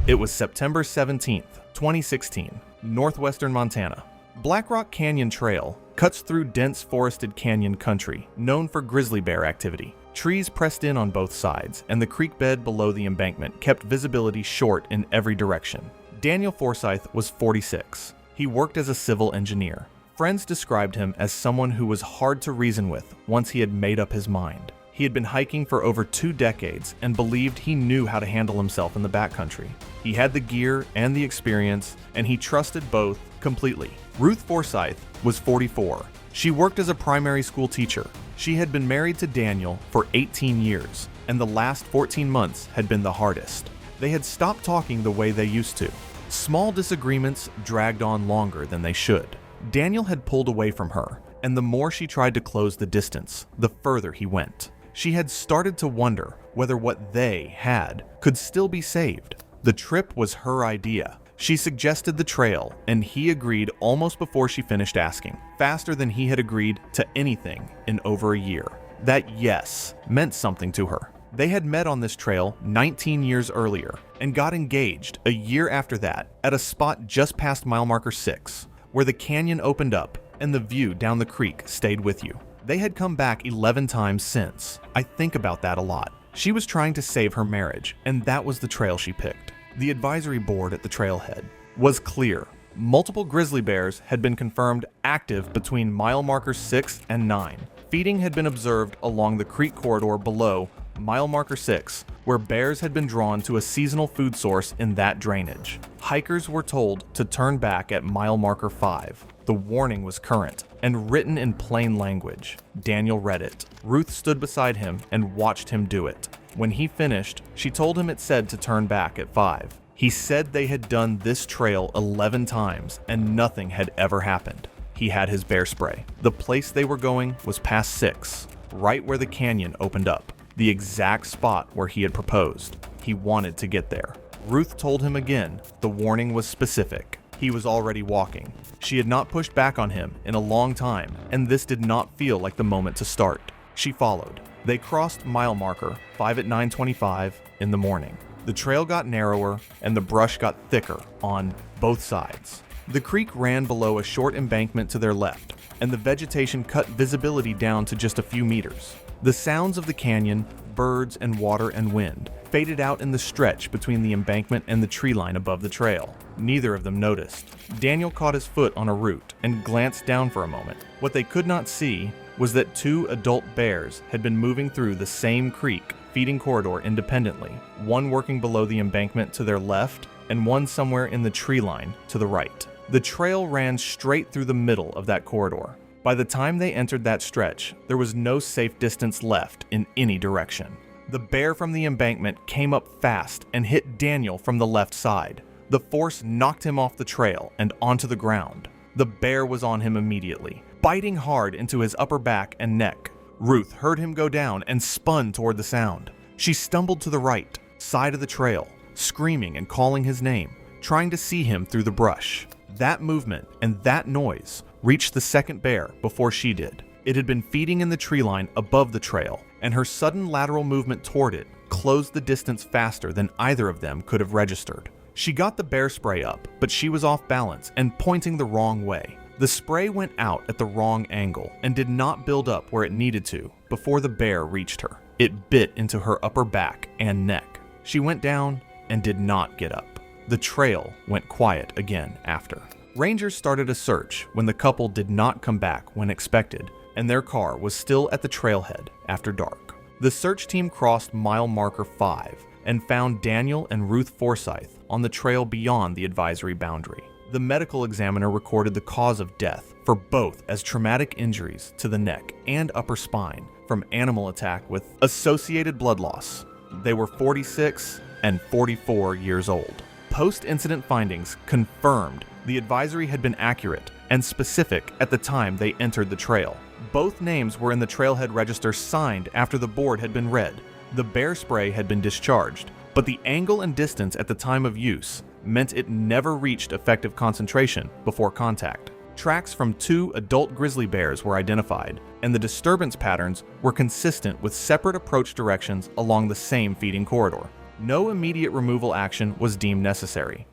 It was September 17th, 2016, northwestern Montana. Black Rock Canyon Trail cuts through dense forested canyon country, known for grizzly bear activity. Trees pressed in on both sides, and the creek bed below the embankment kept visibility short in every direction. Daniel Forsyth was 46. He worked as a civil engineer. Friends described him as someone who was hard to reason with once he had made up his mind. He had been hiking for over 2 decades and believed he knew how to handle himself in the backcountry. He had the gear and the experience, and he trusted both completely. Ruth Forsyth was 44. She worked as a primary school teacher. She had been married to Daniel for 18 years, and the last 14 months had been the hardest. They had stopped talking the way they used to. Small disagreements dragged on longer than they should. Daniel had pulled away from her, and the more she tried to close the distance, the further he went. She had started to wonder whether what they had could still be saved. The trip was her idea. She suggested the trail, and he agreed almost before she finished asking, faster than he had agreed to anything in over a year. That yes meant something to her. They had met on this trail 19 years earlier and got engaged a year after that at a spot just past mile marker 6, where the canyon opened up and the view down the creek stayed with you. They had come back 11 times since. I think about that a lot. She was trying to save her marriage, and that was the trail she picked. The advisory board at the trailhead was clear. Multiple grizzly bears had been confirmed active between mile markers 6 and 9. Feeding had been observed along the creek corridor below mile marker 6, where bears had been drawn to a seasonal food source in that drainage. Hikers were told to turn back at mile marker 5. The warning was current and written in plain language. Daniel read it. Ruth stood beside him and watched him do it. When he finished, she told him it said to turn back at 5. He said they had done this trail 11 times and nothing had ever happened. He had his bear spray. The place they were going was past 6, right where the canyon opened up, the exact spot where he had proposed. He wanted to get there. Ruth told him again the warning was specific. He was already walking. She had not pushed back on him in a long time, and this did not feel like the moment to start. She followed. They crossed mile marker 5 at 9:25 in the morning. The trail got narrower and the brush got thicker on both sides. The creek ran below a short embankment to their left, and the vegetation cut visibility down to just a few meters. The sounds of the canyon, birds and water and wind, faded out in the stretch between the embankment and the tree line above the trail. Neither of them noticed. Daniel caught his foot on a root and glanced down for a moment. What they could not see was that 2 adult bears had been moving through the same creek feeding corridor independently, one working below the embankment to their left and one somewhere in the tree line to the right. The trail ran straight through the middle of that corridor. By the time they entered that stretch, there was no safe distance left in any direction. The bear from the embankment came up fast and hit Daniel from the left side. The force knocked him off the trail and onto the ground. The bear was on him immediately, biting hard into his upper back and neck. Ruth heard him go down and spun toward the sound. She stumbled to the right side of the trail, screaming and calling his name, trying to see him through the brush. That movement and that noise reached the second bear before she did. It had been feeding in the tree line above the trail, and her sudden lateral movement toward it closed the distance faster than either of them could have registered. She got the bear spray up, but she was off balance and pointing the wrong way. The spray went out at the wrong angle and did not build up where it needed to before the bear reached her. It bit into her upper back and neck. She went down and did not get up. The trail went quiet again after. Rangers started a search when the couple did not come back when expected, and their car was still at the trailhead after dark. The search team crossed mile marker 5 and found Daniel and Ruth Forsyth on the trail beyond the advisory boundary. The medical examiner recorded the cause of death for both as traumatic injuries to the neck and upper spine from animal attack with associated blood loss. They were 46 and 44 years old. Post-incident findings confirmed the advisory had been accurate and specific at the time they entered the trail. Both names were in the trailhead register signed after the board had been read. The bear spray had been discharged, but the angle and distance at the time of use meant it never reached effective concentration before contact. Tracks from 2 adult grizzly bears were identified, and the disturbance patterns were consistent with separate approach directions along the same feeding corridor. No immediate removal action was deemed necessary.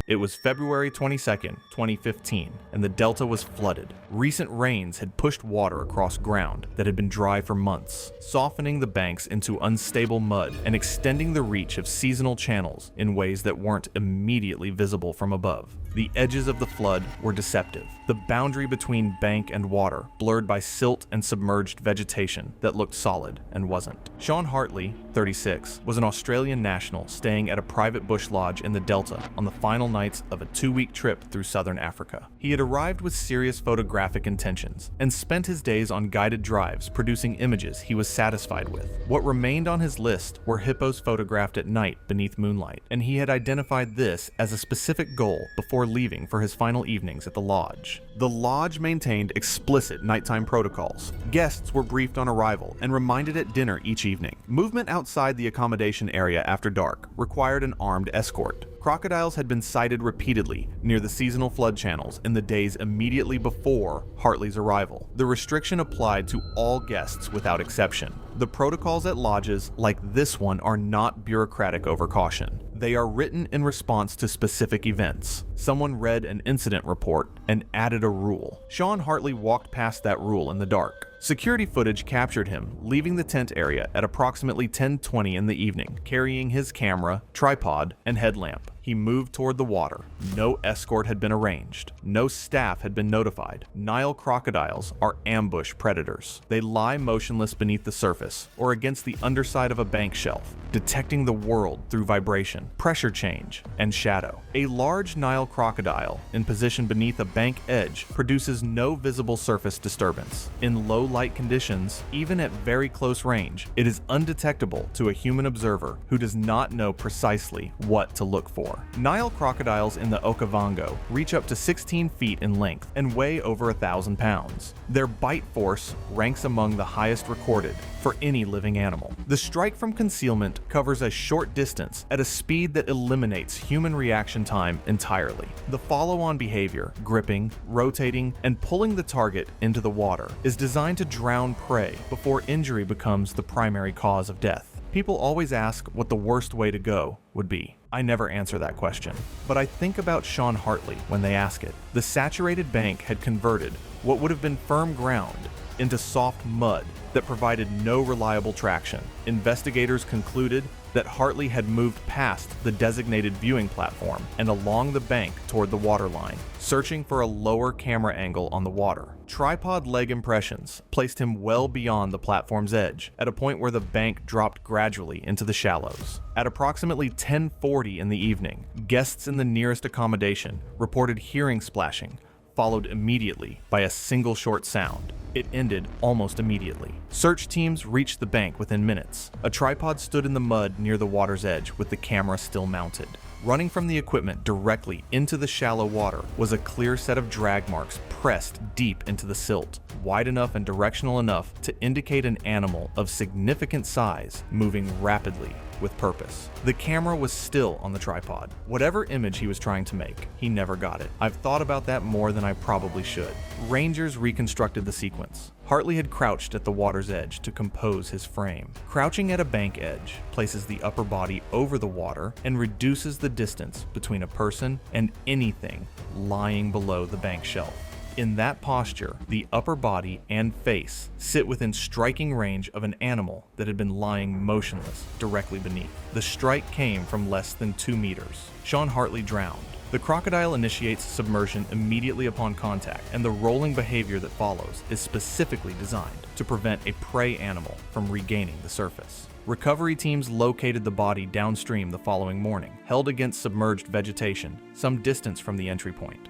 It was February 22nd, 2015, and the delta was flooded. Recent rains had pushed water across ground that had been dry for months, softening the banks into unstable mud and extending the reach of seasonal channels in ways that weren't immediately visible from above. The edges of the flood were deceptive, the boundary between bank and water blurred by silt and submerged vegetation that looked solid and wasn't. Sean Hartley, 36, was an Australian national staying at a private bush lodge in the Delta on the final nights of a 2-week trip through southern Africa. He had arrived with serious photographic intentions and spent his days on guided drives producing images he was satisfied with. What remained on his list were hippos photographed at night beneath moonlight, and he had identified this as a specific goal before leaving for his final evenings at the lodge. The lodge maintained explicit nighttime protocols. Guests were briefed on arrival and reminded at dinner each evening. Movement outside the accommodation area after dark required an armed escort. Crocodiles had been sighted repeatedly near the seasonal flood channels in the days immediately before Hartley's arrival. The restriction applied to all guests without exception. The protocols at lodges like this one are not bureaucratic over caution. They are written in response to specific events. Someone read an incident report and added a rule. Sean Hartley walked past that rule in the dark. Security footage captured him leaving the tent area at approximately 10:20 in the evening, carrying his camera, tripod, and headlamp. He moved toward the water. No escort had been arranged. No staff had been notified. Nile crocodiles are ambush predators. They lie motionless beneath the surface or against the underside of a bank shelf, detecting the world through vibration, pressure change, and shadow. A large Nile crocodile in position beneath a bank edge produces no visible surface disturbance. In low light conditions, even at very close range, it is undetectable to a human observer who does not know precisely what to look for. Nile crocodiles in the Okavango reach up to 16 feet in length and weigh over 1,000 pounds. Their bite force ranks among the highest recorded for any living animal. The strike from concealment covers a short distance at a speed that eliminates human reaction time entirely. The follow-on behavior, gripping, rotating, and pulling the target into the water, is designed to drown prey before injury becomes the primary cause of death. People always ask what the worst way to go would be. I never answer that question, but I think about Sean Hartley when they ask it. The saturated bank had converted what would have been firm ground into soft mud that provided no reliable traction. Investigators concluded that Hartley had moved past the designated viewing platform and along the bank toward the waterline, searching for a lower camera angle on the water. Tripod leg impressions placed him well beyond the platform's edge, at a point where the bank dropped gradually into the shallows. At approximately 10:40 in the evening, guests in the nearest accommodation reported hearing splashing, followed immediately by a single short sound. It ended almost immediately. Search teams reached the bank within minutes. A tripod stood in the mud near the water's edge with the camera still mounted. Running from the equipment directly into the shallow water was a clear set of drag marks pressed deep into the silt, wide enough and directional enough to indicate an animal of significant size moving rapidly with purpose. The camera was still on the tripod. Whatever image he was trying to make, he never got it. I've thought about that more than I probably should. Rangers reconstructed the sequence. Hartley had crouched at the water's edge to compose his frame. Crouching at a bank edge places the upper body over the water and reduces the distance between a person and anything lying below the bank shelf. In that posture, the upper body and face sit within striking range of an animal that had been lying motionless directly beneath. The strike came from less than 2 meters. Sean Hartley drowned. The crocodile initiates submersion immediately upon contact, and the rolling behavior that follows is specifically designed to prevent a prey animal from regaining the surface. Recovery teams located the body downstream the following morning, held against submerged vegetation, some distance from the entry point.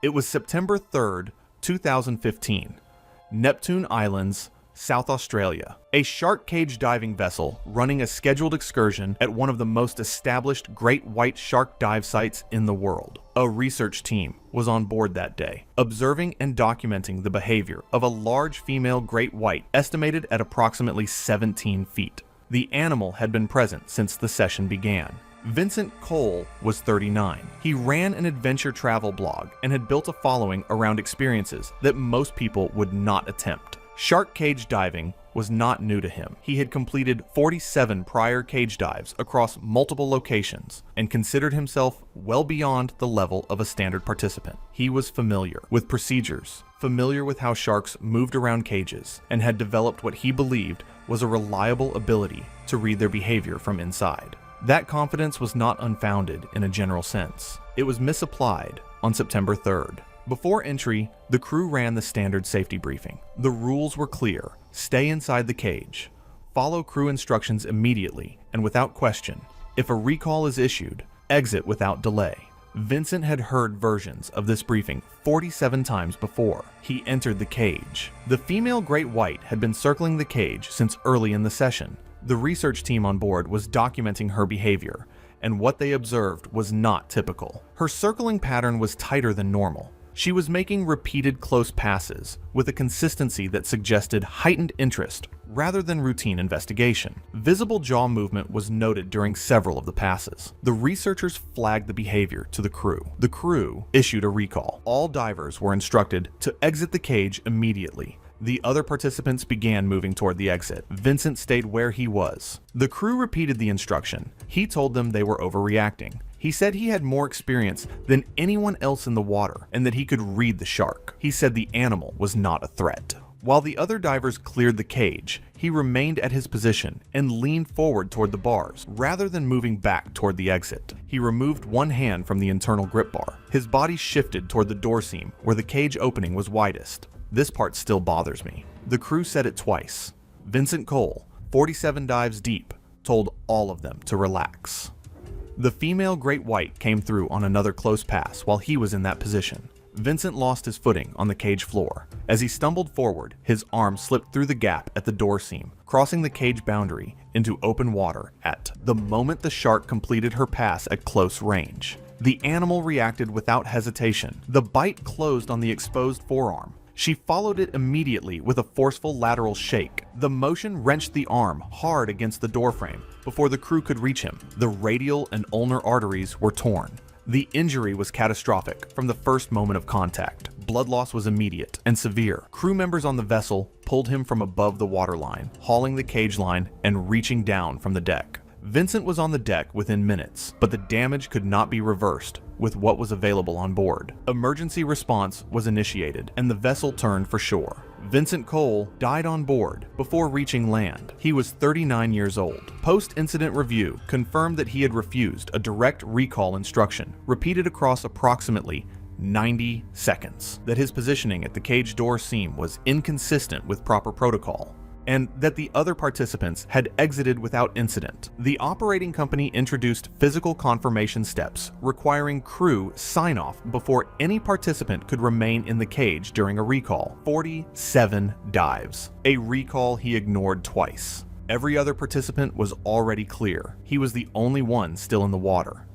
It was September 3rd, 2015. Neptune Islands, South Australia. A shark cage diving vessel running a scheduled excursion at one of the most established great white shark dive sites in the world. A research team was on board that day, observing and documenting the behavior of a large female great white estimated at approximately 17 feet. The animal had been present since the session began. Vincent Cole was 39. He ran an adventure travel blog and had built a following around experiences that most people would not attempt. Shark cage diving was not new to him. He had completed 47 prior cage dives across multiple locations and considered himself well beyond the level of a standard participant. He was familiar with procedures, familiar with how sharks moved around cages, and had developed what he believed was a reliable ability to read their behavior from inside. That confidence was not unfounded in a general sense. It was misapplied on September 3rd. Before entry, the crew ran the standard safety briefing. The rules were clear. Stay inside the cage. Follow crew instructions immediately and without question. If a recall is issued, exit without delay. Vincent had heard versions of this briefing 47 times before. He entered the cage. The female great white had been circling the cage since early in the session. The research team on board was documenting her behavior, and what they observed was not typical. Her circling pattern was tighter than normal. She was making repeated close passes with a consistency that suggested heightened interest rather than routine investigation. Visible jaw movement was noted during several of the passes. The researchers flagged the behavior to the crew. The crew issued a recall. All divers were instructed to exit the cage immediately. The other participants began moving toward the exit. Vincent stayed where he was. The crew repeated the instruction. He told them they were overreacting. He said he had more experience than anyone else in the water and that he could read the shark. He said the animal was not a threat. While the other divers cleared the cage, he remained at his position and leaned forward toward the bars, rather than moving back toward the exit. He removed one hand from the internal grip bar. His body shifted toward the door seam, where the cage opening was widest. This part still bothers me. The crew said it twice. Vincent Cole, 47 dives deep, told all of them to relax. The female great white came through on another close pass while he was in that position. Vincent lost his footing on the cage floor. As he stumbled forward, his arm slipped through the gap at the door seam, crossing the cage boundary into open water at the moment the shark completed her pass at close range. The animal reacted without hesitation. The bite closed on the exposed forearm. She followed it immediately with a forceful lateral shake. The motion wrenched the arm hard against the doorframe before the crew could reach him. The radial and ulnar arteries were torn. The injury was catastrophic from the first moment of contact. Blood loss was immediate and severe. Crew members on the vessel pulled him from above the waterline, hauling the cage line and reaching down from the deck. Vincent was on the deck within minutes, but the damage could not be reversed with what was available on board. Emergency response was initiated, and the vessel turned for shore. Vincent Cole died on board before reaching land. He was 39 years old. Post-incident review confirmed that he had refused a direct recall instruction, repeated across approximately 90 seconds, that his positioning at the cage door seam was inconsistent with proper protocol, and that the other participants had exited without incident. The operating company introduced physical confirmation steps requiring crew sign-off before any participant could remain in the cage during a recall. 47 dives. A recall he ignored twice. Every other participant was already clear. He was the only one still in the water.